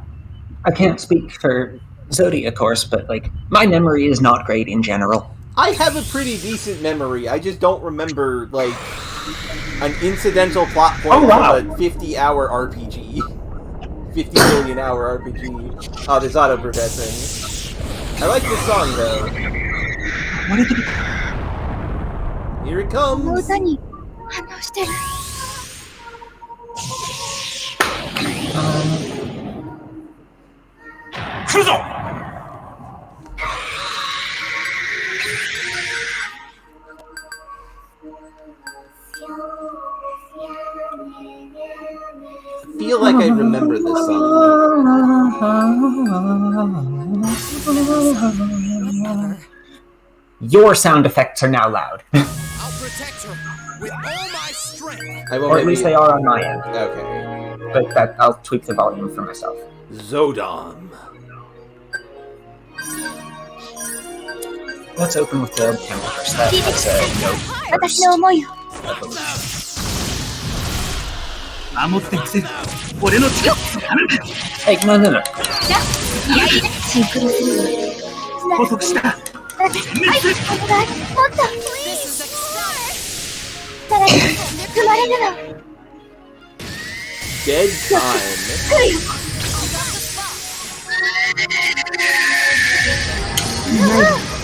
can't speak for Zodi, of course, but, like, my memory is not great in general. I have a pretty decent memory. I just don't remember, like, an incidental plot point of a 50-hour RPG. 50 million hour RPG. Oh, there's auto-processing. I like this song, though. What did it... Here it comes! I feel like I remember this song. Your sound effects are now loud. I'll protect her with all my strength. Or at least they are on my end. Okay. but that I'll tweak the volume for myself. Zodom. Let's open with the temperature. That's a note. 私の思いを。守ってみせる。俺の力。 Hey, no. シンクロするわ。捕捉した。はい、お願い。もっと。さらに、踏まれるの。 Dead time. 来るよ。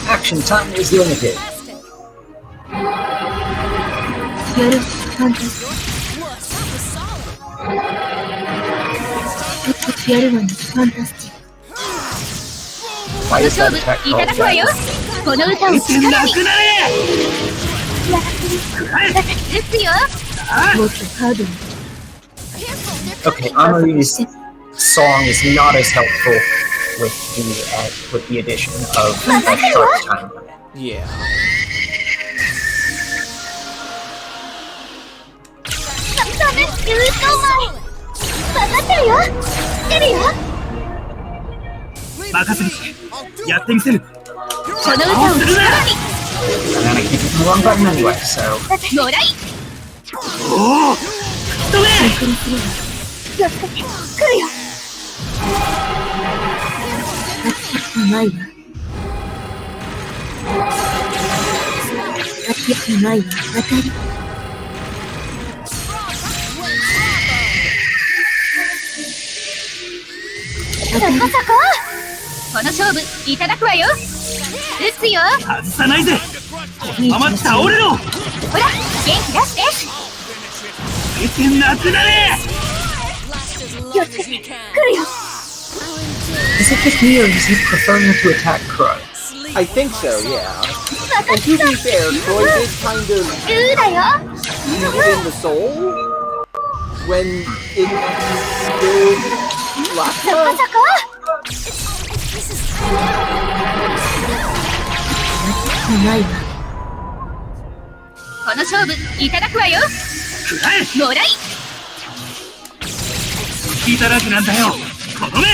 Action time is limited. やる。ファンタスティック。やるわね。ファンタスティック。 Why is that attack いた called だくわよ。 Jack? この歌をな力に。くなれ。撃つよ。もっとハードに。 Okay, Amari's song is not as helpful with the addition of a short time limit. Yeah. ダメ、言うとお前。分かってるよ。来てるよ。任せる。やってみせる。この歌を力に。 And then I keep hitting the wrong button anyway, so... もらい。おお。止め。シンクロするわ。気をつけて。来るよ。うまいわ。うまいわ。当たり。そこそこ。この勝負いただくわよ。撃つよ。外さないぜ。このまま倒れろ。ほら、元気出して。出てなくなれ。気をつけて。来るよ。 Is it just me or is he preferring to attack Crow? I think so, yeah. And to be fair, Troy did kind of グーだよ。 use it in the soul when it did そこ Lapa. そこ。うまいわ。この勝負いただくわよ。くらえ。もらい。気だらけなんだよ。この目。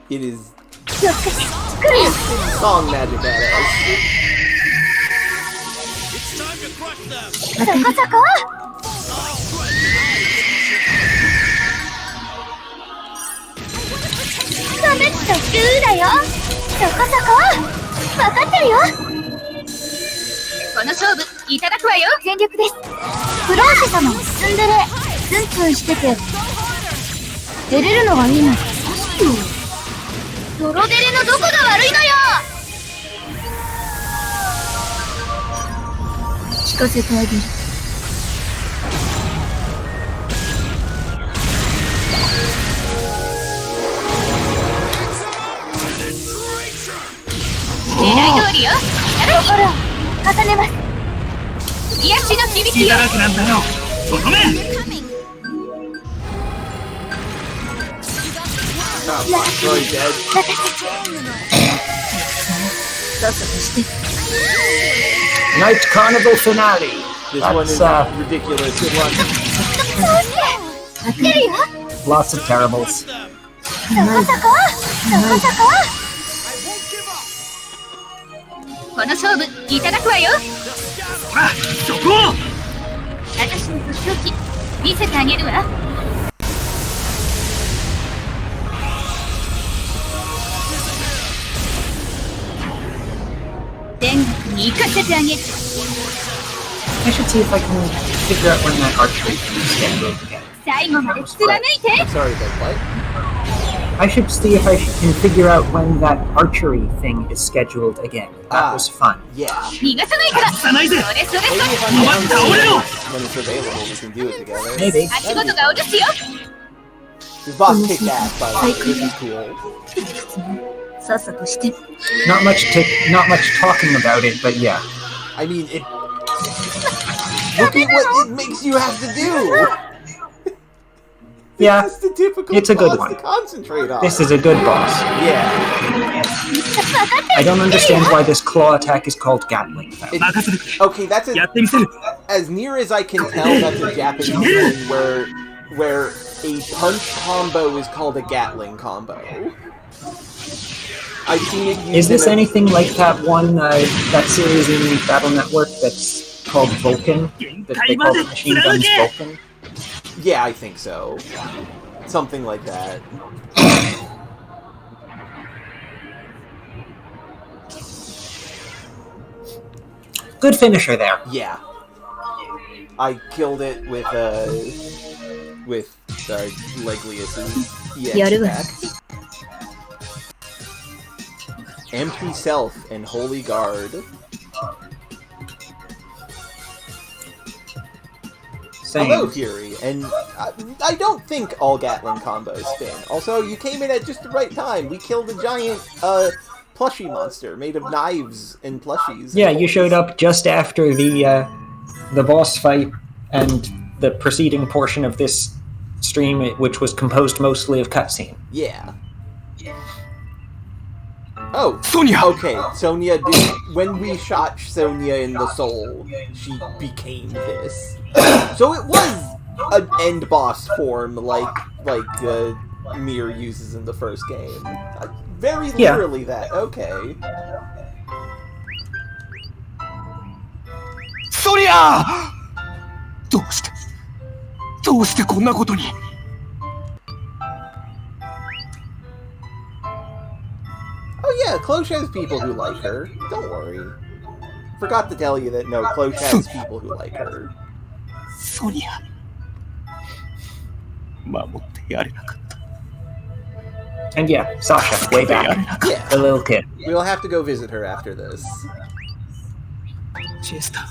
It is 気をつけて。来るよ。 song magic badass. そこそこ。ダメってグーだよ。そこそこ。分かってるよ。この勝負いただくわよ。全力です。フローシェ様はツンデレ。ツンツンしてて出れるのがいいなんて確かに。泥デレのどこが悪いのよ。聞かせてあげる。狙い通りよ。ほら、重ねます。癒しの響きよ。気だらけなんだよ。この目。 Oh, Troy dead. さっさとして。 Night Carnival Finale! This one is That's, ridiculous. Good luck. 当てるよ。 lots of terribles. そこそこ。そこそこ。この勝負いただくわよ。ほら、そこを。私のとっておき見せてあげるわ。天国に行かせてあげる。 I should see if I can figure out when that archery thing is scheduled again. 最後まで貫いて。 Sorry, but what? I should see if I can figure out when that archery thing is scheduled again. That was fun. Yeah. 逃がさないから。外さないぜ。それそれ Maybe そ if れ。 I'm down What? Now, to when it's available, we can do it together. Maybe. 足元がおるすよ。 This boss kicked ass, by the way. This is cool. さっさとして。 Not much talking about it, but yeah. I mean, it. Look at what it makes you have to do. Yeah, That's the typical it's a good boss one. to concentrate on. This is a good boss. Yeah. I don't understand why this claw attack is called Gatling. though. 任せる。 Okay, that's や a, ってみせる。 as near as I can tell. That's a Japanese thing where where a punch combo is called a Gatling combo. I've seen it used. Is this anything like that one, that series in Battle Network that's called Vulcan? That they call the machine guns Vulcan? Yeah, I think so. Something like that. Good finisher there. Yeah. I killed it with Leglius's EX attack. Empty Self and Holy Guard. Same. Hello, Fury, and I don't think all Gatling combos spin. Also, you came in at just the right time. We killed a giant, plushie monster made of knives and plushies. Yeah, you showed up just after the boss fight and the preceding portion of this stream, which was composed mostly of cutscene. Yeah. Oh, Sonya! Okay, Sonya did. When we shot Sonya in the soul, she became this. So it was an end boss form, like Mir uses in the first game. Very literally that. Okay. Sonya! どうしてこんなことに Oh yeah, Cloche has people who like her. Don't worry. Forgot to tell you that no, Cloche has people who like her. ソニア守ってやれなかった And yeah, Sasha, way back. Yeah. The little kid. We'll have to go visit her after this. チェスター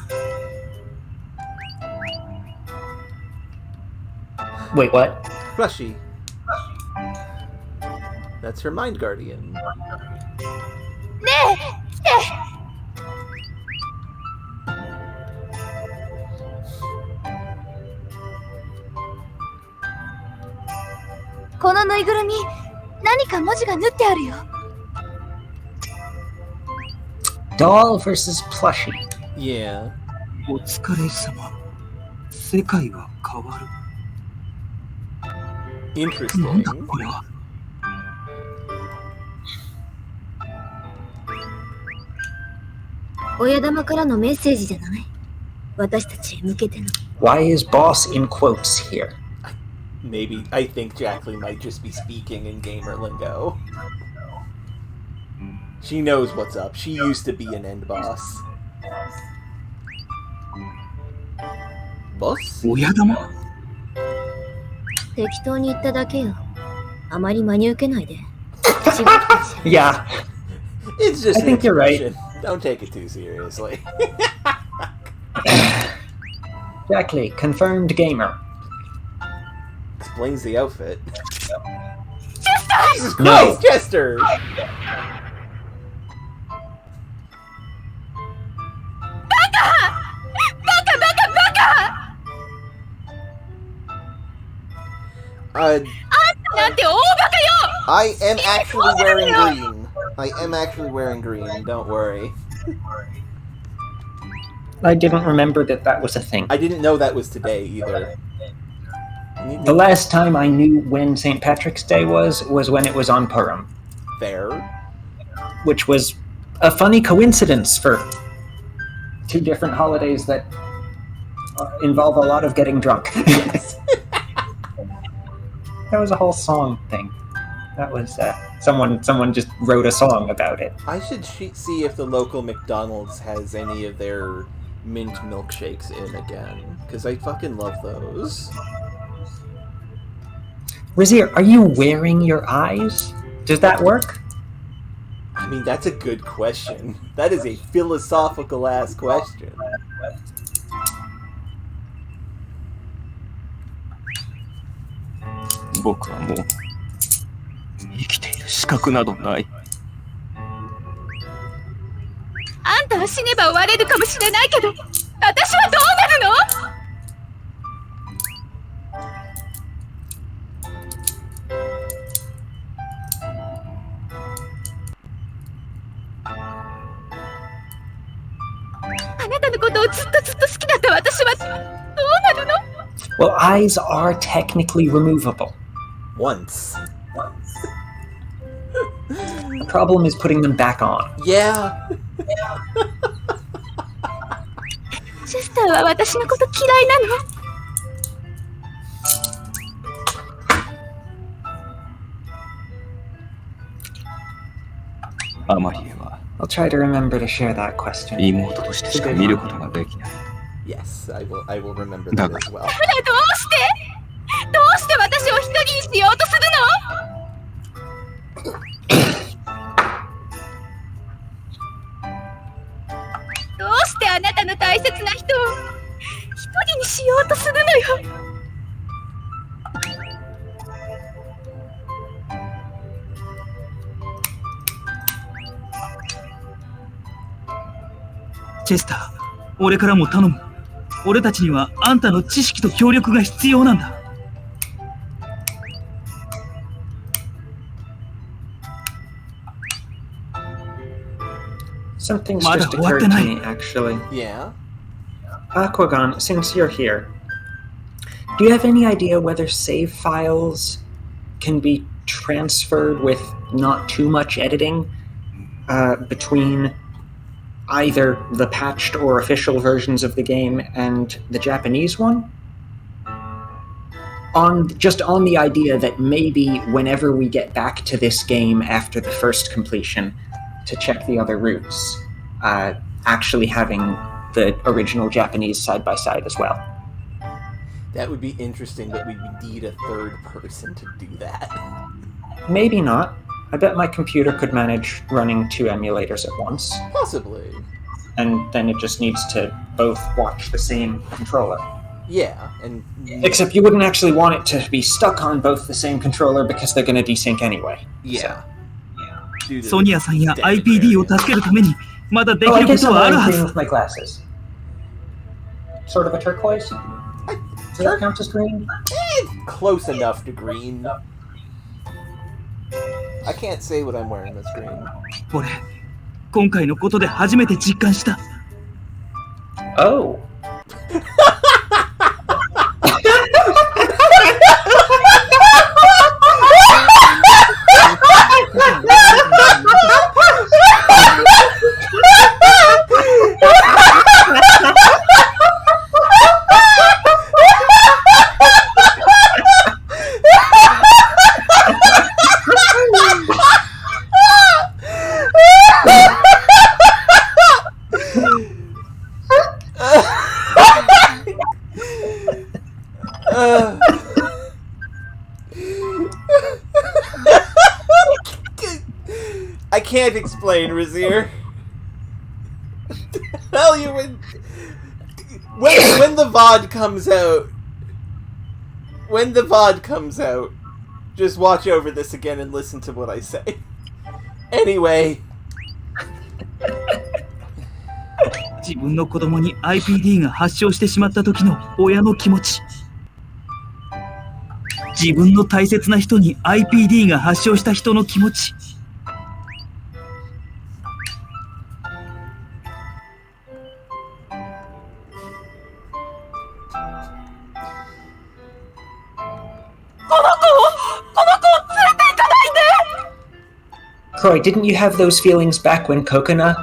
Wait, what? Rushy. That's her Mind Guardian. ねえ来てこのぬいぐるみ何か文字が縫ってあるよ Doll versus plushie. Yeah. お疲れ様。世界が変わる。 Interesting. なんだこれは。親玉からのメッセージじゃない私たちへ向けての Why is boss in quotes here? Maybe. I think Jacqueline might just be speaking in gamer lingo. She knows what's up. She used to be an end boss. Boss? 親玉適当に言っただけよあまり真に受けないで Yeah. It's just I think you're right. an expression. Don't take it too seriously. Exactly. Confirmed gamer. Explains the outfit. Jesus No. Christ, Jester! I am actually wearing green. I am actually wearing green, don't worry. I didn't remember that was a thing. I didn't know that was today, either. The last time I knew when St. Patrick's Day was when it was on Purim. Fair. Which was a funny coincidence for two different holidays that involve a lot of getting drunk. Yes. That was a whole song thing. That was, someone just wrote a song about it. I should see if the local McDonald's has any of their mint milkshakes in again, because I fucking love those. Rizir, are you wearing your eyes? Does that work? I mean, that's a good question. That is a philosophical-ass question. 僕はもう生きている資格などない。あんたは死ねば終われるかもしれないけど私はどうなるのあなたのことをずっと好きだった私はどうなるの Well, eyes are technically removable. Once. The problem is putting them back on. Yeah. チェスターは私のこと嫌いなの。アマリエは I'll try to remember to share that question. 妹としてしか見ることができない。 Yes, I will remember Da- that as well. どうして私を一人にしようとするの？どうしてあなたの大切な人を一人にしようとするのよ。チェスター、俺からも頼む。俺たちにはあんたの知識と協力が必要なんだ。Something's Mada, just what occurred the to night? me, actually. Yeah. Aquagon, since you're here, do you have any idea whether save files can be transferred with not too much editing between either the patched or official versions of the game and the Japanese one? On the idea that maybe whenever we get back to this game after the first completion to check the other routes, actually having the original Japanese side by side as well. That would be interesting, but we would need a third person to do that. Maybe not. I bet my computer could manage running 2 emulators at once. Possibly. And then it just needs to both watch the same controller. Yeah, and... Except you wouldn't actually want it to be stuck on both the same controller because they're going to desync anyway. Yeah. ソニアさんや IPD を助けるためにまだでき Oh, I るこ guess と I'm はある wearing は green ず。 with my glasses. Sort of a turquoise? Does that count as green? Close enough to green. I can't say what I'm wearing that's green. 俺、今回のことで初めて実感した。Oh. I can't explain, Razir. Hell, you when the VOD comes out. When the VOD comes out, just watch over this again and listen to what I say. Anyway. 自分の子供に IPD が発症してしまった時の親の気持ち。自分の大切な人に IPD が発症した人の気持ち。Croy, didn't you have those feelings back when Coconut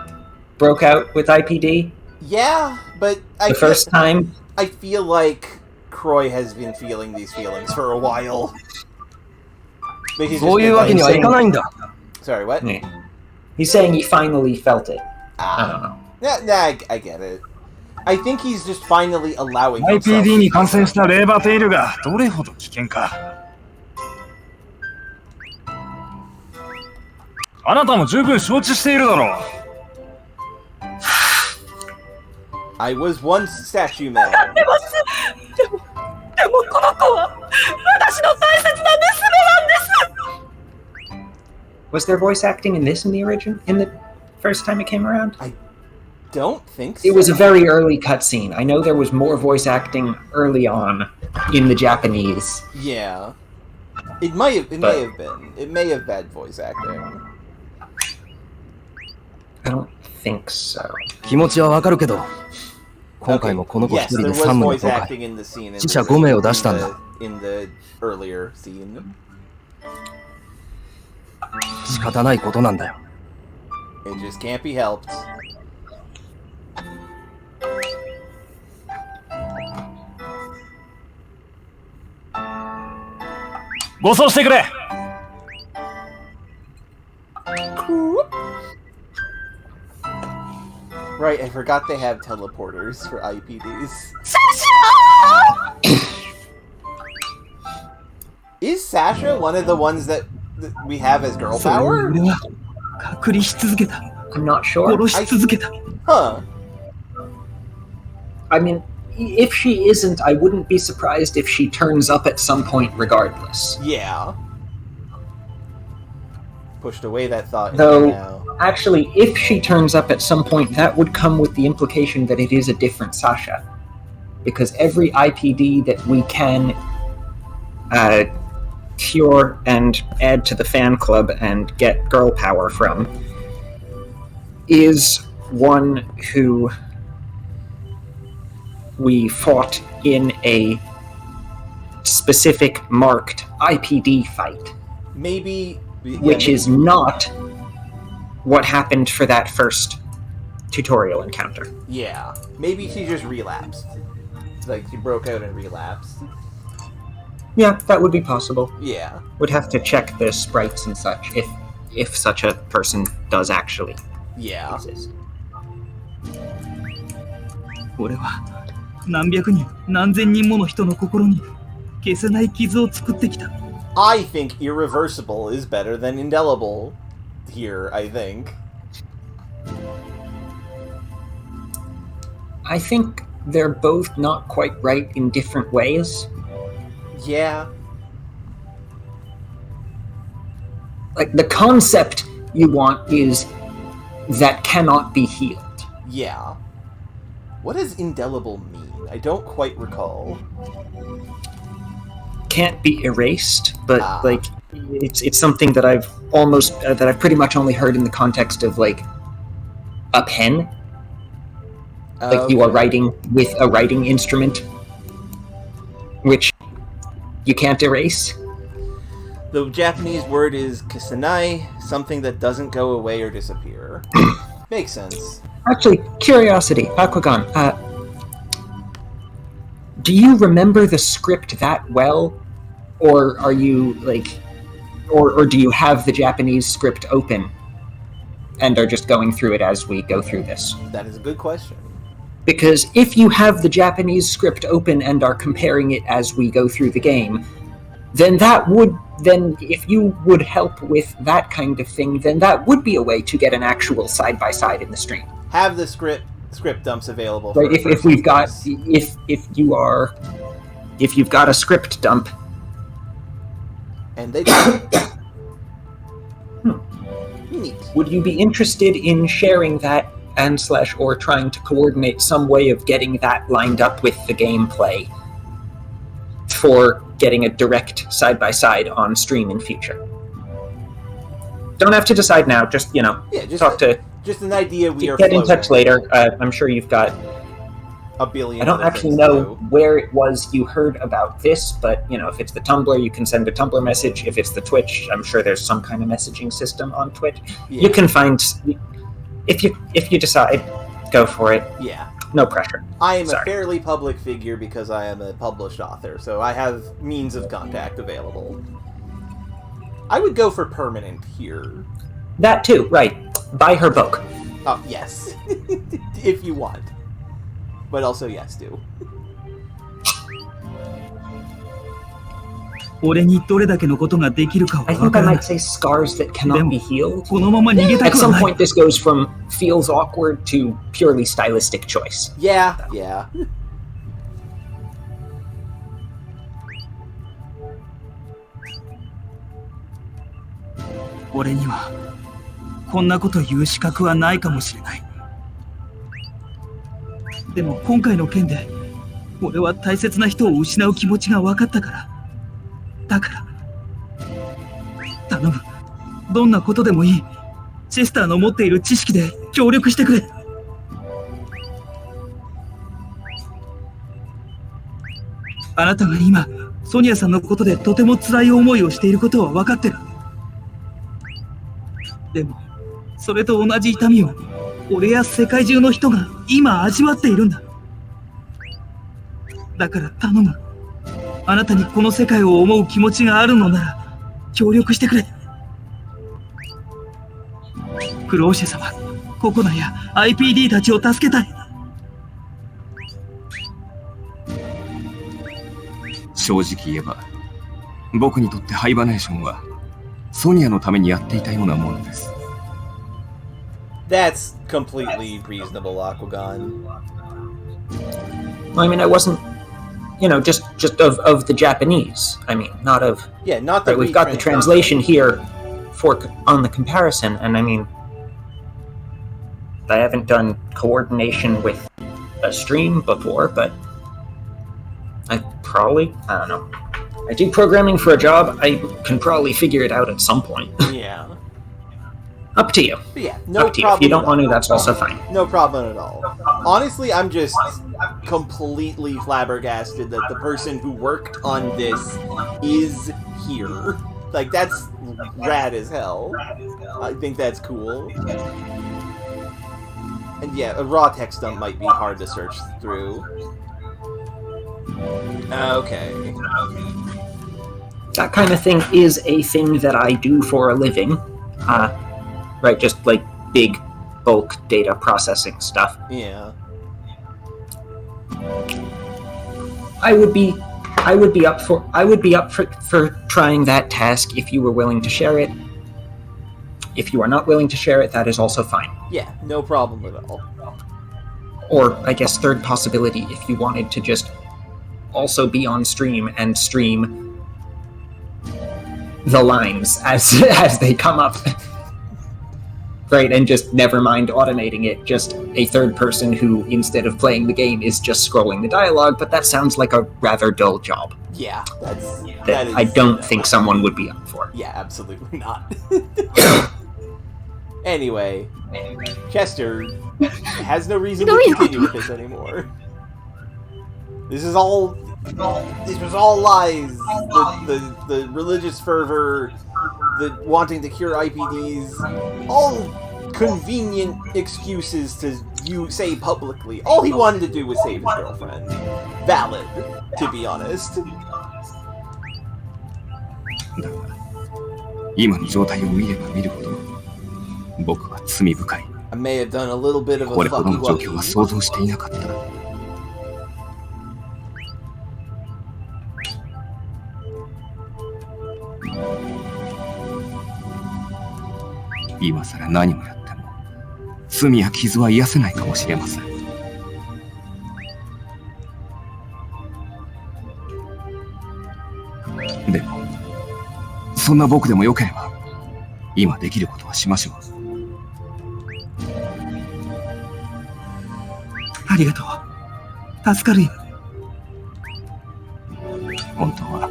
broke out with IPD? Yeah, but The first time? I feel like Croy has been feeling these feelings for a while. But he's just そういうわけにはいかないんだ。 Sorry, what? Yeah. He's saying he finally felt it. I don't know. I get it. I think he's just finally allowing himself. IPD に感染したレーバーテイルがどれほど危険か。あなたも十分承知しているだろう。I was once statue man. でもこの子は私の大切な娘なんです。 Was there voice acting in this in the origin? In the first time it came around? I don't think so. It was a very early cutscene. I know there was more voice acting early on in the Japanese. Yeah. It may have been. It may have bad voice acting. I don't think so. 気持ちはわかるけど、今回もこの子一 Yes, 人 there で was 3名の voice 公開。 acting in the scene in 死者5名を出したんだ。 in the earlier scene. 仕方ないことなんだよ。 It just can't be helped. 護送してくれ。 Right, I forgot they have teleporters for IPDs. Is Sasha one of the ones that we have as girl それを power? 俺は隔離し続けた。 I'm not sure. 殺し続けた。 Huh. I mean, if she isn't, I wouldn't be surprised if she turns up at some point regardless. Yeah. Pushed away that thought Though- now. Actually, if she turns up at some point, that would come with the implication that it is a different Sasha. Because every IPD that we can cure and add to the fan club and get girl power from is one who we fought in a specific marked IPD fight, Maybe... yeah, which maybe- is not what happened for that first tutorial encounter. Yeah. Maybe she just relapsed. Like, she broke out and relapsed. Yeah, that would be possible. Yeah. Would have to check the sprites and such if such a person does actually Yeah. exist. 俺は何百人何千人もの人の心に消せない傷を作ってきた。 I think irreversible is better than indelible here, I think. I think they're both not quite right in different ways. Yeah. Like, the concept you want is that cannot be healed. Yeah. What does indelible mean? I don't quite recall. Can't be erased, but Ah. like it's something that I've almost that I've pretty much only heard in the context of like a pen. Like you are writing with a writing instrument, which you can't erase. The Japanese word is kisanai, something that doesn't go away or disappear. Makes sense. Actually, curiosity, Aquagon, do you remember the script that well? Or are you, like... Or do you have the Japanese script open and are just going through it as we go through this? That is a good question. Because if you have the Japanese script open and are comparing it as we go through the game, then if you would help with that kind of thing, then that would be a way to get an actual side-by-side in the stream. Have the script dumps available. Right? For If we've got if you've got a script dump, and they Neat. would you be interested in sharing that or trying to coordinate some way of getting that lined up with the gameplay for getting a direct side-by-side on stream in future? Don't have to decide now, just, Yeah, just talk to... just an idea we are Get in touch floating. later. I'm sure you've got... A billion I don't other actually things know to do. where it was you heard about this, but, if it's the Tumblr, you can send a Tumblr message. If it's the Twitch, I'm sure there's some kind of messaging system on Twitch. Yeah. You can find... If you decide, go for it. Yeah. No pressure. I am Sorry. a fairly public figure because I am a published author, so I have means of contact available. I would go for permanent here. That too, right. Buy her book. Oh, yes. If you want. But also, yes, do. 俺にどれだけのことができるかは I 分 think か I らな might い。 say scars that cannot be healed. このまま逃げた At くは some ない。 point, this goes from feels awkward to purely stylistic choice. Yeah, yeah. 俺にはこんなこと言う資格はないかもしれない。でも今回の件で俺は大切な人を失う気持ちが分かったから。だから頼む。どんなことでもいい。チェスターの持っている知識で協力してくれ。あなたが今ソニアさんのことでとても辛い思いをしていることは分かってる。でもそれと同じ痛みを俺や世界中の人が今味わっているんだ。だから頼む。あなたにこの世界を思う気持ちがあるのなら協力してくれ。クローシェ様、ココナや IPD たちを助けたい。正直言えば、僕にとってハイバネーションはソニアのためにやっていたようなものです。That's completely reasonable, Aquagon. Well, I mean, I wasn't, just of the Japanese. I mean, not of. Yeah, not that we've got the translation here on the comparison, and I mean, I haven't done coordination with a stream before, but I don't know. I do programming for a job. I can probably figure it out at some point. Yeah. Up to you. But yeah, no Up to you. problem. If you don't want to, that's also fine. No problem at all. Honestly, I'm just completely flabbergasted that the person who worked on this is here. Like, that's rad as hell. I think that's cool. And yeah, a raw text dump might be hard to search through. Okay. That kind of thing is a thing that I do for a living. Right, just like big bulk data processing stuff. Yeah. I would be up for trying that task if you were willing to share it. If you are not willing to share it, that is also fine. Yeah, no problem at all. Or I guess third possibility, if you wanted to just also be on stream and stream the lines as they come up. Right, and just never mind automating it, just a third person who, instead of playing the game, is just scrolling the dialogue, but that sounds like a rather dull job. Yeah, that is, I don't think someone would be up for. Yeah, absolutely not. Anyway, Chester has no reason to continue with this anymore. This was all lies. The religious fervor, the wanting to cure IPDs, all convenient excuses to say publicly. All he wanted to do was save his girlfriend. Valid, to be honest. だが、今の状態を見れば見るほど、僕は罪深い。I may have done a little bit of a これほどの状 fucky 況は wucky. 想像していなかった。今さら何をやっても罪や傷は癒せないかもしれません。でもそんな僕でもよければ今できることはしましょう。ありがとう。助かるよ。本当は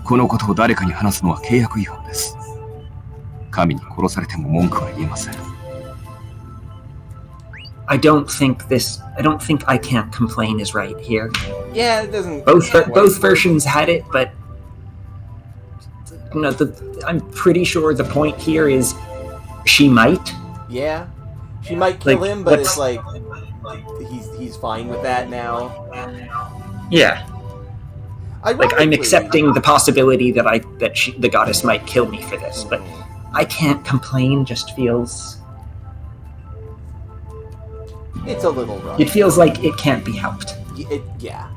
このことを誰かに話すのは契約違反です。神に殺されても文句は言えません。I don't think I can't complain is right here. Yeah, it doesn't. Both versions had it, but I'm pretty sure the point here is she might. Yeah, she might kill Like, him, but let's- it's like he's fine with that now. Yeah. Like I'm Ironically- accepting the possibility that the goddess might kill me for this, but I can't complain. Just feels It's a little rough. it feels like it can't be helped. Yeah.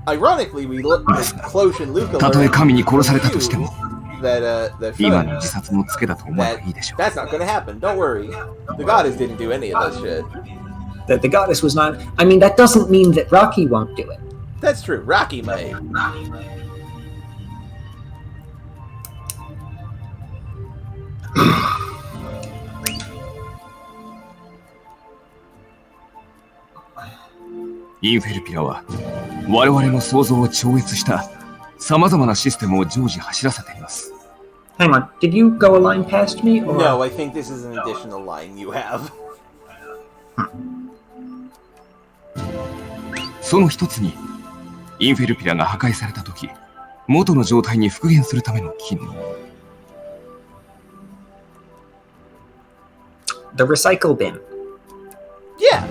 Ironically, we looked at Cloche and Luca たとえ learned 神に殺されたとしても that that 今 shows の自殺のツケだと思えばいいでしょう。 that's not gonna happen. Don't worry. The goddess didn't do any of that shit. That the goddess was not. I mean, that doesn't mean that Rocky won't do it. That's true. Rocky might.「インフェルピラは我々の想像を超越したさまざまなシステムを常時走らせています。 Hang on, did you go a line past me? Or... No, I think this is an additional line you have. その一つにインフェルピラが破壊された時、元の状態に復元するための機能。The recycle bin. Yeah.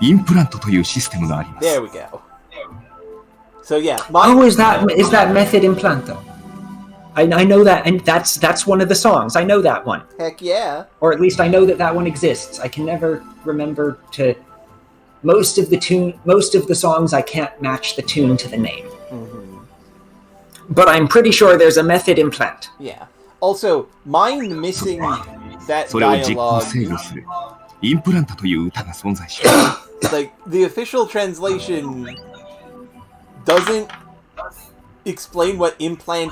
インプラントというシステムがあります。 There we go. So yeah, Oh, is that method implanto? I know that, and that's one of the songs. I know that one. Heck yeah. Or at least I know that one exists. I can never remember to... Most of the songs I can't match the tune to the name. Mm-hmm. But I'm pretty sure there's a method implant. Yeah. Also, mind missing that それを実行 dialogue. 制御するインプラントという歌が存在します。 Like, the official translation doesn't explain what implant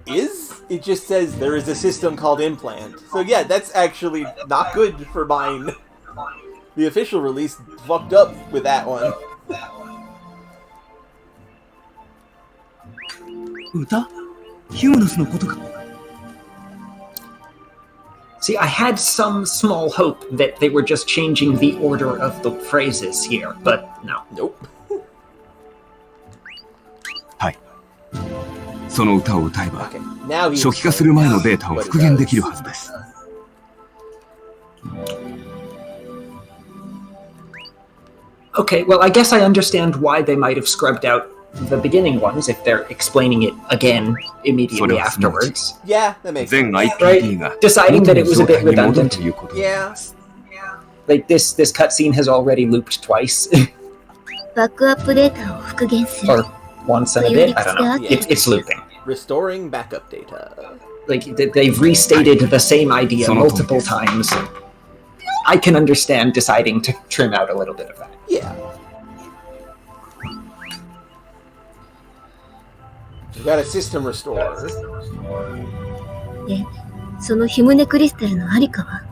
is. It just says there is a system called implant. So yeah, that's actually not good for mine. The official release fucked up with that one. 歌？ヒューノスのことか。 See, I had some small hope that they were just changing the order of the phrases here, but no. Nope. はい。その歌を歌えば、 Okay, now he 初期化する前のデータを復元できるはずです。 Okay, well, I guess I understand why they might have scrubbed out the beginning ones if they're explaining it again immediately afterwards. Yeah, that makes 全 sense. IPD が Deciding 元 that の it was a 状 bit 態に戻る redundant. ということになります。 Like, this cutscene has already looped twice. バックアップデータを復元する or once in a bit, I don't know. It's looping. Restoring backup data. Like, they've restated the same idea multiple times. I can understand deciding to trim out a little bit of that. Yeah. We got a system restore. で、そのヒムネクリスタルのありかは？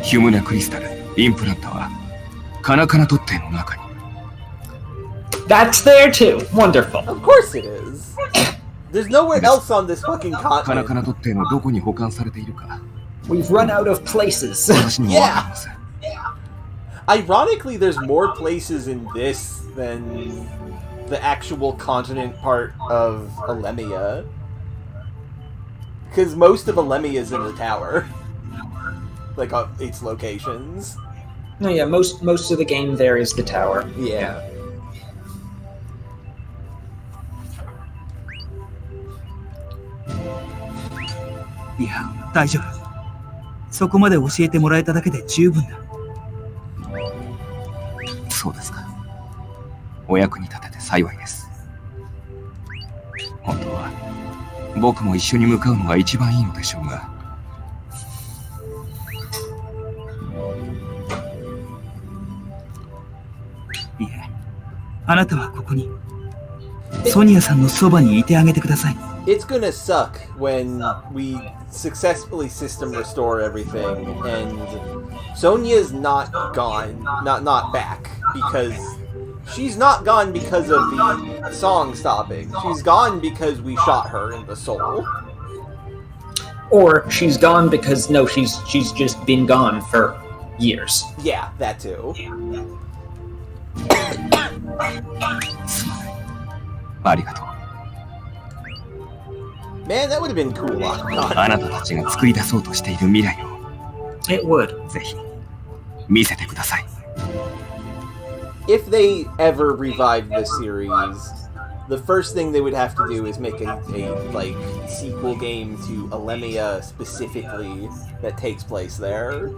ヒュムネクリスタル、インプラントは、カナカナ特定の中に。 That's there too. Wonderful. Of course it is. There's nowhere else on this fucking カナカ continent. ナ特定のどこに保管されているか、 We've run out of places. 私にもわかりません。 Ironically, there's more places in this than the actual continent part of Alemia. Because most of Alemia is in the tower. Like, its locations. No, yeah, most of the game there is the tower. Yeah. Yeah, 大丈夫。そこまで教えてもらえただけで十分だ。そうですか。お役に立てて幸いです。本当は僕も一緒に向かうのが一番いいのでしょうが。いえ、あなたはここに。ソニアさんのそばにいてあげてください。It's gonna suck when we successfully system restore everything and Sonia's not gone, not back, because she's not gone because of the song stopping. She's gone because we shot her in the soul. Or she's gone because she's just been gone for years. Yeah, that too. ありがとう。 Man, that would have been cool. あなたたちが作り出そうとしている未来を It would. ぜひ見せてください。 If they ever revive this series, the first thing they would have to do is make a like sequel game to Alemia specifically that takes place there.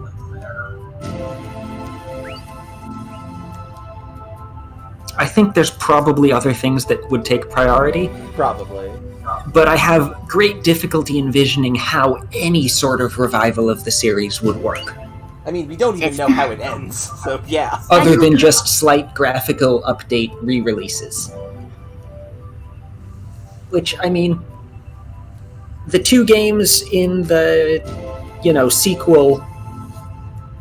I think there's probably other things that would take priority, Probably. but I have great difficulty envisioning how any sort of revival of the series would work, I mean, we don't even know how it ends, so yeah. other than just slight graphical update re-releases. Which, I mean, the two games in the, sequel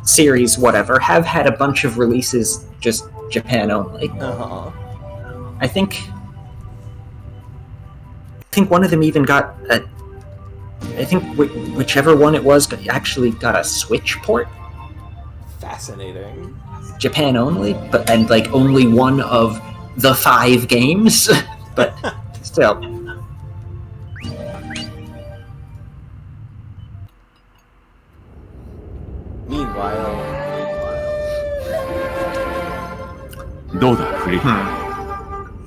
series, whatever, have had a bunch of releases just Japan only. Uh-huh. I think one of them even got whichever one it was actually got a Switch port. Fascinating. Japan only, and like only one of the 5 games, but still. Meanwhile, どうだフレディ、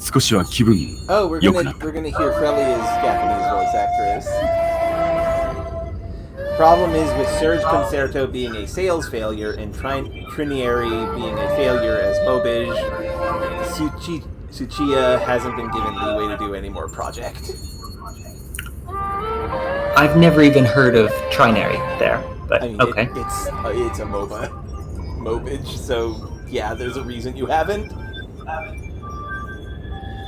少しは気分 oh, we're 良 gonna くなった we're gonna hear Frelia's Japanese voice actress. Problem is with Surge Concerto being a sales failure and Trinary being a failure as Mobige, Tsuchiya hasn't been given leeway to do any more project. I've never even heard of Trinary there, but I mean, okay. It's a MOBA, Mobige, so yeah, there's a reason you haven't.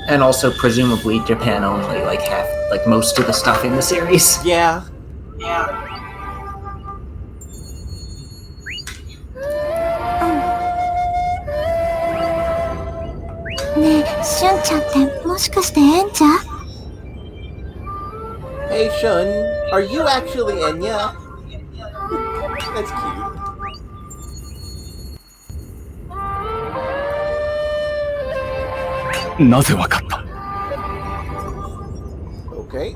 And also presumably Japan only, like most of the stuff in the series. Yeah. ねえ、しゅんちゃんってもしかしてエンジャ？ Hey Shun, are you actually Enya? That's cute. なぜわかった Okay.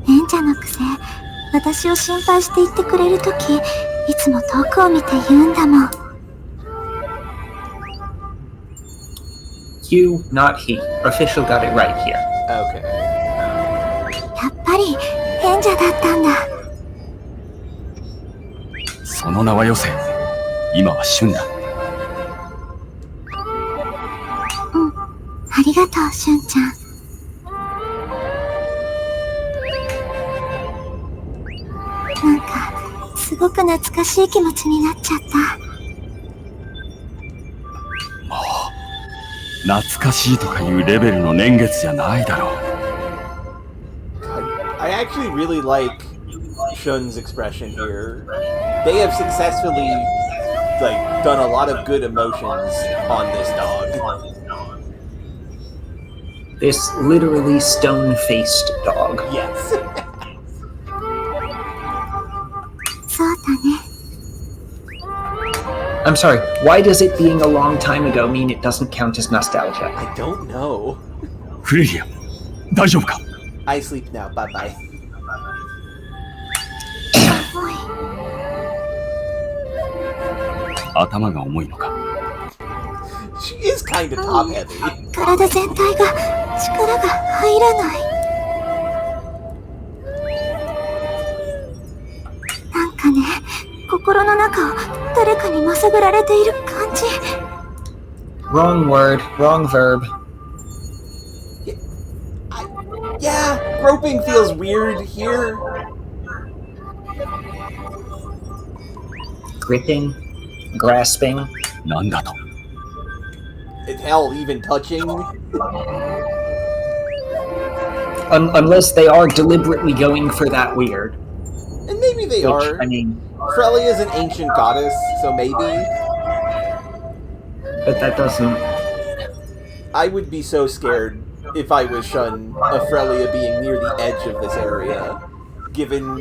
エンジャのくせ、私を心配して言ってくれるとき、いつも遠くを見て言うんだもん。You, not he. Official got it right here. Okay. やっぱりエンジャだったんだ。その名はよせ、今は旬だ。ありがとう、しゅんちゃん。なんか、すごく懐かしい気持ちになっちゃった。懐かしいとかいうレベルの年月じゃないだろう。I actually really like Shun's expression here. They have successfully done a lot of good emotions on this dog. This literally stone-faced dog. Yes. そうだね。 I'm sorry, why does it being a long time ago mean it doesn't count as nostalgia? I don't know. フレディア、大丈夫か I sleep now. Bye bye. 頭が重いのか She is kind of top heavy. 体全体が力が入らない。なんかね、心の中を誰かにまさぐられている感じ。 Wrong word, wrong verb. Yeah, groping feels weird here. Gripping, grasping. なんだと Hell, even touching. Unless they are deliberately going for that weird. And maybe they Which, are. I mean, Frelia is an ancient goddess, so maybe. but that doesn't... I would be so scared if I was Shun of Frelia being near the edge of this area. Given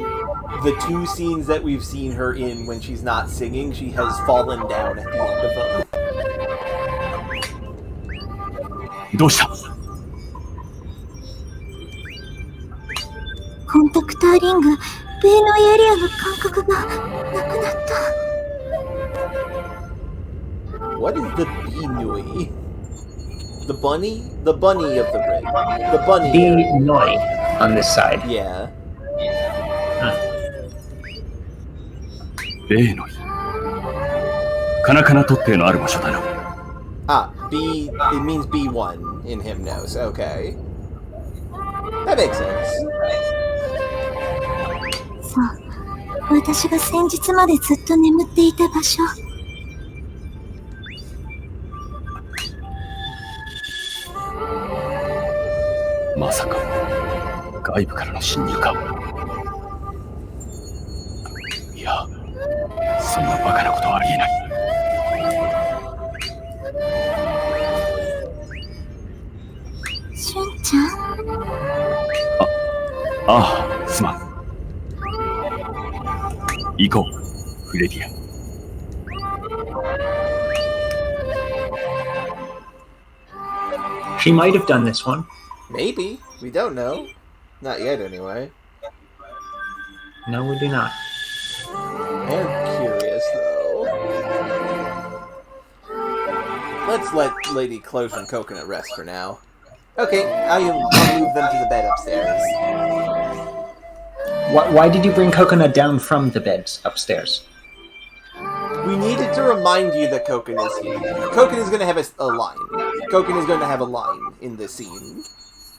the 2 scenes that we've seen her in when she's not singing, she has fallen down at the end of them. どうした コンタクターリング、ベイノイエリアの感覚がなくなった。 What is the Binui? The bunny? The bunny of the ring. The bunny. Be noi on this side. Yeah. 例のカナカナ特定のある場所だな Ah, B. It means B1 in Hymnos. Okay. That makes sense. そう、私が先日までずっと眠っていた場所。まさか外部からの侵入かいやそんなバカなことはありえないしゅんちゃん？ああすまん行こうフレディア She might have done this one. Maybe. We don't know. Not yet, anyway. No, we do not. I am curious, though. Let's let Lady Cloche and Coconut rest for now. Okay, I'll move them to the bed upstairs. Why did you bring Coconut down from the beds upstairs? We needed to remind you that Coconut is here. Coconut is going to have a line. Coconut is going to have a line in this scene,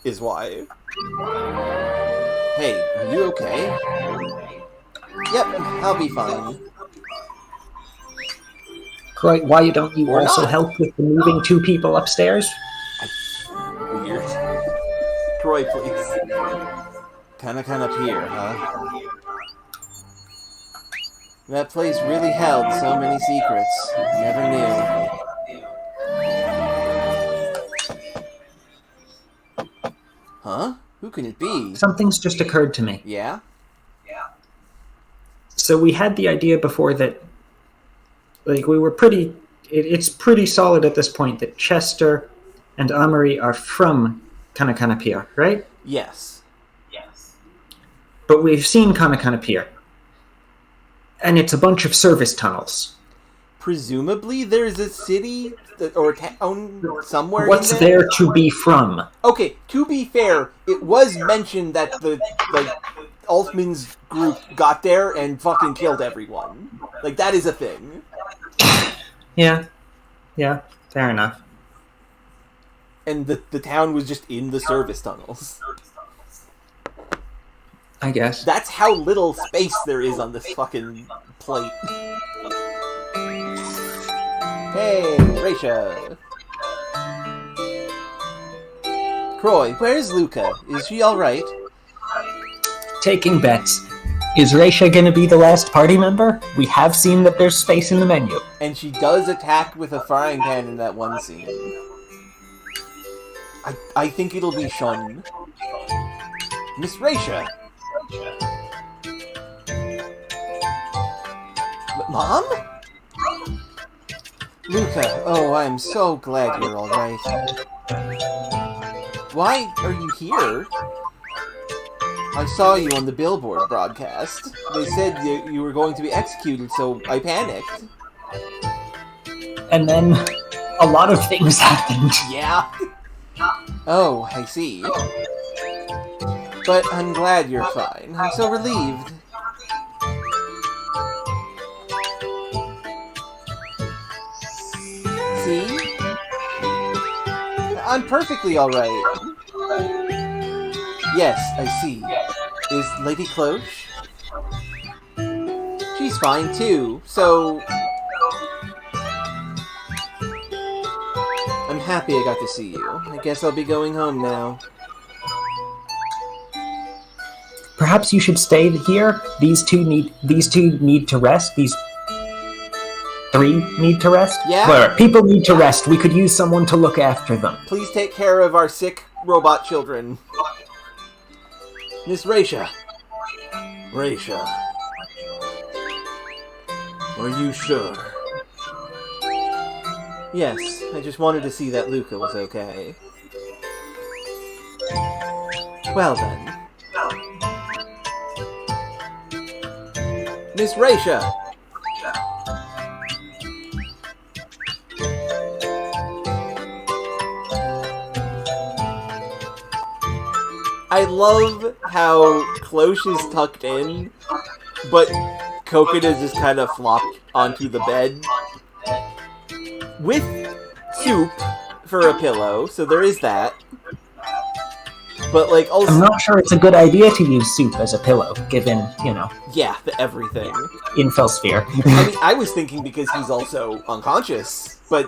is why. Hey, are you okay? Yep, I'll be fine. Croy, why don't you Or also not. help with the moving 2 people upstairs? Weird. Troy, please. Kinda up here, huh? That place really held so many secrets. Never knew. Huh? Who can it be? Something's just occurred to me. Yeah? So we had the idea before that, like, we were pretty... It's pretty solid at this point that Chester and Amory are from Kana Pier, right? Yes. But we've seen Kana Pier. And it's a bunch of service tunnels. Presumably there's a city or town somewhere What's in there? there to be from? Okay, to be fair, it was mentioned that the Altman's group got there and fucking killed everyone. Like, that is a thing. Yeah, fair enough. And the town was just in the service tunnels. I guess. That's how little space there is on this fucking plate. Hey, Raisha. Croy, where's Luca? Is she alright? Taking bets. Is Raisha gonna be the last party member? We have seen that there's space in the menu. And she does attack with a frying pan in that one scene. I think it'll be Shun. Miss Raisha! Mom? Luca, oh, I'm so glad you're alright. Why are you here? I saw you on the billboard broadcast. They said you were going to be executed, so I panicked. And then a lot of things happened. Yeah? Oh, I see. But I'm glad you're fine. I'm so relieved. See? I'm perfectly alright. Yes, I see. Is Lady Cloche? She's fine too, so... I'm happy I got to see you. I guess I'll be going home now. Perhaps you should stay here. These two need to rest. These 3 need to rest. Yeah. Where people need to rest. We could use someone to look after them. Please take care of our sick robot children. Miss Raisha. Raisha. Are you sure? Yes, I just wanted to see that Luca was okay. Well then. Miss Raisha! I love how Cloche is tucked in, but Coconut is just kind of flopped onto the bed. With soup for a pillow, so there is that. But, like, also... I'm not sure it's a good idea to use soup as a pillow, given, you know... Yeah, everything. Infosphere. I mean, I was thinking because he's also unconscious, but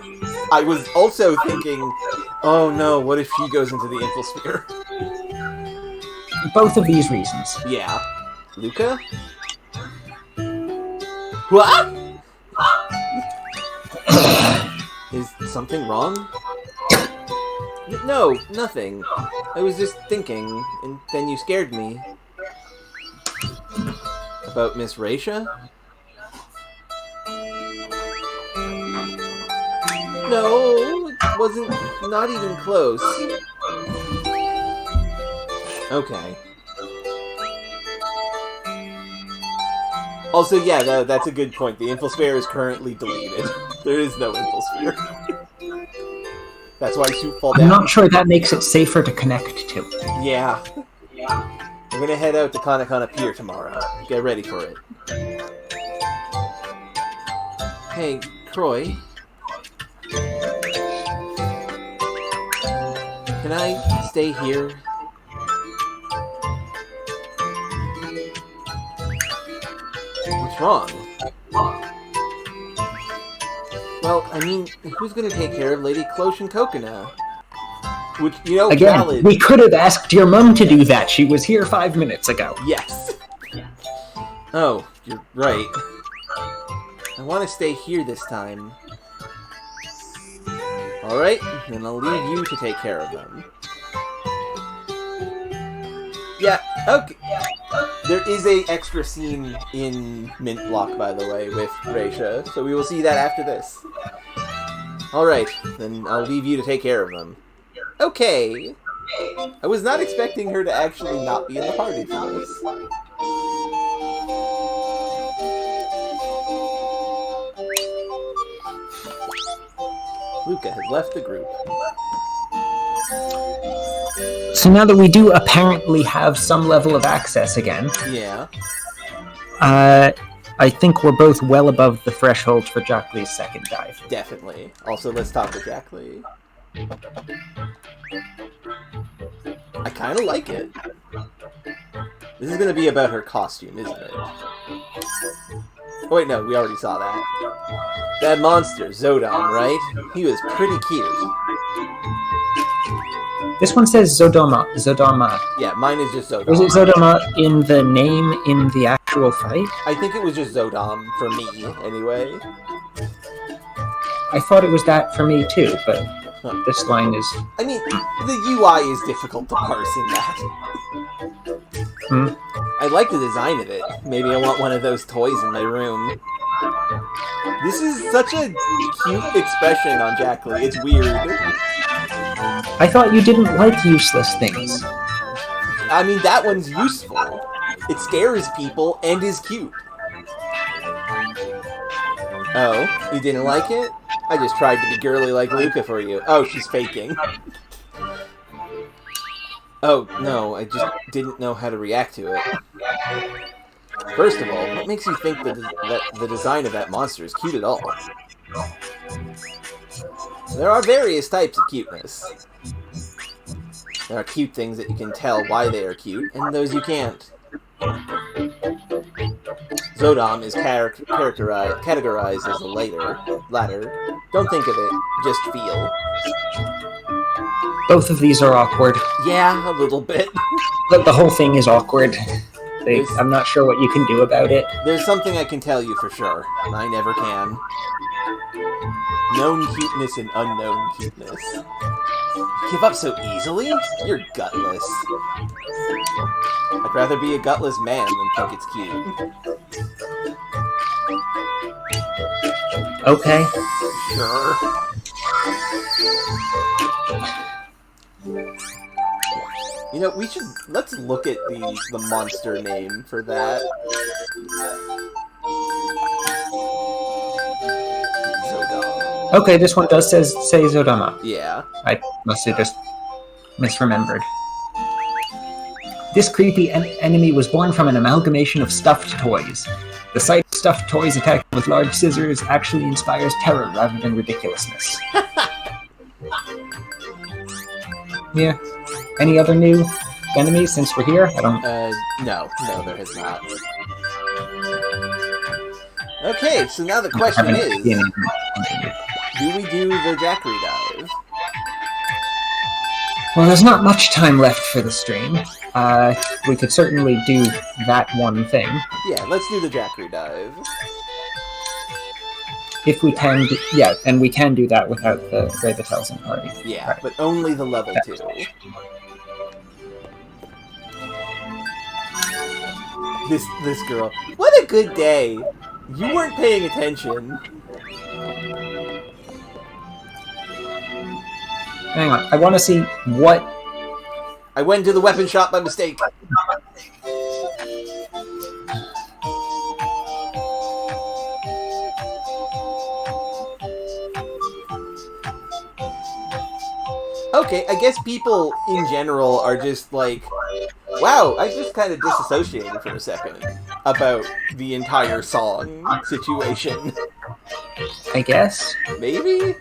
I was also thinking, oh no, what if she goes into the infosphere? Both of these reasons. Yeah. Luca? What? Is something wrong? No, nothing. I was just thinking, and then you scared me. About Miss Raisha? No, wasn't not even close. Okay. Also, yeah, that's a good point. The Infosphere is currently deleted. There is no Infosphere. That's why Soup fall down. I'm not sure that makes it safer to connect to. Yeah. We're gonna head out to Kanakana Pier tomorrow. Get ready for it. Hey, Croy. Can I stay here? What's wrong? Well, I mean, who's gonna take care of Lady Cloche and Kokona? Which, you know, Again, valid. we could have asked your mum to do that. She was here 5 minutes ago. Yes. Oh, you're right. I want to stay here this time. Alright, then I'll leave you to take care of them. Yeah, okay. There is a extra scene in Mint Block, by the way, with Reisha, so we will see that after this. Alright, then I'll leave you to take care of them. Okay. I was not expecting her to actually not be in the party for this. Luca has left the group. So now that we do apparently have some level of access again, Yeah. I think we're both well above the threshold for Jack Lee's second dive. Definitely. Also, let's talk to Jack Lee. I kind of like it. This is going to be about her costume, isn't it? Oh, wait, no, we already saw that. That monster, Zodon, right? He was pretty cute. This one says Zodoma. Yeah, mine is just Zodom. Was it Zodoma in the name in the actual fight? I think it was just Zodom for me, anyway. I thought it was that for me too, but this line is... I mean, the UI is difficult to parse in that. I like the design of it. Maybe I want one of those toys in my room. This is such a cute expression on Jack Lee. It's weird. I thought you didn't like useless things. I mean, that one's useful. It scares people and is cute. Oh, you didn't like it? I just tried to be girly like Luca for you. Oh, she's faking. Oh, no, I just didn't know how to react to it. First of all, what makes you think that the design of that monster is cute at all? There are various types of cuteness. There are cute things that you can tell why they are cute, and those you can't. Zodom is categorized as the latter. Don't think of it, just feel. Both of these are awkward. Yeah, a little bit. The whole thing is awkward. I'm not sure what you can do about it. There's something I can tell you for sure. I never can. Known cuteness and unknown cuteness. Give up so easily? You're gutless. I'd rather be a gutless man than think it's cute. Okay. Sure. You know, let's look at the monster name for that. Zodom. Okay, this one does say Zodama. Yeah. I must have just misremembered. This creepy enemy was born from an amalgamation of stuffed toys. The sight of stuffed toys attacked with large scissors actually inspires terror rather than ridiculousness. Yeah. Any other new enemies since we're here? I don't... No, there has not. Okay, so now the question is, do we do the Jackery dive? Well, there's not much time left for the stream. We could certainly do that one thing. Yeah, let's do the Jackery dive. If we can, yeah, and we can do that without the Ravitelson party. Yeah, right. But only the level 2. This girl. What a good day! You weren't paying attention. Hang on. I want to see what... I went to the weapon shop by mistake. Okay, I guess people in general are just like, wow, I just kind of disassociated for a second about the entire song situation. I guess? Maybe?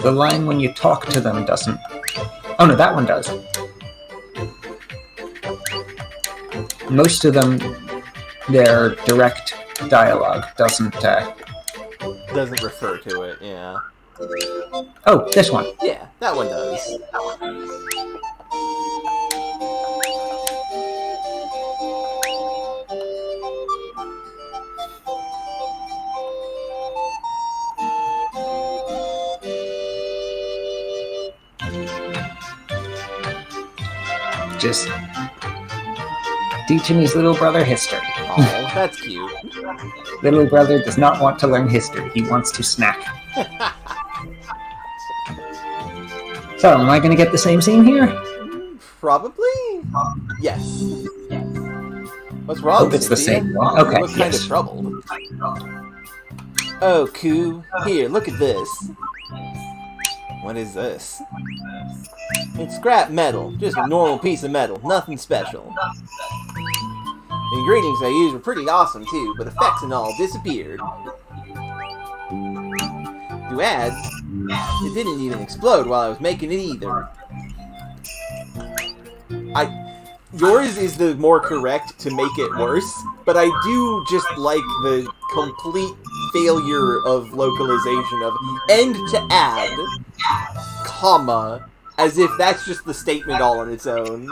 The line when you talk to them doesn't... Oh no, that one does. Most of them, their direct dialogue doesn't... Doesn't refer to it, yeah. Oh, this one. Yeah, that one does. Just teaching his little brother history. Oh, that's cute. Little brother does not want to learn history. He wants to snack. So, am I going to get the same scene here? Probably? Yes. What's wrong? Hope it's the Cynthia? same one. Okay, You look kind of yes. troubled. Oh, Koo. Here, look at this. What is this? It's scrap metal. Just a normal piece of metal. Nothing special. The ingredients I used were pretty awesome too, but effects and all disappeared. To add, it didn't even explode while I was making it either. Yours is the more correct to make it worse, but I do just like the complete failure of localization of and to add, comma, as if that's just the statement all on its own.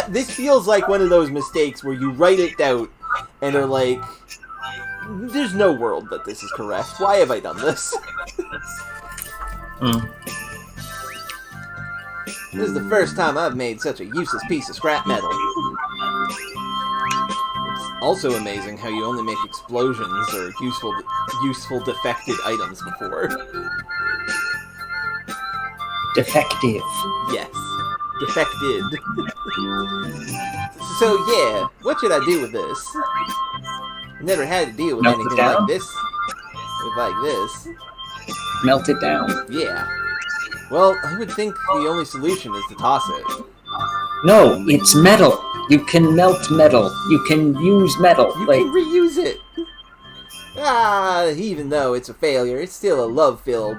This feels like one of those mistakes where you write it out and are like, there's no world that this is correct. Why have I done this? This is the first time I've made such a useless piece of scrap metal. It's also amazing how you only make explosions or useful defected items before. Defective. Yes. Defected. So yeah, what should I do with this? Never had to deal with Melt it anything down? like this. Like this. Melt it down. Yeah. Well, I would think the only solution is to toss it. No, it's metal. You can melt metal. You can use metal. You can reuse it! Even though it's a failure, it's still a love-filled,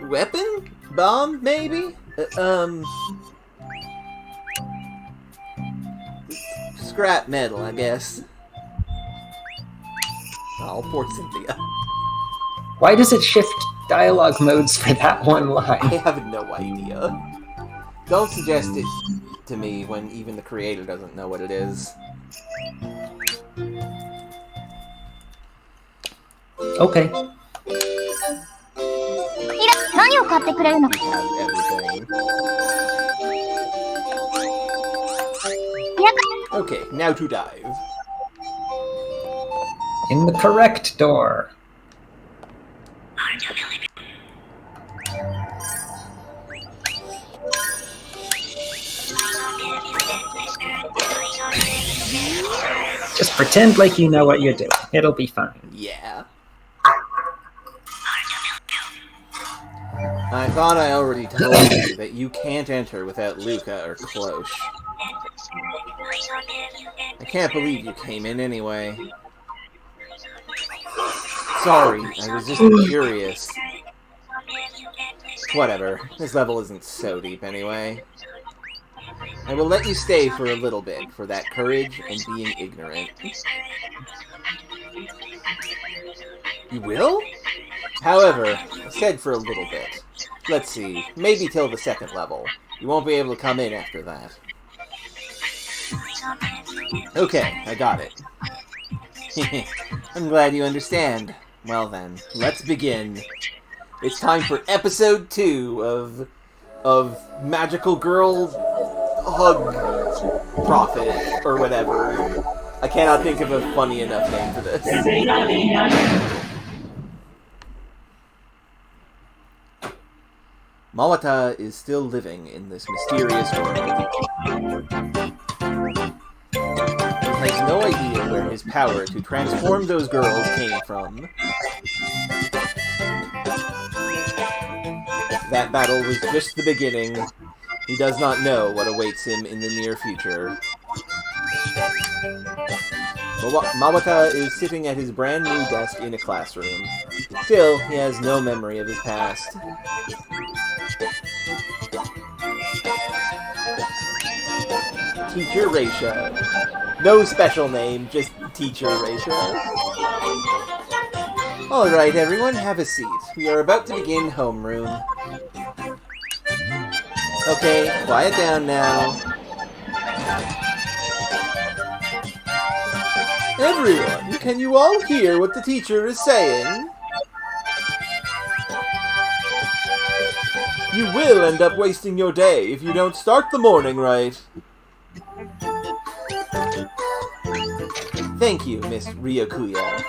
weapon? Bomb, maybe? Scrap metal, I guess. Oh, poor Cynthia. Why does it shift dialogue modes for that one line? I have no idea. Don't suggest it to me when even the creator doesn't know what it is. Okay. 何を買ってくれるの？ We have everything. Okay, now to dive. In the correct door. Just pretend like you know what you're doing. It'll be fine. Yeah. I thought I already told you that you can't enter without Luca or Cloche. I can't believe you came in anyway. Sorry, I was just curious. Whatever, this level isn't so deep anyway. I will let you stay for a little bit for that courage and being ignorant. You will? However, I said for a little bit. Let's see, maybe till the second level. You won't be able to come in after that. Okay, I got it. I'm glad you understand. Well then, let's begin. It's time for episode 2 of Magical Girl Hug Prophet, or whatever. I cannot think of a funny enough name for this. Mawata is still living in this mysterious world. He has no idea where his power to transform those girls came from. That battle was just the beginning. He does not know what awaits him in the near future. Mawata is sitting at his brand new desk in a classroom. Still, he has no memory of his past. Teacher Reisha. No special name, just Teacher Reisha. Alright everyone, have a seat. We are about to begin homeroom. Okay, quiet down now. Everyone, can you all hear what the teacher is saying? You will end up wasting your day if you don't start the morning right. Thank you, Miss Ryokuya.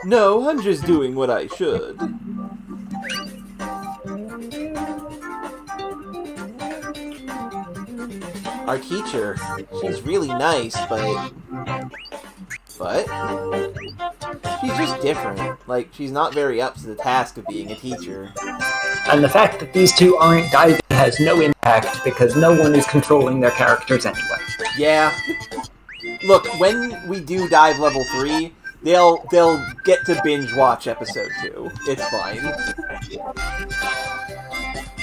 No, I'm just doing what I should. Our teacher, she's really nice, but she's just different. Like, she's not very up to the task of being a teacher. And the fact that these two aren't diving has no impact because no one is controlling their characters anyway. Yeah. Look, when we do dive level 3, they'll get to binge watch episode 2. It's fine.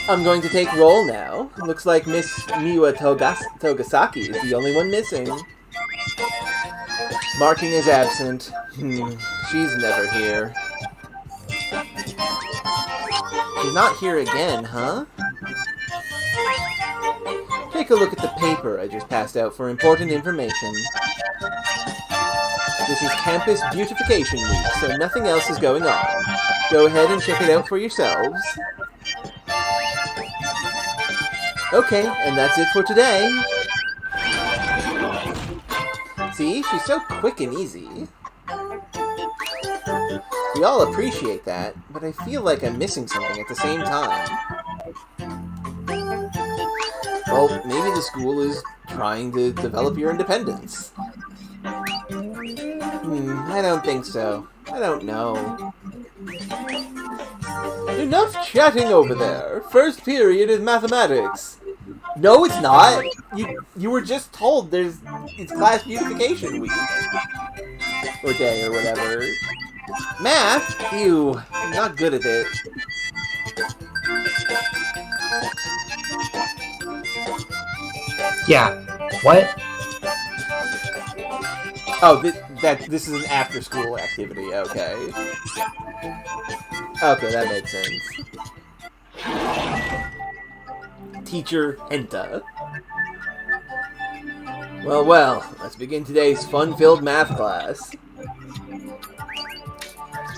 I'm going to take roll now. Looks like Miss Miwa Togasaki is the only one missing. Marking as absent. She's never here. She's not here again, huh? Take a look at the paper I just passed out for important information. This is Campus Beautification Week, so nothing else is going on. Go ahead and check it out for yourselves. Okay, and that's it for today. See, she's so quick and easy. We all appreciate that, but I feel like I'm missing something at the same time. Well, maybe the school is trying to develop your independence. I don't think so. I don't know. Enough chatting over there. First period is mathematics. No, it's not. You were just told it's class beautification week. Or day, or whatever. Math? Ew. I'm not good at it. Yeah. What? Oh, this is an after-school activity. Okay. Okay, that makes sense. Teacher Henta. Well, let's begin today's fun-filled math class.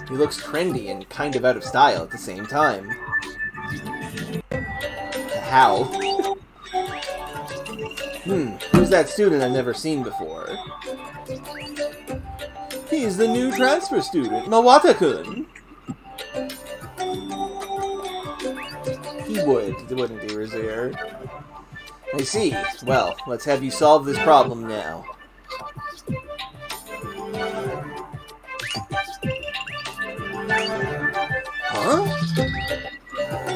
He looks trendy and kind of out of style at the same time. How? Who's that student I've never seen before? He's the new transfer student, Mawata-kun. He wouldn't do his ear. I see. Well, let's have you solve this problem now. Huh?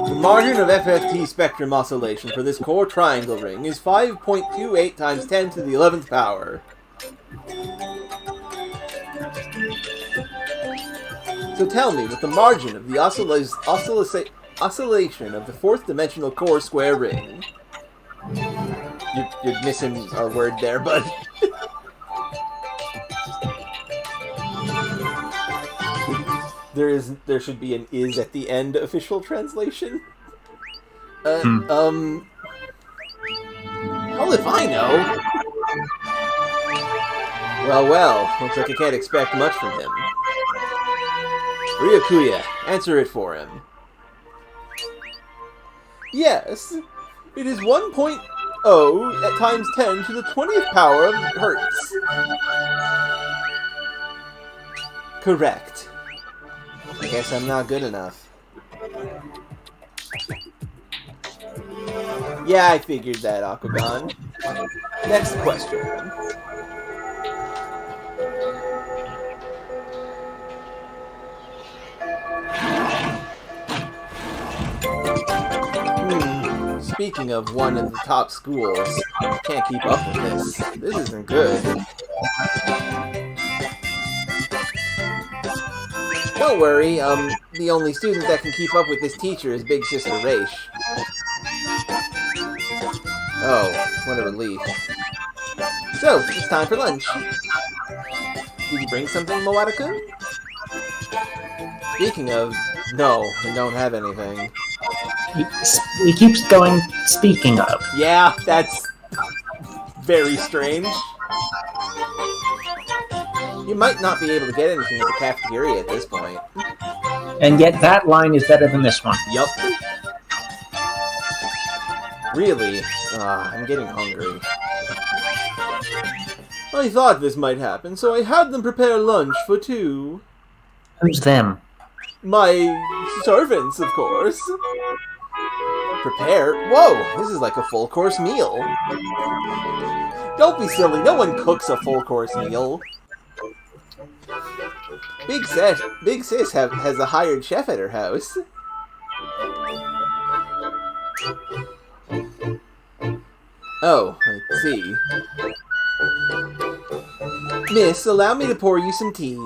The margin of FFT spectrum oscillation for this core triangle ring is 5.28 times 10 to the 11th power. So tell me, what the margin of the oscillation of the fourth dimensional core square ring? You're missing a word there, bud. There should be an is at the end official translation. Hell if I know. Well, well, looks like I can't expect much from him. Ryakuya, answer it for him. Yes, it is 1.0 times 10 to the 20th power of hertz. Correct. I guess I'm not good enough. Yeah, I figured that, Akugan. Next question. Speaking of one of the top schools, can't keep up with this. This isn't good. Don't worry, the only student that can keep up with this teacher is Big Sister Raish. Oh, what a relief. So, it's time for lunch. Did you bring something, Mawata-kun? Speaking of, no, I don't have anything. He keeps going, speaking of. Yeah, that's very strange. You might not be able to get anything at the cafeteria at this point. And yet that line is better than this one. Yup. Really? I'm getting hungry. I thought this might happen, so I had them prepare lunch for two. Who's them? My servants, of course. Prepare? Whoa, this is like a full-course meal. Don't be silly, no one cooks a full-course meal. Big Sis has a hired chef at her house. Oh, I see. Miss, allow me to pour you some tea.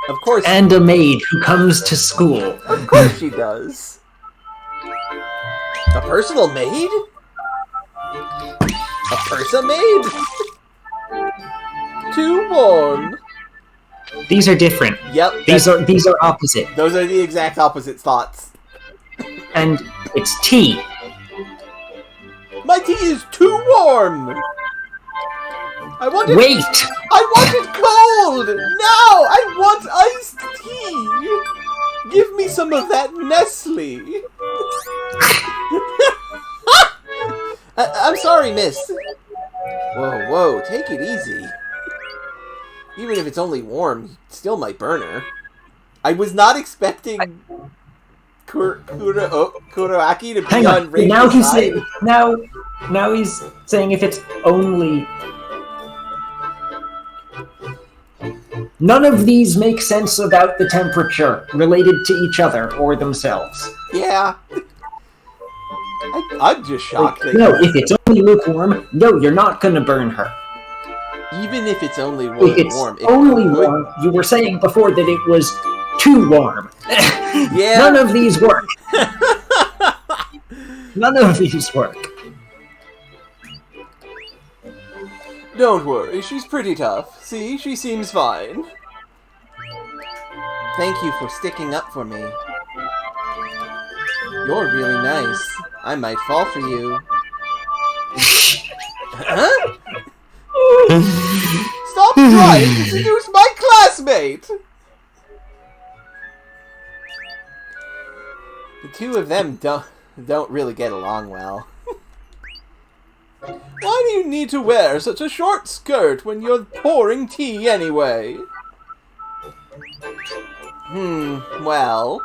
Of course. And a maid who comes to school. Of course she does. A personal maid? A Persa maid? Too warm. These are different. Yep. These are opposite. Those are the exact opposite thoughts. And it's tea. My tea is too warm. I want it. Wait. I want it cold. No, I want iced tea. Give me some of that Nestle. I'm sorry, miss. Whoa, whoa, take it easy. Even if it's only warm, you still might burn her. I was not expecting Kuroaki to be Hang on Rachel's now he's side. saying now he's saying if it's only. None of these make sense about the temperature related to each other or themselves. Yeah. I'm just shocked that No, if it's only lukewarm, no, you're not gonna burn her. even if it's only If it's warm, it only could- warm, you were saying before that it was too warm. Yeah. None of these work. None of these work. Don't worry, she's pretty tough. See, she seems fine. Thank you for sticking up for me. You're really nice. I might fall for you. Huh? Stop trying to seduce my classmate! The two of them don't really get along well. Why do you need to wear such a short skirt when you're pouring tea anyway? Well...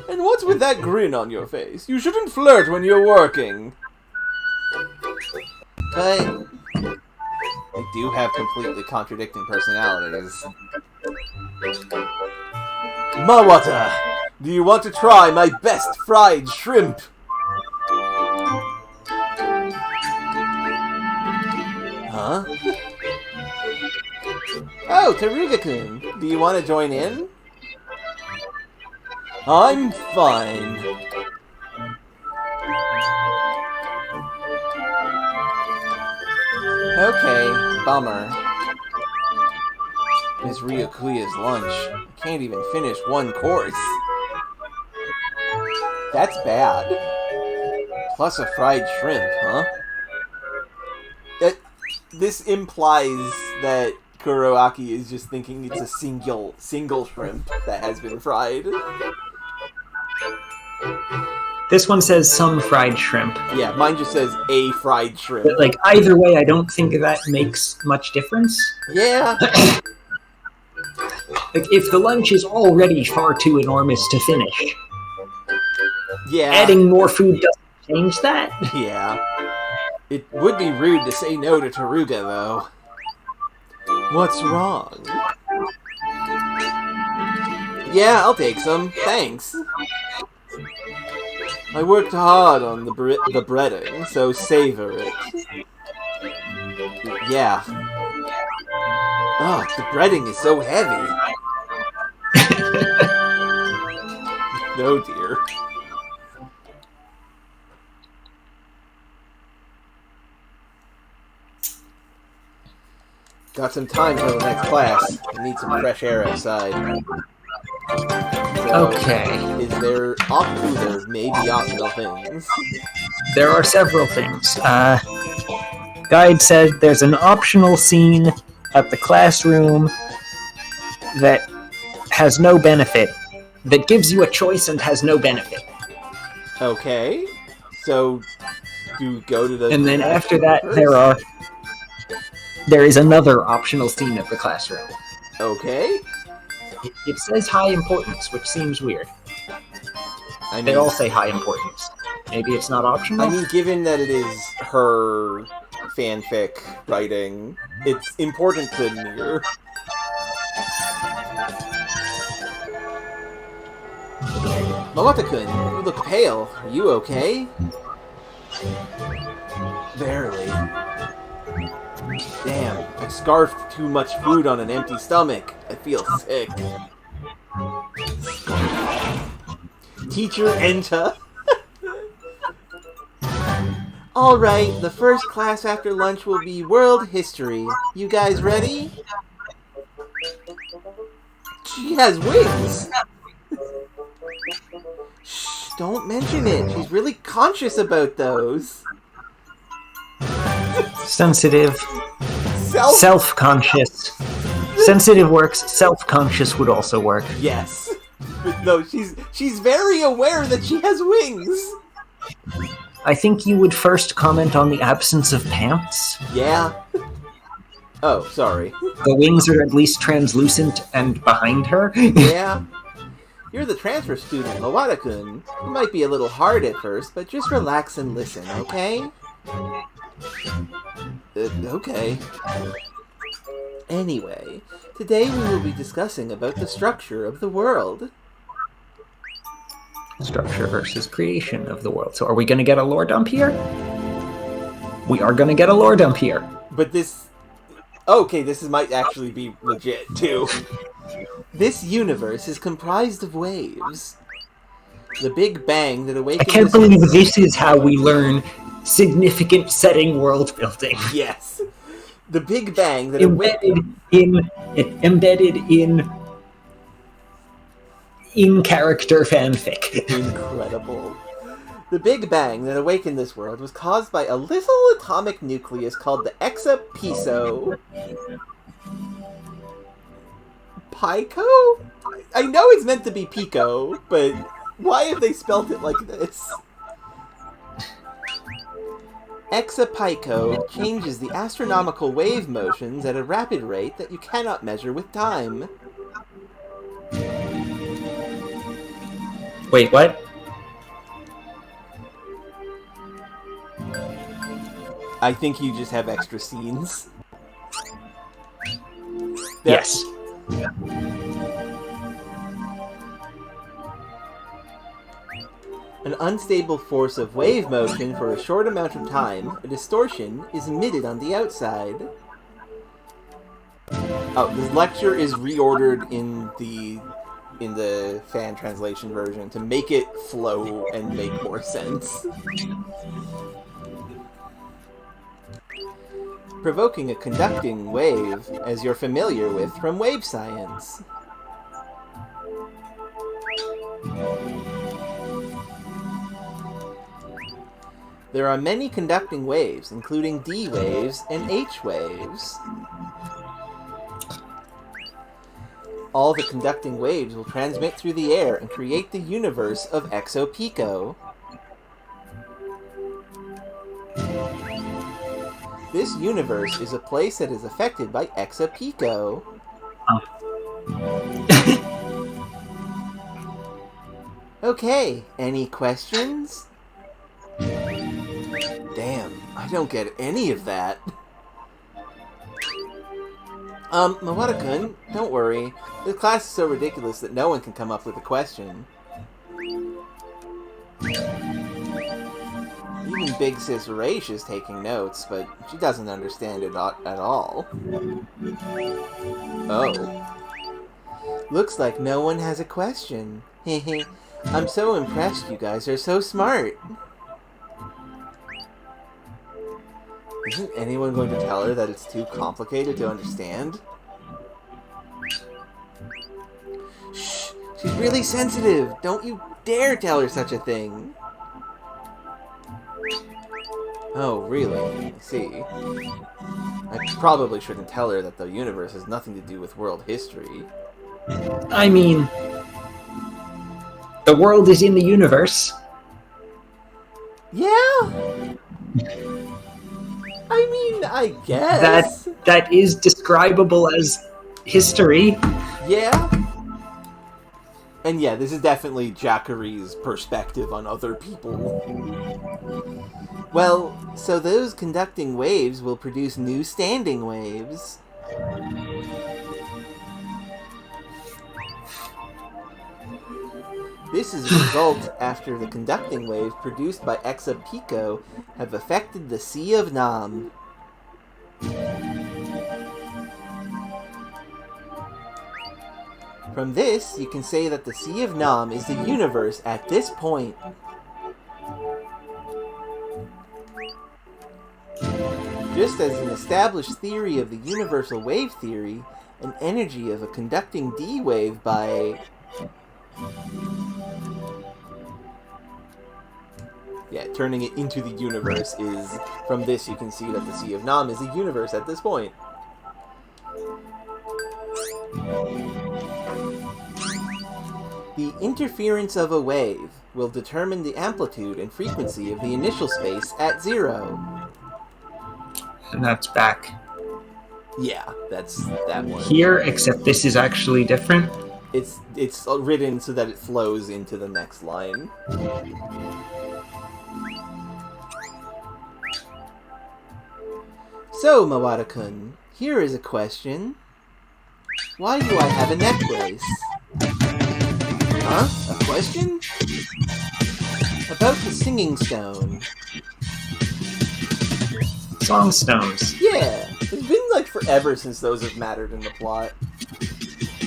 And what's with that grin on your face? You shouldn't flirt when you're working. But... they do have completely contradicting personalities. Mawata! Do you want to try my best fried shrimp? Huh? Oh, Teruga-kun, do you want to join in? I'm fine. Okay, bummer. Miss Ryokuya's lunch. I can't even finish one course. That's bad. Plus a fried shrimp, huh? this implies that Kuroaki is just thinking it's a single shrimp that has been fried. This one says some fried shrimp. Yeah, mine just says a fried shrimp. But, like, either way, I don't think that makes much difference. Yeah. Like, if the lunch is already far too enormous to finish, Yeah. adding more food doesn't change that. Yeah. It would be rude to say no to Taruga, though. What's wrong? Yeah, I'll take some. Thanks. I worked hard on the breading, so savor it. Yeah. Oh, the breading is so heavy. Oh dear. Got some time for the next class. I need some fresh air outside. So, Okay. Is there there may be optional things? There are several things. Guide said there's an optional scene at the classroom that has no benefit, that gives you a choice and has no benefit. Okay. So, do we go to the... And then after that, there is another optional scene at the classroom. Okay. It says high importance, which seems weird. They all say high importance. Maybe it's not optional? I mean, given that it is her fanfic writing, it's important to Nier. Mawata-kun, you look pale. Are you okay? Barely. Damn, I scarfed too much food on an empty stomach. I feel sick. Teacher Enta. Alright, the first class after lunch will be World History. You guys ready? She has wings! Shh, don't mention it. She's really conscious about those. Sensitive. Self-conscious. Sensitive works, self-conscious would also work. Yes. But no, she's very aware that she has wings. I think you would first comment on the absence of pants. Yeah. Oh, sorry. The wings are at least translucent and behind her. Yeah. You're the transfer student, Mawata-kun. You might be a little hard at first, but just relax and listen, okay? Okay. Anyway, today we will be discussing about the structure of the world. Structure versus creation of the world. So are we going to get a lore dump here? We are going to get a lore dump here. But this... Okay, this might actually be legit, too. This universe is comprised of waves. The Big Bang that awakened... I can't believe this is how we learn significant setting world building. Yes. The Big Bang that embedded in character fanfic. Incredible. The Big Bang that awakened this world was caused by a little atomic nucleus called the exapiso. Pico? I know it's meant to be Pico, but why have they spelt it like this? Exapico changes the astronomical wave motions at a rapid rate that you cannot measure with time. Wait, what? I think you just have extra scenes. Yes. An unstable force of wave motion for a short amount of time, a distortion, is emitted on the outside. Oh, this lecture is reordered in the fan translation version to make it flow and make more sense. Provoking a conducting wave, as you're familiar with from wave science. There are many conducting waves, including D waves and H waves. All the conducting waves will transmit through the air and create the universe of Exopico. This universe is a place that is affected by Exopico. Okay, any questions? Damn, I don't get any of that. Mawata-kun, don't worry. This class is so ridiculous that no one can come up with a question. Even Big Sis Raish is taking notes, but she doesn't understand it at all. Oh. Looks like no one has a question. Hehe. I'm so impressed you guys are so smart. Isn't anyone going to tell her that it's too complicated to understand? Shh! She's really sensitive! Don't you dare tell her such a thing! Oh, really? I see. I probably shouldn't tell her that the universe has nothing to do with world history. I mean, the world is in the universe. Yeah? I mean, I guess. That is describable as history. Yeah. And yeah, this is definitely Jackery's perspective on other people. Well, so those conducting waves will produce new standing waves. This is a result after the conducting waves produced by Exopico have affected the Sea of Nam. From this, you can say that the Sea of Nam is the universe at this point. Just as an established theory of the universal wave theory, an energy of a conducting D wave by... Yeah, turning it into the universe is... From this, you can see that the Sea of Nam is the universe at this point. The interference of a wave will determine the amplitude and frequency of the initial space at 0. And that's back Yeah, that's that one. here, except this is actually different. It's written so that it flows into the next line. So, Mawata-kun, here is a question. Why do I have a necklace? Huh? A question? About the singing stone. Song stones. Yeah, it's been like forever since those have mattered in the plot.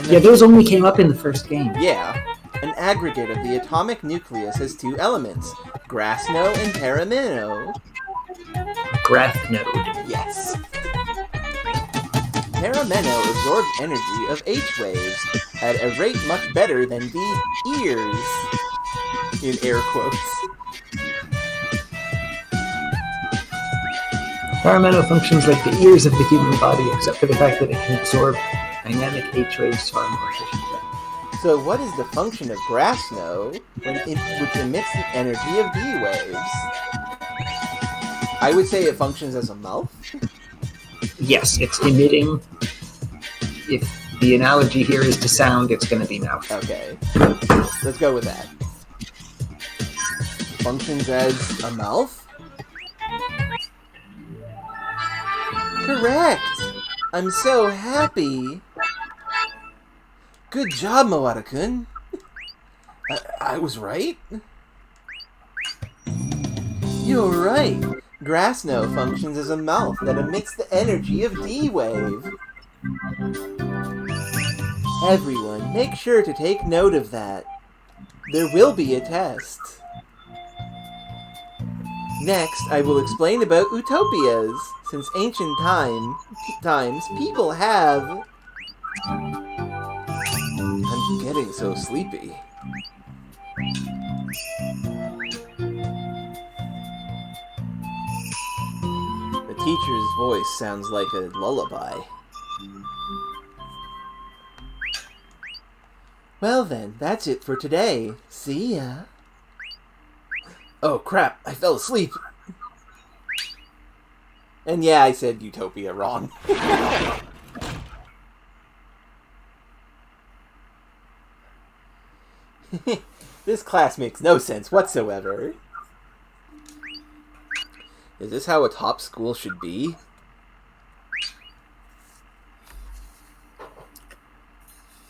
Yeah, those only came up in the first game. Yeah. An aggregate of the atomic nucleus has two elements, Grasno and Terramino. Graph node. Yes. Terrameno absorbs energy of H waves at a rate much better than the ears. In air quotes. Terrameno functions like the ears of the human body, except for the fact that it can absorb dynamic H waves far more efficiently. So what is the function of Grasno which emits the energy of D waves? I would say it functions as a mouth. Yes, it's emitting. If the analogy here is to sound, it's going to be mouth. Okay. Let's go with that. Functions as a mouth? Correct! I'm so happy! Good job, Mawata-kun! I was right? You're right! Grasno functions as a mouth that emits the energy of D-Wave. Everyone, make sure to take note of that. There will be a test. Next, I will explain about utopias. Since ancient times, people have... I'm getting so sleepy. teacher's voice sounds like a lullaby. Well then, that's it for today. See ya. Oh crap, I fell asleep. And yeah, I said Utopia wrong. This class makes no sense whatsoever. Is this how a top school should be?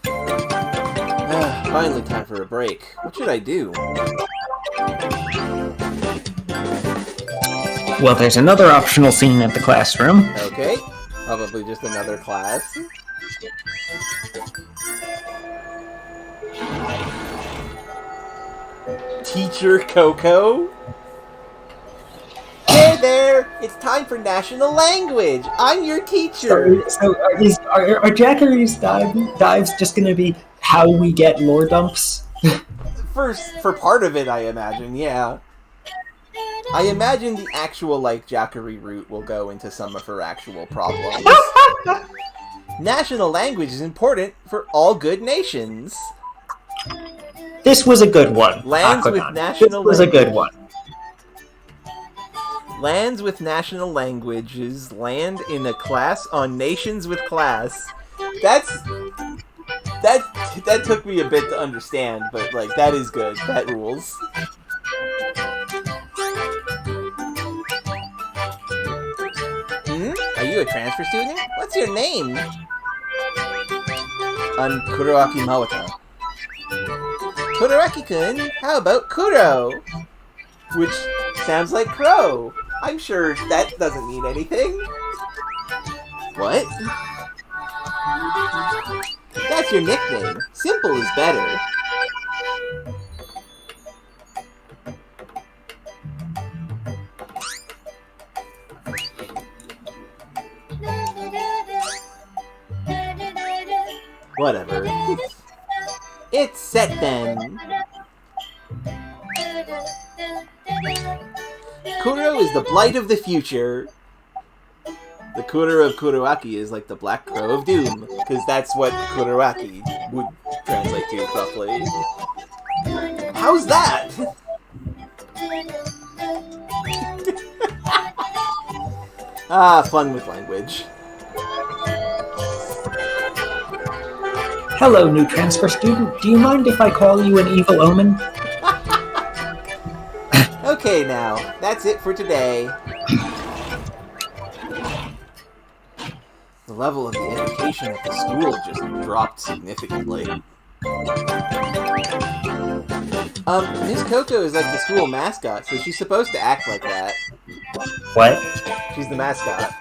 Finally time for a break. What should I do? Well, there's another optional scene at the classroom. Okay. Probably just another class. Teacher Coco? Hey there! It's time for national language! I'm your teacher! So are Jackery's dives just going to be how we get lore dumps? For part of it, I imagine, yeah. I imagine the actual, like, Jackery route will go into some of her actual problems. National language is important for all good nations. This was a good one. Lands with national This was a good one. Lands with national languages land in a class on nations with class. That took me a bit to understand, but like that is good. That rules. Are you a transfer student? What's your name? I'm Kuroaki Mawata. Kuroraki-kun, how about Kuro? Which sounds like crow. I'm sure that doesn't mean anything. What? That's your nickname. Simple is better. Whatever. It's set then. Kuro is the blight of the future. The Kuro of Kuroaki is like the Black Crow of Doom, because that's what Kuroaki would translate to roughly. How's that? Fun with language. Hello, new transfer student. Do you mind if I call you an evil omen? Okay now, that's it for today. The level of the education at the school just dropped significantly. Miss Coco is like the school mascot, so she's supposed to act like that. What? She's the mascot.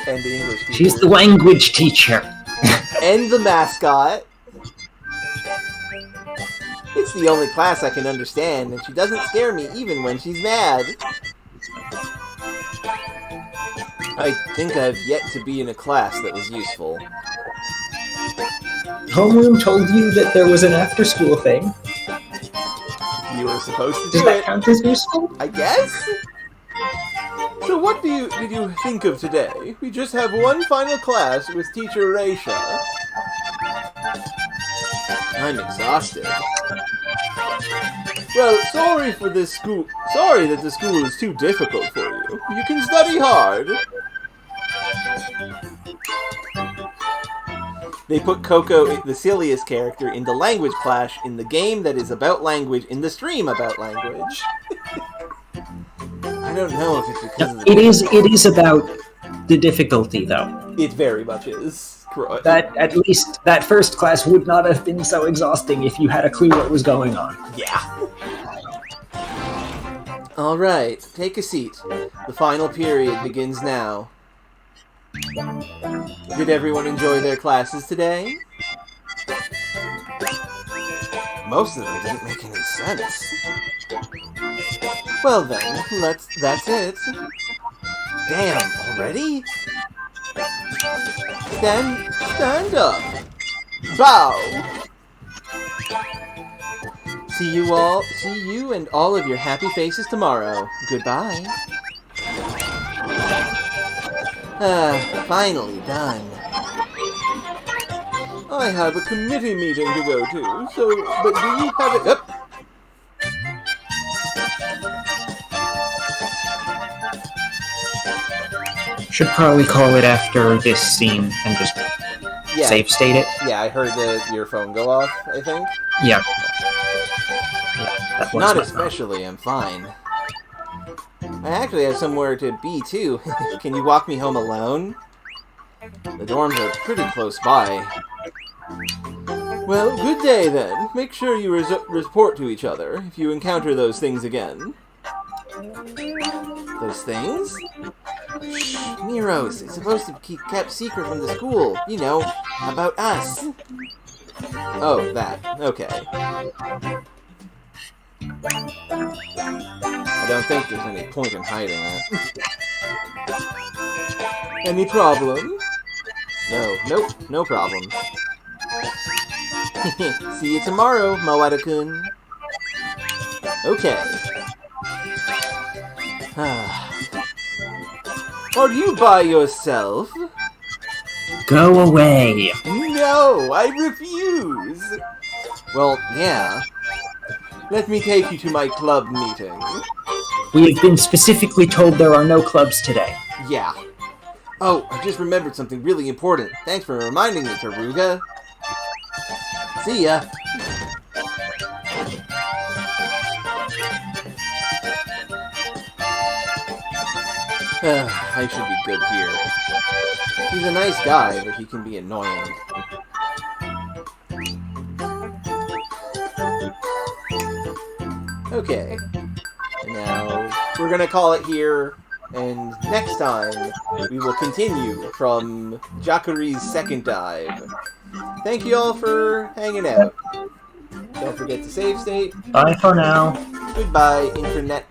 And the English teacher. She's the language teacher. And the mascot. It's the only class I can understand, and she doesn't scare me even when she's mad. I think I've yet to be in a class that was useful. Homeroom told you that there was an after-school thing. You were supposed to do Does that it. count as useful? I guess? So what did you think of today? We just have one final class with Teacher Reisha. I'm exhausted. Well, sorry that the school is too difficult for you. You can study hard. They put Coco, the silliest character, in the language clash in the game that is about language in the stream about language. I don't know if it's because of the... It is about the difficulty, though. It very much is. That, at least, that first class would not have been so exhausting if you had a clue what was going on. Yeah. Alright, take a seat. The final period begins now. Did everyone enjoy their classes today? Most of them didn't make any sense. Well then, that's it. Damn, already? Stand up. Bow. See you and all of your happy faces tomorrow. Goodbye. Finally done. I have a committee meeting to go to, so, but do you have it? Should probably call it after this scene and just save state it. Yeah, I heard your phone go off, I think. Yeah. That was Not my especially, I'm fine. I actually have somewhere to be, too. Can you walk me home alone? The dorms are pretty close by. Well, good day, then. Make sure you report to each other if you encounter those things again. Those things? Shh, Miros. It's supposed to be kept secret from the school. You know, about us. Oh, that. Okay. I don't think there's any point in hiding it. Any problem? No, nope, no problem. See you tomorrow, Mawada-kun. Okay. Are you by yourself? Go away. No, I refuse. Well, yeah. Let me take you to my club meeting. We have been specifically told there are no clubs today. Yeah. Oh, I just remembered something really important. Thanks for reminding me, Taruga. See ya. I should be good here. He's a nice guy, but he can be annoying. Okay. Now, we're gonna call it here, and next time, we will continue from Jacquery's second dive. Thank you all for hanging out. Don't forget to save state. Bye for now. Goodbye, Internet.